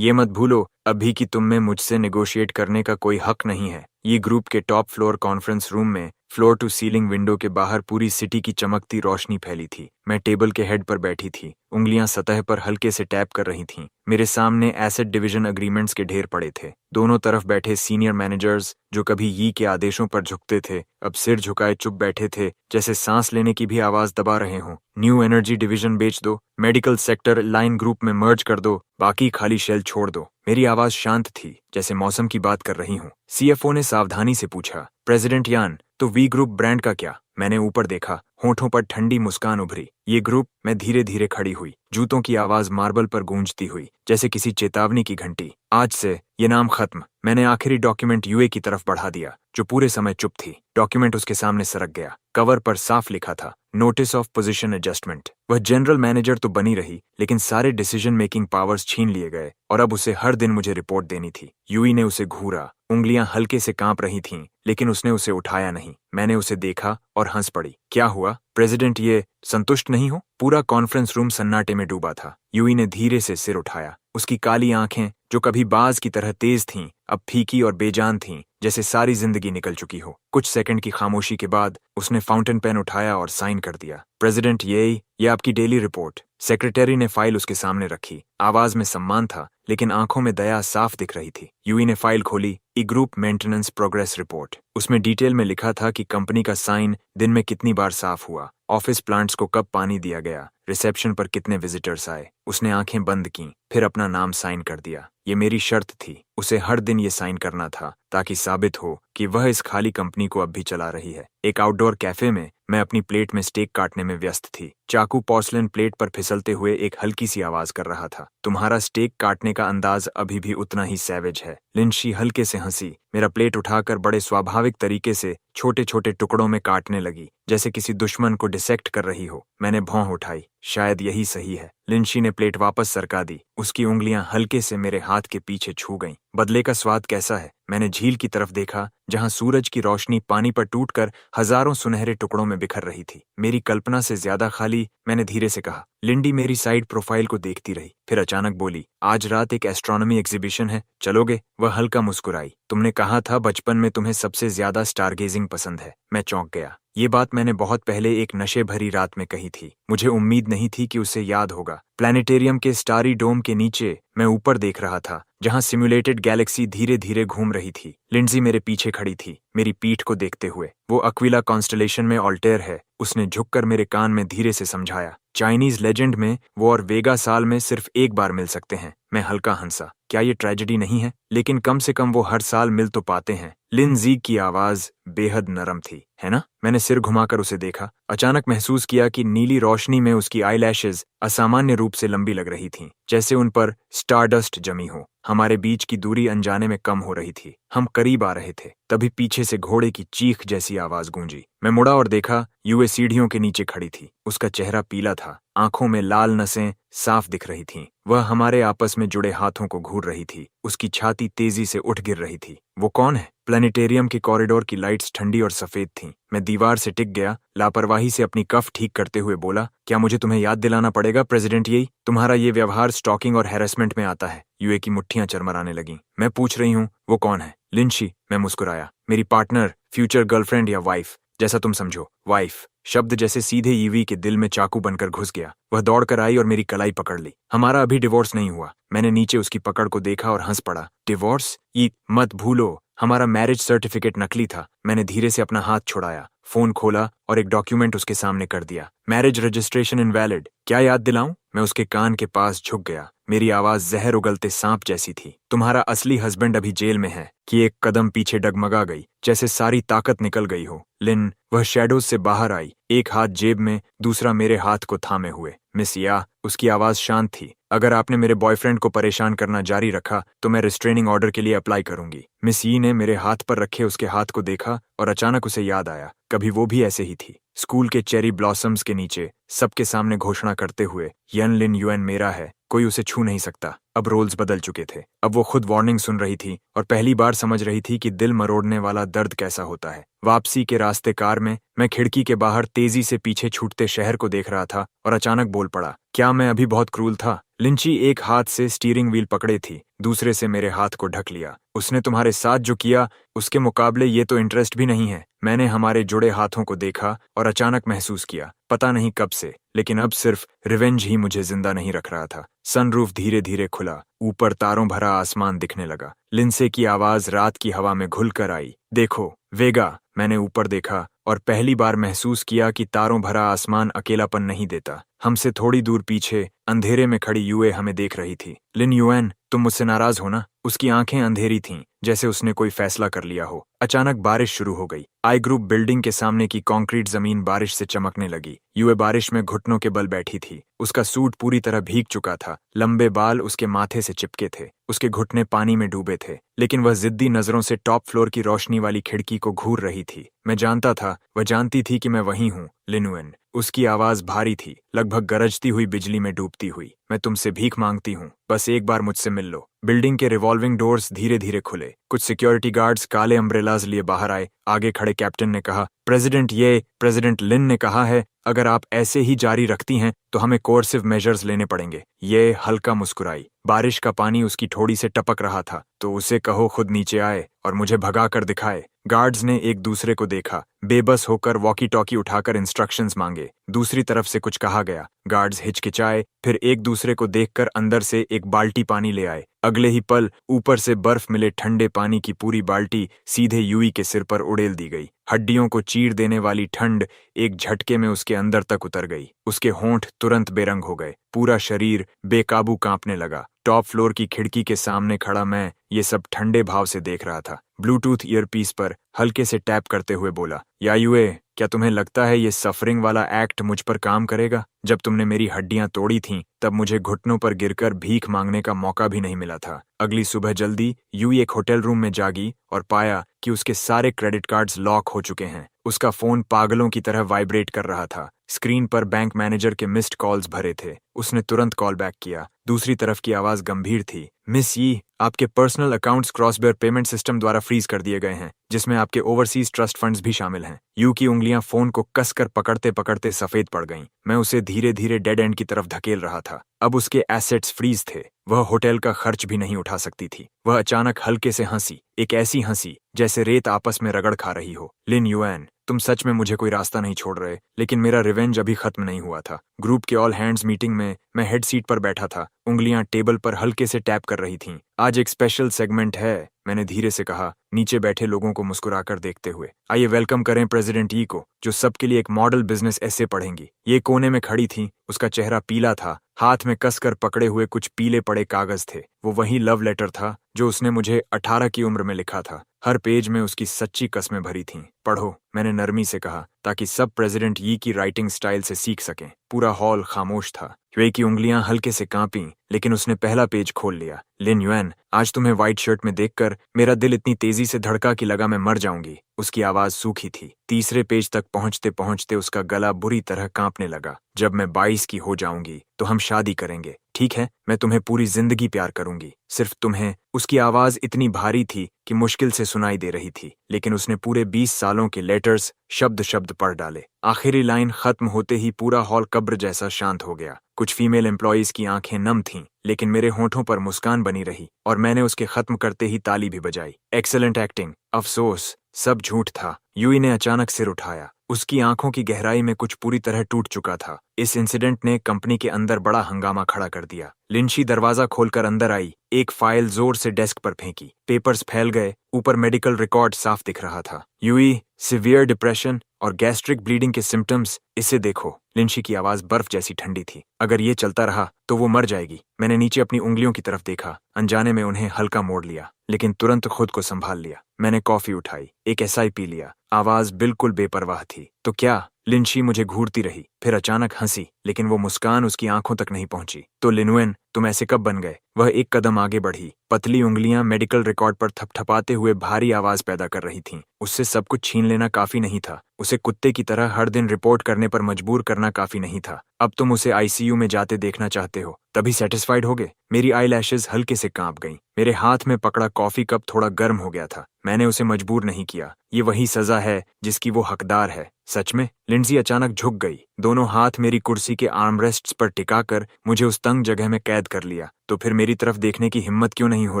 ये मत भूलो अभी कि तुम में मुझसे नेगोशिएट करने का कोई हक नहीं है। ये ग्रुप के टॉप फ्लोर कॉन्फ्रेंस रूम में फ्लोर टू सीलिंग विंडो के बाहर पूरी सिटी की चमकती रोशनी फैली थी। मैं टेबल के हेड पर बैठी थी। उंगलियां सतह पर हल्के से टैप कर रही थीं। मेरे सामने एसेट डिवीजन अग्रीमेंट्स के ढेर पड़े थे। दोनों तरफ बैठे सीनियर मैनेजर्स जो कभी यी के आदेशों पर झुकते थे, अब सिर झुकाए चुप बैठे थे, जैसे सांस लेने की भी आवाज दबा रहे हों। न्यू एनर्जी डिवीजन बेच दो, मेडिकल सेक्टर लाइन ग्रुप में मर्ज कर दो, बाकी खाली शेल छोड़ दो। मेरी आवाज शांत थी, जैसे मौसम की बात कर रही हूँ। सीएफओ ने सावधानी से पूछा, प्रेसिडेंट यान, तो वी ग्रुप ब्रांड का क्या? मैंने ऊपर देखा। होठों पर ठंडी मुस्कान उभरी। ये ग्रुप। मैं धीरे धीरे खड़ी हुई। जूतों की आवाज मार्बल पर गूंजती हुई, जैसे किसी चेतावनी की घंटी। आज से ये नाम खत्म। मैंने आखिरी डॉक्यूमेंट यूए की तरफ बढ़ा दिया, जो पूरे समय चुप थी। डॉक्यूमेंट उसके सामने सरक गया। कवर पर साफ लिखा था, नोटिस ऑफ पोजीशन एडजस्टमेंट। वह जनरल मैनेजर तो बनी रही, लेकिन सारे डिसीजन मेकिंग पावर्स छीन लिए गए और अब उसे हर दिन मुझे रिपोर्ट देनी थी। यूई ने उसे घूरा। उंगलियां हल्के से कांप रही थीं, लेकिन उसने उसे उठाया नहीं। मैंने उसे देखा और हंस पड़ी। क्या हुआ प्रेसिडेंट, ये संतुष्ट नहीं हो? पूरा कॉन्फ्रेंस रूम सन्नाटे में डूबा था। यूई ने धीरे से सिर उठाया। उसकी काली आंखें, जो कभी बाज की तरह तेज थीं, अब फीकी और बेजान थीं, जैसे सारी जिंदगी निकल चुकी हो। कुछ सेकंड की खामोशी के बाद उसने फाउंटेन पेन उठाया और साइन कर दिया। प्रेसिडेंट, ये आपकी डेली रिपोर्ट। सेक्रेटरी ने फाइल उसके सामने रखी। आवाज में सम्मान था, लेकिन आंखों में दया साफ दिख रही थी। यूई ने फाइल खोली। ई ग्रुप मेंटेनेंस प्रोग्रेस रिपोर्ट। उसमें डिटेल में लिखा था कि कंपनी का साइन दिन में कितनी बार साफ हुआ, ऑफिस प्लांट्स को कब पानी दिया गया, रिसेप्शन पर कितने विजिटर्स आए। उसने आंखें बंद की, फिर अपना नाम साइन कर दिया। ये मेरी शर्त थी, उसे हर दिन ये साइन करना था ताकि साबित हो कि वह इस खाली कंपनी को अब भी चला रही है। एक आउटडोर कैफे में मैं अपनी प्लेट में स्टेक काटने में व्यस्त थी। चाकू पोर्सलेन प्लेट पर फिसलते हुए एक हल्की सी आवाज कर रहा था, तुम्हारा स्टेक काटने का अंदाज अभी भी उतना ही सैवेज है। लिंशी हल्के से हंसी, मेरा प्लेट उठाकर बड़े स्वाभाविक तरीके से छोटे छोटे टुकड़ों में काटने लगी, जैसे किसी दुश्मन को डिसेक्ट कर रही हो। मैंने भौं उठाई, शायद यही सही है। लिंशी ने प्लेट वापस सरका दी, उसकी उंगलियां हल्के से मेरे हाथ के पीछे छू गईं। बदले का स्वाद कैसा है? मैंने झील की तरफ देखा, जहां सूरज की रोशनी पानी पर टूटकर हजारों सुनहरे टुकड़ों में बिखर रही थी। मेरी कल्पना से ज्यादा खाली। मैंने धीरे से कहा। लिंडी मेरी साइड प्रोफाइल को देखती रही, फिर अचानक बोली, आज रात एक एस्ट्रोनॉमी एग्जीबिशन है, चलोगे? वह हल्का मुस्कुराई। तुमने कहा था बचपन में तुम्हें सबसे ज्यादा स्टारगेजिंग पसंद है। मैं चौंक गया। ये बात मैंने बहुत पहले एक नशे भरी रात में कही थी। मुझे उम्मीद नहीं थी कि उसे याद होगा। प्लैनेटेरियम के स्टारी डोम के नीचे मैं ऊपर देख रहा था, जहां सिम्युलेटेड गैलेक्सी धीरे धीरे घूम रही थी। लिंडजी मेरे पीछे खड़ी थी, मेरी पीठ को देखते हुए। वो अक्विला कॉन्स्टलेशन में ऑल्टेयर है, उसने झुककर मेरे कान में धीरे से समझाया। चाइनीज लेजेंड में वो और वेगा साल में सिर्फ एक बार मिल सकते हैं। मैं हल्का हंसा। क्या ये ट्रेजेडी नहीं है? लेकिन कम से कम वो हर साल मिल तो पाते हैं। लिन जी की आवाज बेहद नरम थी, है ना? मैंने सिर घुमाकर उसे देखा। अचानक महसूस किया कि नीली रोशनी में उसकी आईलैशेस असामान्य रूप से लंबी लग रही थीं, जैसे उन पर स्टारडस्ट जमी हो। हमारे बीच की दूरी अनजाने में कम हो रही थी। हम करीब आ रहे थे, तभी पीछे से घोड़े की चीख जैसी आवाज गूंजी। मैं मुड़ा और देखा, यूए सीढ़ियों के नीचे खड़ी थी। उसका चेहरा पीला था, आंखों में लाल नसें साफ दिख रही थीं। वह हमारे आपस में जुड़े हाथों को घूर रही थी। उसकी छाती तेजी से उठ गिर रही थी। वो कौन है? प्लैनेटेरियम के कॉरिडोर की लाइट्स ठंडी और सफेद थीं। मैं दीवार से टिक गया, लापरवाही से अपनी कफ ठीक करते हुए बोला, क्या मुझे तुम्हें याद दिलाना पड़ेगा प्रेसिडेंट यी? तुम्हारा ये व्यवहार स्टॉकिंग और हैरेसमेंट में आता है। यूए की मुट्ठियां चरमराने लगीं। मैं पूछ रही हूँ, वो कौन है? लिंशी। मैं मुस्कुराया। मेरी पार्टनर, फ्यूचर गर्लफ्रेंड या वाइफ, जैसा तुम समझो। वाइफ शब्द जैसे सीधे ईवी के दिल में चाकू बनकर घुस गया। वह दौड़कर आई और मेरी कलाई पकड़ ली। हमारा अभी डिवोर्स नहीं हुआ। मैंने नीचे उसकी पकड़ को देखा और हंस पड़ा। डिवोर्स? ये मत भूलो, हमारा मैरिज सर्टिफिकेट नकली था। मैंने धीरे से अपना हाथ छुड़ाया, फोन खोला और एक डॉक्यूमेंट उसके सामने कर दिया। Marriage registration invalid. क्या याद दिलाऊं? मैं उसके कान के पास झुक गया। मेरी आवाज जहर उगलते सांप जैसी थी। तुम्हारा असली हस्बैंड अभी जेल में है। कि एक कदम पीछे डगमगा गई, जैसे सारी ताकत निकल गई हो। लिन, वह शैडोज से बाहर आई, एक हाथ जेब में, दूसरा मेरे हाथ को थामे हुए। मिस या, उसकी आवाज शांत थी, अगर आपने मेरे बॉयफ्रेंड को परेशान करना जारी रखा तो मैं रिस्ट्रेनिंग ऑर्डर के लिए अप्लाई करूंगी। मिस यी ने मेरे हाथ पर रखे उसके हाथ को देखा और अचानक उसे याद आया, कभी वो भी ऐसे ही थी। स्कूल के चेरी ब्लॉसम्स के नीचे सबके सामने घोषणा करते हुए, यन लिन युएन मेरा है, कोई उसे छू नहीं सकता। अब रोल्स बदल चुके थे। अब वो खुद वार्निंग सुन रही थी और पहली बार समझ रही थी कि दिल मरोड़ने वाला दर्द कैसा होता है। वापसी के रास्ते कार में मैं खिड़की के बाहर तेजी से पीछे छूटते शहर को देख रहा था और अचानक बोल पड़ा, क्या मैं अभी बहुत क्रूल था? लिंची एक हाथ से स्टीयरिंग व्हील पकड़े थी, दूसरे से मेरे हाथ को ढक लिया। उसने तुम्हारे साथ जो किया उसके मुकाबले ये तो इंटरेस्ट भी नहीं है। मैंने हमारे जुड़े हाथों को देखा और अचानक महसूस किया, पता नहीं कब से, लेकिन अब सिर्फ रिवेंज ही मुझे जिंदा नहीं रख रहा था। सनरूफ धीरे धीरे खुला, ऊपर तारों भरा आसमान दिखने लगा। लिंसे की आवाज रात की हवा में घुलकर आई, देखो वेगा। मैंने ऊपर देखा और पहली बार महसूस किया कि तारों भरा आसमान अकेलापन नहीं देता। हमसे थोड़ी दूर पीछे अंधेरे में खड़ी यूए हमें देख रही थी। लिन युएन, तुम मुझसे नाराज हो ना? उसकी आंखें अंधेरी थीं, जैसे उसने कोई फैसला कर लिया हो। अचानक बारिश शुरू हो गई। आई ग्रुप बिल्डिंग के सामने की कंक्रीट जमीन बारिश से चमकने लगी। यूए बारिश में घुटनों के बल बैठी थी। उसका सूट पूरी तरह भीग चुका था, लंबे बाल उसके माथे से चिपके थे, उसके घुटने पानी में डूबे थे, लेकिन वह जिद्दी नजरों से टॉप फ्लोर की रोशनी वाली खिड़की को घूर रही थी। मैं जानता था, वह जानती थी कि मैं वही हूँ। लिनुएन। उसकी आवाज भारी थी, लगभग गरजती हुई बिजली में डूबती हुई। मैं तुमसे भीख मांगती हूँ, बस एक बार मुझसे मिल लो। बिल्डिंग के रिवॉल्विंग डोर्स धीरे धीरे खुले। कुछ सिक्योरिटी गार्ड्स काले अम्ब्रेलाज लिए बाहर आए। आगे खड़े कैप्टन ने कहा, प्रेसिडेंट लिन ने कहा है, अगर आप ऐसे ही जारी रखती हैं तो हमें कोर्सिव मेजर्स लेने पड़ेंगे। ये हल्का मुस्कुराई। बारिश का पानी उसकी ठोड़ी से टपक रहा था। तो उसे कहो खुद नीचे आए और मुझे भगा कर दिखाए। गार्ड्स ने एक दूसरे को देखा, बेबस होकर वॉकी टॉकी उठाकर इंस्ट्रक्शंस मांगे। दूसरी तरफ से कुछ कहा गया। गार्ड्स हिचकिचाए, फिर एक दूसरे को देखकर अंदर से एक बाल्टी पानी ले आए। अगले ही पल ऊपर से बर्फ मिले ठंडे पानी की पूरी बाल्टी सीधे यूई के सिर पर उड़ेल दी गई। हड्डियों को चीर देने वाली ठंड एक झटके में उसके अंदर तक उतर गई। उसके होंठ तुरंत बेरंग हो गए, पूरा शरीर बेकाबू कांपने लगा। टॉप फ्लोर की खिड़की के सामने खड़ा मैं ये सब ठंडे भाव से देख रहा था। ब्लूटूथ ईयरपीस पर हल्के से टैप करते हुए बोला, यायुए, क्या तुम्हें लगता है ये सफरिंग वाला एक्ट मुझ पर काम करेगा? जब तुमने मेरी हड्डियां तोड़ी थीं, तब मुझे घुटनों पर गिरकर भीख मांगने का मौका भी नहीं मिला था। अगली सुबह जल्दी यूई एक होटल रूम में जागी और पाया कि उसके सारे क्रेडिट कार्ड्स लॉक हो चुके हैं। उसका फोन पागलों की तरह वाइब्रेट कर रहा था। स्क्रीन पर बैंक मैनेजर के मिस्ड कॉल्स भरे थे। उसने तुरंत कॉल बैक किया। दूसरी तरफ की आवाज गंभीर थी, मिस यी, आपके पर्सनल अकाउंट्स क्रॉसबेयर पेमेंट सिस्टम द्वारा फ्रीज कर दिए गए हैं, जिसमें आपके ओवरसीज ट्रस्ट फंड्स भी शामिल हैं। यू की उंगलियां फोन को कसकर पकड़ते पकड़ते सफेद पड़ गईं। मैं उसे धीरे धीरे डेड एंड की तरफ धकेल रहा था। अब उसके एसेट्स फ्रीज थे। वह होटल का खर्च भी नहीं उठा सकती थी। वह अचानक हल्के से हंसी, एक ऐसी हंसी जैसे रेत आपस में रगड़ खा रही हो। लिन युएन, तुम सच में मुझे कोई रास्ता नहीं छोड़ रहे, लेकिन मेरा रिवेंज अभी खत्म नहीं हुआ था। ग्रुप के ऑल हैंड्स मीटिंग में मैं हेड सीट पर बैठा था। उंगलियां टेबल पर हल्के से टैप कर रही थीं। आज एक स्पेशल सेगमेंट है, मैंने धीरे से कहा, नीचे बैठे लोगों को मुस्कुराकर देखते हुए। आइए वेलकम करें प्रेसिडेंट यी को, जो सबके लिए एक मॉडल बिजनेस ऐसे पढ़ेंगी। ये कोने में खड़ी थी। उसका चेहरा पीला था। हाथ में कसकर पकड़े हुए कुछ पीले पड़े कागज थे। वो वही लव लेटर था जो उसने मुझे 18 की उम्र में लिखा था। हर पेज में उसकी सच्ची कस्में भरी थीं। पढ़ो, मैंने नरमी से कहा, ताकि सब प्रेसिडेंट यी की राइटिंग स्टाइल से सीख सकें। पूरा हॉल खामोश था। यूए की उंगलियां हल्के से कांपीं, लेकिन उसने पहला पेज खोल लिया। लिन युएन, आज तुम्हें व्हाइट शर्ट में देखकर मेरा दिल इतनी तेजी से धड़का कि लगा मैं मर जाऊंगी। उसकी आवाज सूखी थी। तीसरे पेज तक पहुंचते पहुंचते उसका गला बुरी तरह कांपने लगा। जब मैं 22 की हो जाऊंगी तो हम शादी करेंगे, ठीक है? मैं तुम्हें पूरी जिंदगी प्यार करूंगी, सिर्फ तुम्हें। उसकी आवाज इतनी भारी थी कि मुश्किल से सुनाई दे रही थी, लेकिन उसने पूरे 20 सालों के लेटर्स शब्द शब्द पढ़ डाले। आखिरी लाइन खत्म होते ही पूरा हॉल कब्र जैसा शांत हो गया। कुछ फीमेल एम्प्लॉयज की आंखें नम थीं, लेकिन मेरे होठों पर मुस्कान बनी रही और मैंने उसके खत्म करते ही ताली भी बजाई। Excellent acting. अफसोस, सब झूठ था। यूई ने अचानक सिर उठाया। उसकी आंखों की गहराई में कुछ पूरी तरह टूट चुका था। इस इंसिडेंट ने कंपनी के अंदर बड़ा हंगामा खड़ा कर दिया। लिंशी दरवाजा खोलकर अंदर आई, एक फाइल जोर से डेस्क पर फेंकी। पेपर्स फैल गए, ऊपर मेडिकल रिकॉर्ड साफ दिख रहा था। यूई, सिवियर डिप्रेशन और गैस्ट्रिक ब्लीडिंग के सिम्टम्स, इसे देखो। लिंशी की आवाज बर्फ जैसी ठंडी थी। अगर ये चलता रहा तो वो मर जाएगी। मैंने नीचे अपनी उंगलियों की तरफ देखा। अनजाने में उन्हें हल्का मोड़ लिया, लेकिन तुरंत खुद को संभाल लिया। मैंने कॉफी उठाई, एक एसआई पी लिया। आवाज बिल्कुल बेपरवाह थी। तो क्या? लिंशी मुझे घूरती रही, फिर अचानक हंसी, लेकिन वो मुस्कान उसकी आंखों तक नहीं पहुंची। तो लिनुएन, तुम ऐसे कब बन गए? वह एक कदम आगे बढ़ी। पतली उंगलियां मेडिकल रिकॉर्ड पर थपथपाते हुए भारी आवाज पैदा कर रही थीं। उससे सब कुछ छीन लेना काफी नहीं था। उसे कुत्ते की तरह हर दिन रिपोर्ट करने पर मजबूर करना काफी नहीं था। अब तुम उसे आईसीयू में जाते देखना चाहते हो, तभी सेटिस्फाइड होगे? मेरी आईलैशेस हल्के से कांप गईं। मेरे हाथ में पकड़ा कॉफी कप थोड़ा गर्म हो गया था। मैंने उसे मजबूर नहीं किया। ये वही सजा है जिसकी वो हकदार है। सच में? लिंडसी अचानक झुक गई। दोनों हाथ मेरी कुर्सी के आर्मरेस्ट्स पर टिकाकर मुझे उस तंग जगह में कैद कर लिया। तो फिर मेरी तरफ देखने की हिम्मत क्यों नहीं हो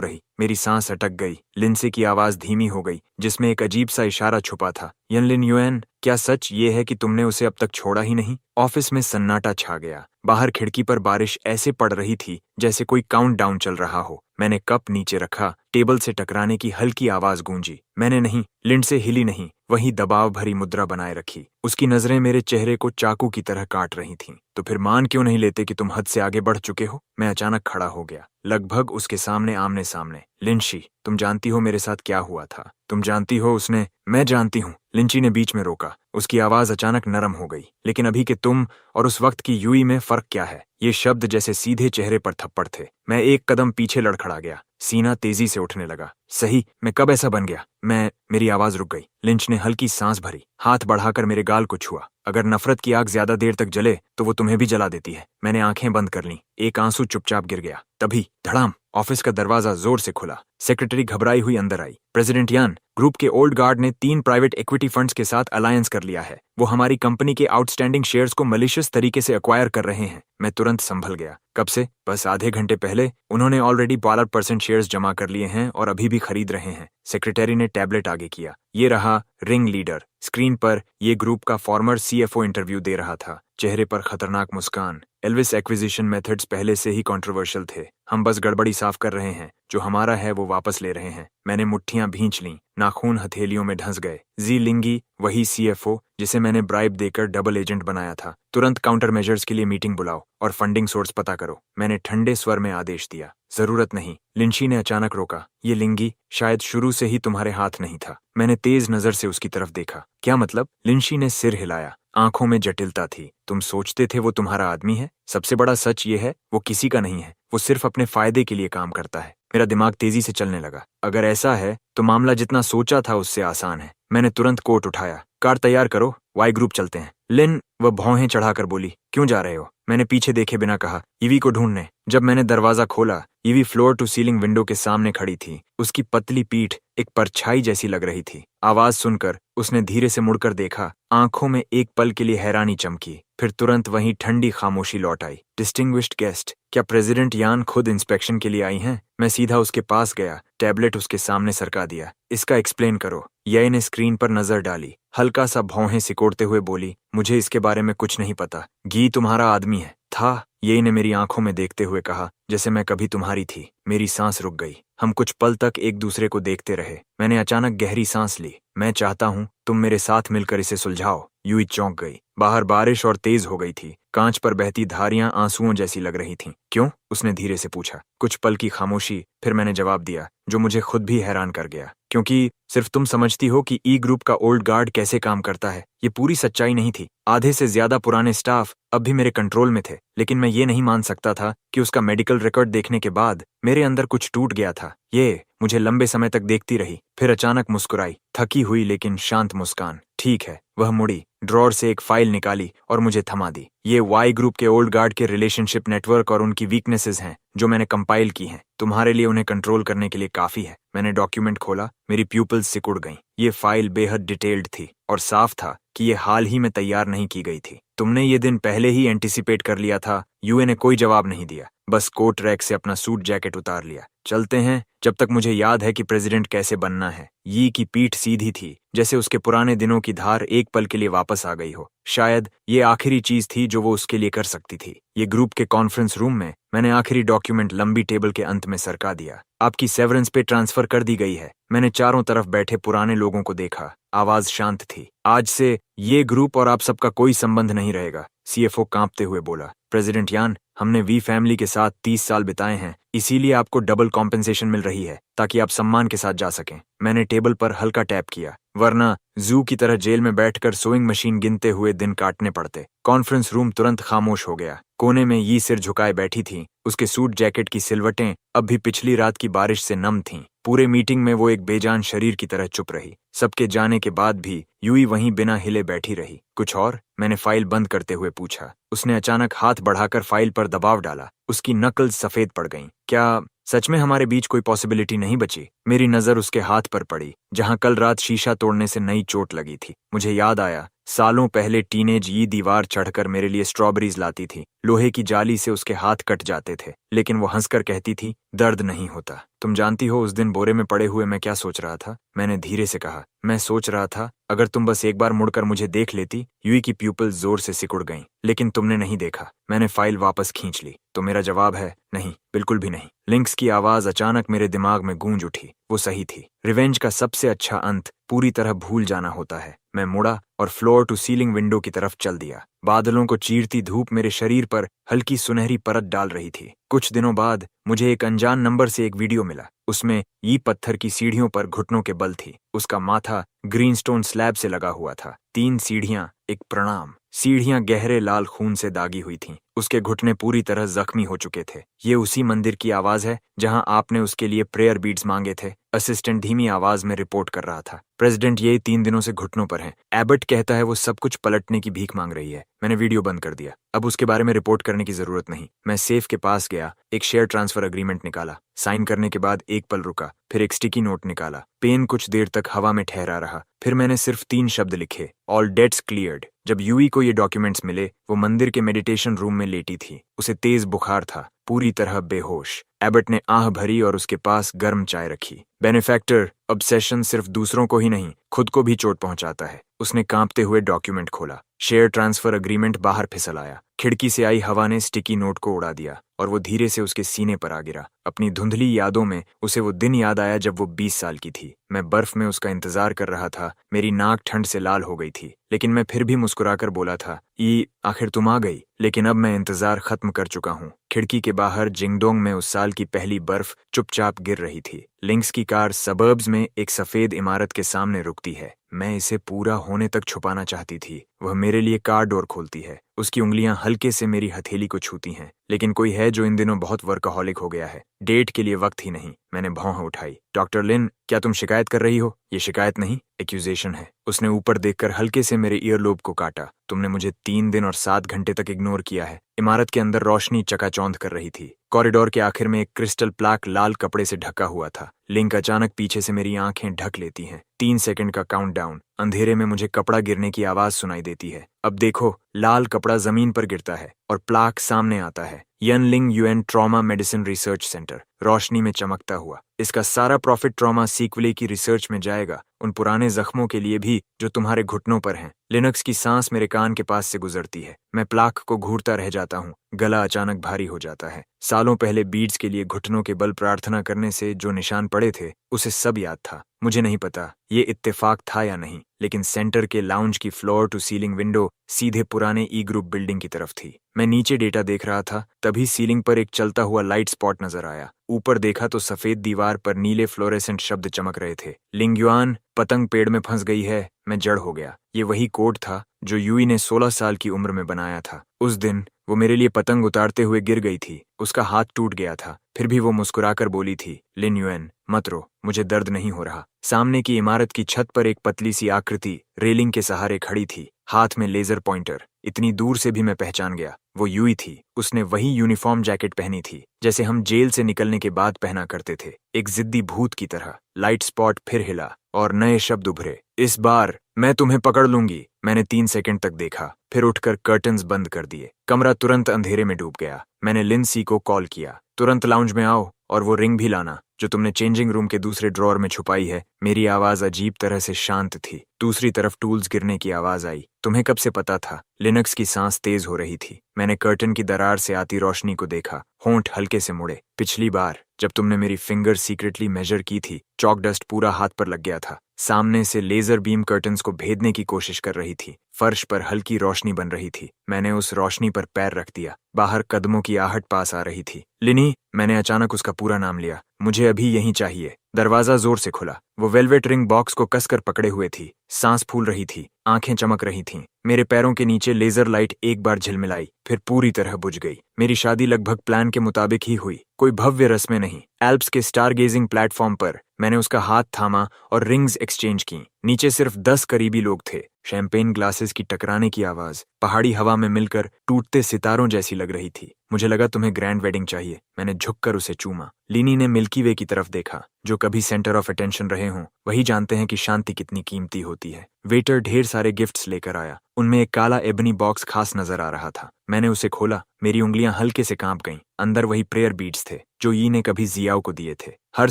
रही? मेरी सांस अटक गई। लिंडसी की आवाज धीमी हो गई, जिसमें एक अजीब सा इशारा छुपा था। यन लिन युएन, क्या सच ये है कि तुमने उसे अब तक छोड़ा ही नहीं? ऑफिस में सन्नाटा छा गया। बाहर खिड़की पर बारिश ऐसे पड़ रही थी जैसे कोई काउंटडाउन चल रहा हो। मैंने कप नीचे रखा। टेबल से टकराने की हल्की आवाज गूंजी। मैंने नहीं, लिंडसे हिली नहीं, वही दबाव भरी मुद्रा बनाए रखी। उसकी नजरें मेरे चेहरे को चाकू की तरह काट रही थीं। तो फिर मान क्यों नहीं लेते कि तुम हद से आगे बढ़ चुके हो? मैं अचानक खड़ा हो गया, लगभग उसके सामने आमने सामने। लिंशी, तुम जानती हो मेरे साथ क्या हुआ था? तुम जानती हो उसने? मैं जानती हूँ। लिंची ने बीच में रोका। उसकी आवाज अचानक नरम हो गई। लेकिन अभी के तुम और उस वक्त की यूई में फर्क क्या है? ये शब्द जैसे सीधे चेहरे पर थप्पड़ थे। मैं एक कदम पीछे लड़खड़ा गया। सीना तेजी से उठने लगा। सही, मैं कब ऐसा बन गया? मेरी आवाज रुक गई। लिंच ने हल्की सांस भरी, हाथ बढ़ाकर मेरे गाल को छुआ। अगर नफरत की आग ज्यादा देर तक जले तो वो तुम्हें भी जला देती है। मैंने आंखें बंद कर लीं। एक आंसू चुपचाप गिर गया। तभी धड़ाम, ऑफिस का दरवाजा जोर से खुला। सेक्रेटरी घबराई हुई अंदर आई। प्रेसिडेंट यान, ग्रुप के ओल्ड गार्ड ने 3 प्राइवेट इक्विटी फंड्स के साथ अलायंस कर लिया है। वो हमारी कंपनी के आउटस्टैंडिंग शेयर्स को मलिशियस तरीके से एक्वायर कर रहे हैं। मैं तुरंत संभल गया। कब से? बस आधे घंटे पहले। उन्होंने ऑलरेडी 12% शेयर्स जमा कर लिए हैं और अभी भी खरीद रहे हैं। सेक्रेटरी ने टैबलेट आगे किया। ये रहा रिंग लीडर। स्क्रीन पर ये ग्रुप का फॉर्मर CFO इंटरव्यू दे रहा था, चेहरे पर खतरनाक मुस्कान। एल्विस एक्विजिशन मेथड्स पहले से ही कंट्रोवर्शियल थे। हम बस गड़बड़ी साफ कर रहे हैं, जो हमारा है वो वापस ले रहे हैं। मैंने मुट्ठियां भींच लीं, नाखून हथेलियों में ढंस गए। जी लिंगी, वही CFO जिसे मैंने ब्राइब देकर डबल एजेंट बनाया था। तुरंत काउंटर मेजर्स के लिए मीटिंग बुलाओ और फंडिंग सोर्स पता करो, मैंने ठंडे स्वर में आदेश दिया। जरूरत नहीं, लिंशी ने अचानक रोका। ये लिंगी शायद शुरू से ही तुम्हारे हाथ नहीं था। मैंने तेज नजर से उसकी तरफ देखा। क्या मतलब? लिंशी ने सिर हिलाया, आंखों में जटिलता थी। तुम सोचते थे वो तुम्हारा आदमी है? सबसे बड़ा सच ये है, वो किसी का नहीं है। वो सिर्फ अपने फायदे के लिए काम करता है। मेरा दिमाग तेजी से चलने लगा। अगर ऐसा है तो मामला जितना सोचा था उससे आसान है। मैंने तुरंत कोट उठाया। कार तैयार करो, वाई ग्रुप चलते हैं। लिन वह भौहें चढ़ाकर बोली, क्यों जा रहे हो? मैंने पीछे देखे बिना कहा, ईवी को ढूंढने। जब मैंने दरवाजा खोला, Evie floor to ceiling window के सामने खड़ी थी। उसकी पतली पीठ एक परछाई जैसी लग रही थी। आवाज सुनकर उसने धीरे से मुड़कर देखा। आंखों में एक पल के लिए हैरानी चमकी, फिर तुरंत वहीं ठंडी खामोशी लौट आई। डिस्टिंग्विश्ड गेस्ट, क्या प्रेसिडेंट यान खुद इंस्पेक्शन के लिए आई हैं? मैं सीधा उसके पास गया, टैबलेट उसके सामने सरका दिया। इसका एक्सप्लेन करो। ये ने स्क्रीन पर नजर डाली, हल्का सा भौहें सिकोड़ते हुए बोली, मुझे इसके बारे में कुछ नहीं पता। गी तुम्हारा आदमी है? था, ये ने मेरी आंखों में देखते हुए कहा, जैसे मैं कभी तुम्हारी थी। मेरी सांस रुक गई। हम कुछ पल तक एक दूसरे को देखते रहे। मैंने अचानक गहरी सांस ली। मैं चाहता हूँ तुम मेरे साथ मिलकर इसे सुलझाओ। यूई चौंक गई। बाहर बारिश और तेज हो गई थी। कांच पर बहती धारियां आंसुओं जैसी लग रही थीं। क्यों? उसने धीरे से पूछा। कुछ पल की खामोशी, फिर मैंने जवाब दिया, जो मुझे खुद भी हैरान कर गया। क्योंकि सिर्फ तुम समझती हो कि ई ग्रुप का ओल्ड गार्ड कैसे काम करता है। ये पूरी सच्चाई नहीं थी। आधे से ज्यादा पुराने स्टाफ अब भी मेरे कंट्रोल में थे, लेकिन मैं ये नहीं मान सकता था कि उसका मेडिकल रिकॉर्ड देखने के बाद मेरे अंदर कुछ टूट गया था। ये मुझे लंबे समय तक देखती रही, फिर अचानक मुस्कुराई, थकी हुई लेकिन शांत मुस्कान। ठीक है। वह मुड़ी, ड्रॉर से एक फाइल निकाली और मुझे थमा दी। ये वाई ग्रुप के ओल्ड गार्ड के रिलेशनशिप नेटवर्क और उनकी वीकनेसेस हैं, जो मैंने कंपाइल की हैं। तुम्हारे लिए उन्हें कंट्रोल करने के लिए काफी है। मैंने डॉक्यूमेंट खोला, मेरी प्यूपल्स सिकुड़ गईं। ये फाइल बेहद डिटेल्ड थी और साफ था कि ये हाल ही में तैयार नहीं की गई थी। तुमने ये दिन पहले ही एंटिसिपेट कर लिया था। यूए ने कोई जवाब नहीं दिया, बस कोट रैक से अपना सूट जैकेट उतार लिया। चलते हैं, जब तक मुझे याद है कि प्रेसिडेंट कैसे बनना है। यी की पीठ सीधी थी, जैसे उसके पुराने दिनों की धार एक पल के लिए वापस आ गई हो। शायद ये आखिरी चीज थी जो वो उसके लिए कर सकती थी। ये ग्रुप के कॉन्फ्रेंस रूम में मैंने आखिरी डॉक्यूमेंट लंबी टेबल के अंत में सरका दिया। आपकी सेवरेंस पे ट्रांसफर कर दी गई है। मैंने चारों तरफ बैठे पुराने लोगों को देखा। आवाज शांत थी। आज से ये ग्रुप और आप सबका कोई संबंध नहीं रहेगा। CFO कांपते हुए बोला, प्रेसिडेंट यान, हमने वी फैमिली के साथ 30 साल बिताए हैं, इसीलिए आपको डबल कॉम्पेंसेशन मिल रही है, ताकि आप सम्मान के साथ जा सकें। मैंने टेबल पर हल्का टैप किया, वरना जू की तरह जेल में बैठकर सोइंग मशीन गिनते हुए दिन काटने पड़ते। कॉन्फ्रेंस रूम तुरंत खामोश हो गया। कोने में ये सिर झुकाए बैठी थी। उसके सूट जैकेट की सिलवटें अब भी पिछली रात की बारिश से नम थीं। पूरे मीटिंग में वो एक बेजान शरीर की तरह चुप रही। सबके जाने के बाद भी यूई वहीं बिना हिले बैठी रही। कुछ और? मैंने फाइल बंद करते हुए पूछा। उसने अचानक हाथ बढ़ाकर फाइल पर दबाव डाला। उसकी नकल्स सफेद पड़ गईं। क्या सच में हमारे बीच कोई पॉसिबिलिटी नहीं बची? मेरी नजर उसके हाथ पर पड़ी, जहां कल रात शीशा तोड़ने से नई चोट लगी थी। मुझे याद आया, सालों पहले टीनेज ये दीवार चढ़कर मेरे लिए स्ट्रॉबेरीज लाती थी। लोहे की जाली से उसके हाथ कट जाते थे, लेकिन वो हंसकर कहती थी, दर्द नहीं होता। तुम जानती हो उस दिन बोरे में पड़े हुए मैं क्या सोच रहा था? मैंने धीरे से कहा, मैं सोच रहा था अगर तुम बस एक बार मुड़कर मुझे देख लेती। यूई की प्यूपल्स जोर से सिकुड़ गईं, लेकिन तुमने नहीं देखा। मैंने फाइल वापस खींच ली। तो मेरा जवाब है, नहीं, बिल्कुल भी नहीं। लिंक्स की आवाज अचानक मेरे दिमाग में गूंज उठी। वो सही थी। रिवेंज का सबसे अच्छा अंत पूरी तरह भूल जाना होता है। मैं मुड़ा और फ्लोर टू सीलिंग विंडो की तरफ चल दिया। बादलों को चीरती धूप मेरे शरीर पर हल्की सुनहरी परत डाल रही थी। कुछ दिनों बाद मुझे एक अनजान नंबर से एक वीडियो मिला। उसमें ये पत्थर की सीढ़ियों पर घुटनों के बल थी। उसका माथा ग्रीनस्टोन स्लैब से लगा हुआ था। 3 सीढ़ियां, एक प्रणाम। सीढ़ियां गहरे लाल खून से दागी हुई थीं। उसके घुटने पूरी तरह जख्मी हो चुके थे। ये उसी मंदिर की आवाज है जहां आपने उसके लिए प्रेयर बीड्स मांगे थे। असिस्टेंट धीमी आवाज में रिपोर्ट कर रहा था। प्रेसिडेंट ये 3 दिनों से घुटनों पर हैं। एबट कहता है वो सब कुछ पलटने की भीख मांग रही है। मैंने वीडियो बंद कर दिया। अब उसके बारे में रिपोर्ट करने की जरूरत नहीं। मैं सेफ के पास गया, एक शेयर ट्रांसफर एग्रीमेंट निकाला। साइन करने के बाद एक पल रुका, फिर एक स्टिकी नोट निकाला। पेन कुछ देर तक हवा में ठहरा रहा। फिर मैंने सिर्फ 3 शब्द लिखे, ऑल डेट्स क्लियर्ड। जब यूई को ये डॉक्यूमेंट्स मिले, वो मंदिर के मेडिटेशन रूम में लेटी थी। उसे तेज बुखार था, पूरी तरह बेहोश। एबट ने आह भरी और उसके पास गर्म चाय रखी। बेनिफैक्टर, ऑब्सेशन सिर्फ दूसरों को ही नहीं, खुद को भी चोट पहुंचाता है। उसने कांपते हुए डॉक्यूमेंट खोला। शेयर ट्रांसफर अग्रीमेंट बाहर फिसल आया। खिड़की से आई हवा ने स्टिकी नोट को उड़ा दिया और वो धीरे से उसके सीने पर आ गिरा। अपनी धुंधली यादों में उसे वो दिन याद आया जब वो 20 साल की थी। मैं बर्फ में उसका इंतजार कर रहा था। मेरी नाक ठंड से लाल हो गई थी, लेकिन मैं फिर भी मुस्कुराकर बोला था, ई आखिर तुम आ गई। लेकिन अब मैं इंतजार खत्म कर चुका हूँ। खिड़की के बाहर जिंगडोंग में उस साल की पहली बर्फ चुपचाप गिर रही थी। लिंक्स की कार सबर्ब्स में एक सफेद इमारत के सामने रुकती है। मैं इसे पूरा होने तक छुपाना चाहती थी। वह मेरे लिए कार डोर खोलती है। उसकी उंगलियां हल्के से मेरी हथेली को छूती हैं। लेकिन कोई है जो इन दिनों बहुत वर्कहॉलिक हो गया है। डेट के लिए वक्त ही नहीं। मैंने भौं उठाई। डॉक्टर लिन, क्या तुम शिकायत कर रही हो? ये शिकायत नहीं, एक्यूजेशन है। उसने ऊपर देखकर हल्के से मेरे ईयरलोब को काटा। तुमने मुझे 3 दिन और 7 घंटे तक इग्नोर किया है। इमारत के अंदर रोशनी चकाचौंध कर रही थी। कॉरिडोर के आखिर में एक क्रिस्टल प्लाक लाल कपड़े से ढका हुआ था। लिंक अचानक पीछे से मेरी आंखें ढक लेती हैं। 3 सेकंड का काउंटडाउन। अंधेरे में मुझे कपड़ा गिरने की आवाज सुनाई देती है। अब देखो, लाल कपड़ा जमीन पर गिरता है और प्लाक सामने आता है। Yanling UN trauma medicine research centre, रोशनी में चमकता हुआ। इसका सारा प्रॉफिट ट्रॉमा सीक्वले की रिसर्च में जाएगा, उन पुराने जख्मों के लिए भी जो तुम्हारे घुटनों पर हैं। लिनक्स की सांस मेरे कान के पास से गुजरती है। मैं प्लाक को घूरता रह जाता हूँ। गला अचानक भारी हो जाता है। सालों पहले बीड्स के लिए घुटनों के बल प्रार्थना करने से जो निशान पड़े थे, उसे सब याद था। मुझे नहीं पता ये इत्तेफाक था या नहीं, लेकिन सेंटर के लाउंज की फ्लोर टू सीलिंग विंडो सीधे पुराने ई ग्रुप बिल्डिंग की तरफ थी। मैं नीचे डेटा देख रहा था, तभी सीलिंग पर एक चलता हुआ लाइट स्पॉट नजर आया। ऊपर देखा तो सफेद दीवार पर नीले फ्लोरेसेंट शब्द चमक रहे थे। लिंग्युआन, पतंग पेड़ में फंस गई है। मैं जड़ हो गया। ये वही कोड था जो यूई ने 16 साल की उम्र में बनाया था। उस दिन वो मेरे लिए पतंग उतारते हुए गिर गई थी। उसका हाथ टूट गया था, फिर भी वो मुस्कुराकर बोली थी, लिन युएन, मत रो, मुझे दर्द नहीं हो रहा। सामने की इमारत की छत पर एक पतली सी आकृति रेलिंग के सहारे खड़ी थी, हाथ में लेजर पॉइंटर। इतनी दूर से भी मैं पहचान गया, वो यूई थी। उसने वही यूनिफॉर्म जैकेट पहनी थी जैसे हम जेल से निकलने के बाद पहना करते थे, एक जिद्दी भूत की तरह। लाइट स्पॉट फिर हिला और नए शब्द उभरे, इस बार मैं तुम्हें पकड़ लूंगी। मैंने 3 सेकंड तक देखा, फिर उठकर कर्टन्स बंद कर दिए। कमरा तुरंत अंधेरे में डूब गया। मैंने लिंसी को कॉल किया, तुरंत लाउंज में आओ और वो रिंग भी लाना जो तुमने चेंजिंग रूम के दूसरे ड्रॉअर में छुपाई है। मेरी आवाज अजीब तरह से शांत थी। दूसरी तरफ टूल्स गिरने की आवाज आई। तुम्हें कब से पता था? लिनक्स की सांस तेज हो रही थी। मैंने कर्टन की दरार से आती रोशनी को देखा। होंठ हल्के से मुड़े। पिछली बार जब तुमने मेरी फिंगर सीक्रेटली मेजर की थी, चॉक डस्ट पूरा हाथ पर लग गया था। सामने से लेजर बीम कर्टन्स को भेदने की कोशिश कर रही थी। फर्श पर हल्की रोशनी बन रही थी। मैंने उस रोशनी पर पैर रख दिया। बाहर कदमों की आहट पास आ रही थी। लिनी, मैंने अचानक उसका पूरा नाम लिया। मुझे अभी यहीं चाहिए। दरवाजा जोर से खुला। वो वेलवेट रिंग बॉक्स को कसकर पकड़े हुए थी। सांस फूल रही थी, आंखें चमक रही थीं। मेरे पैरों के नीचे लेजर लाइट एक बार झिलमिलाई, फिर पूरी तरह बुझ गई। मेरी शादी लगभग प्लान के मुताबिक ही हुई, कोई भव्य रस्में नहीं। एल्प्स के स्टारगेजिंग प्लेटफॉर्म पर मैंने उसका हाथ थामा और रिंग्स एक्सचेंज की। नीचे सिर्फ 10 करीबी लोग थे। शैंपेन ग्लासेस की टकराने की आवाज पहाड़ी हवा में मिलकर टूटते सितारों जैसी लग रही थी। मुझे लगा तुम्हें ग्रैंड वेडिंग चाहिए। मैंने झुककर उसे चूमा। लिनी ने मिल्की वे की तरफ देखा। जो कभी सेंटर ऑफ अटेंशन रहे हों वही जानते हैं कि शांति कितनी कीमती होती है। वेटर ढेर सारे गिफ्ट्स लेकर आया। उनमें एक काला एबनी बॉक्स खास नजर आ रहा था। मैंने उसे खोला। मेरी उंगलियां हल्के से कांप गईं। अंदर वही प्रेयर बीड्स थे जो यी ने कभी जियाओ को दिए थे। हर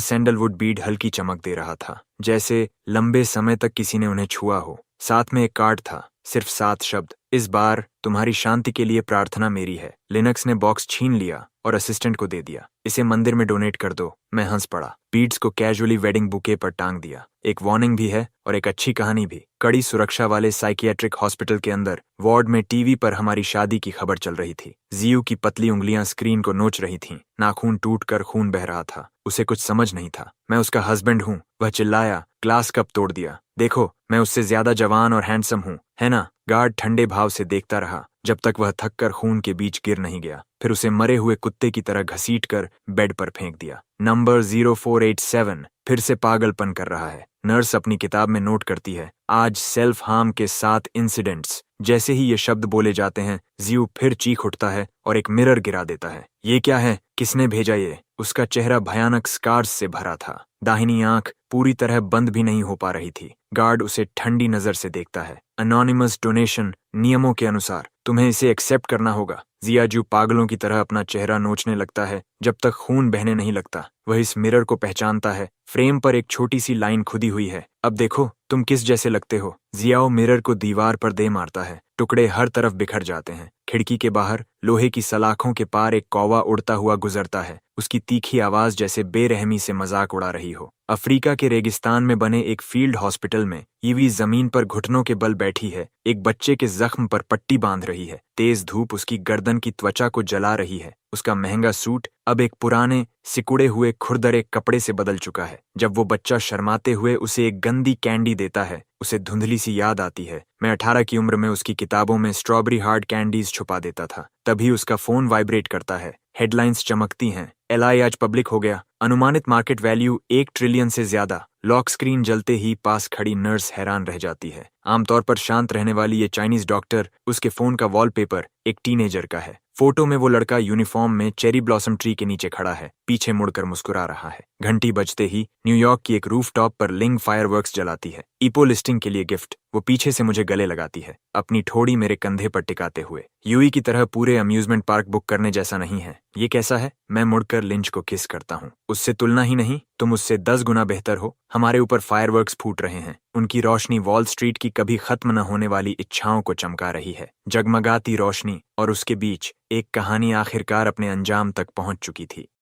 सैंडलवुड बीड हल्की चमक दे रहा था, जैसे लंबे समय तक किसी ने उन्हें छुआ हो। साथ में एक कार्ड था, सिर्फ 7 शब्द, इस बार तुम्हारी शांति के लिए प्रार्थना मेरी है। लिनक्स ने बॉक्स छीन लिया और असिस्टेंट को दे दिया। इसे मंदिर में डोनेट कर दो। मैं हंस पड़ा। बीड्स को कैजुअली वेडिंग बुके पर टांग दिया। एक वार्निंग भी है और एक अच्छी कहानी भी। कड़ी सुरक्षा वाले साइकियाट्रिक हॉस्पिटल के अंदर वार्ड में टीवी पर हमारी शादी की खबर चल रही थी। जियू की पतली उंगलियां स्क्रीन को नोच रही थीं। नाखून टूटकर खून बह रहा था। उसे कुछ समझ नहीं था। मैं उसका हस्बैंड हूँ। वह चिल्लाया, ग्लास कप तोड़ दिया। देखो, मैं उससे ज्यादा जवान और हैंडसम हूँ, है ना? गार्ड ठंडे भाव से देखता रहा जब तक वह थककर खून के बीच गिर नहीं गया। फिर उसे मरे हुए कुत्ते की तरह घसीटकर बेड पर फेंक दिया। नंबर 0487 फिर से पागलपन कर रहा है। नर्स अपनी किताब में नोट करती है, आज सेल्फ हार्म के 7 इंसिडेंट्स। जैसे ही ये शब्द बोले जाते हैं, जियू फिर चीख उठता है और एक मिरर गिरा देता है। ये क्या है? किसने भेजा ये? उसका चेहरा भयानक स्कार्स से भरा था। दाहिनी आंख पूरी तरह बंद भी नहीं हो पा रही थी। गार्ड उसे ठंडी नजर से देखता है। अनोनिमस डोनेशन नियमों के अनुसार तुम्हें इसे एक्सेप्ट करना होगा। जियाजू पागलों की तरह अपना चेहरा नोचने लगता है जब तक खून बहने नहीं लगता। वह इस मिरर को पहचानता है। फ्रेम पर एक छोटी सी लाइन खुदी हुई है, अब देखो तुम किस जैसे लगते हो। जियाओ मिरर को दीवार पर दे मारता है। टुकड़े हर तरफ बिखर जाते हैं। खिड़की के बाहर लोहे की सलाखों के पार एक कौवा उड़ता हुआ गुजरता है। उसकी तीखी आवाज जैसे बेरहमी से मजाक उड़ा रही हो। अफ्रीका के रेगिस्तान में बने एक फील्ड हॉस्पिटल में ईवी जमीन पर घुटनों के बल बैठी है। एक बच्चे के जख्म पर पट्टी बांध रही है। तेज धूप उसकी गर्दन की त्वचा को जला रही है। उसका महंगा सूट अब एक पुराने सिकुड़े हुए खुरदरे कपड़े से बदल चुका है। जब वो बच्चा शर्माते हुए उसे एक गंदी कैंडी देता है, उसे धुंधली सी याद आती है। मैं 18 की उम्र में उसकी किताबों में स्ट्रॉबेरी हार्ड कैंडीज छुपा देता था। तभी उसका फोन वाइब्रेट करता है। हेडलाइंस चमकती हैं। एलआई आज पब्लिक हो गया। अनुमानित मार्केट वैल्यू 1 ट्रिलियन से ज्यादा। लॉक स्क्रीन जलते ही पास खड़ी नर्स हैरान रह जाती है। आमतौर पर शांत रहने वाली ये चाइनीज डॉक्टर, उसके फोन का वॉलपेपर एक टीनेजर का है। फोटो में वो लड़का यूनिफॉर्म में चेरी ब्लॉसम ट्री के नीचे खड़ा है, पीछे मुड़कर मुस्कुरा रहा है। घंटी बजते ही न्यूयॉर्क की एक रूफटॉप पर लिंग फायरवर्क्स जलाती है। ईपो लिस्टिंग के लिए गिफ्ट। वो पीछे से मुझे गले लगाती है, अपनी ठोड़ी मेरे कंधे पर टिकाते हुए। यूई की तरह पूरे अम्यूजमेंट पार्क बुक करने जैसा नहीं है। ये कैसा है? मैं मुड़कर लिंच को किस करता हूँ। उससे तुलना ही नहीं, तुम उससे 10 गुना बेहतर हो। हमारे ऊपर फायरवर्क्स फूट रहे हैं। उनकी रोशनी वॉल स्ट्रीट की कभी खत्म न होने वाली इच्छाओं को चमका रही है। जगमगाती रोशनी और उसके बीच एक कहानी आखिरकार अपने अंजाम तक पहुंच चुकी थी।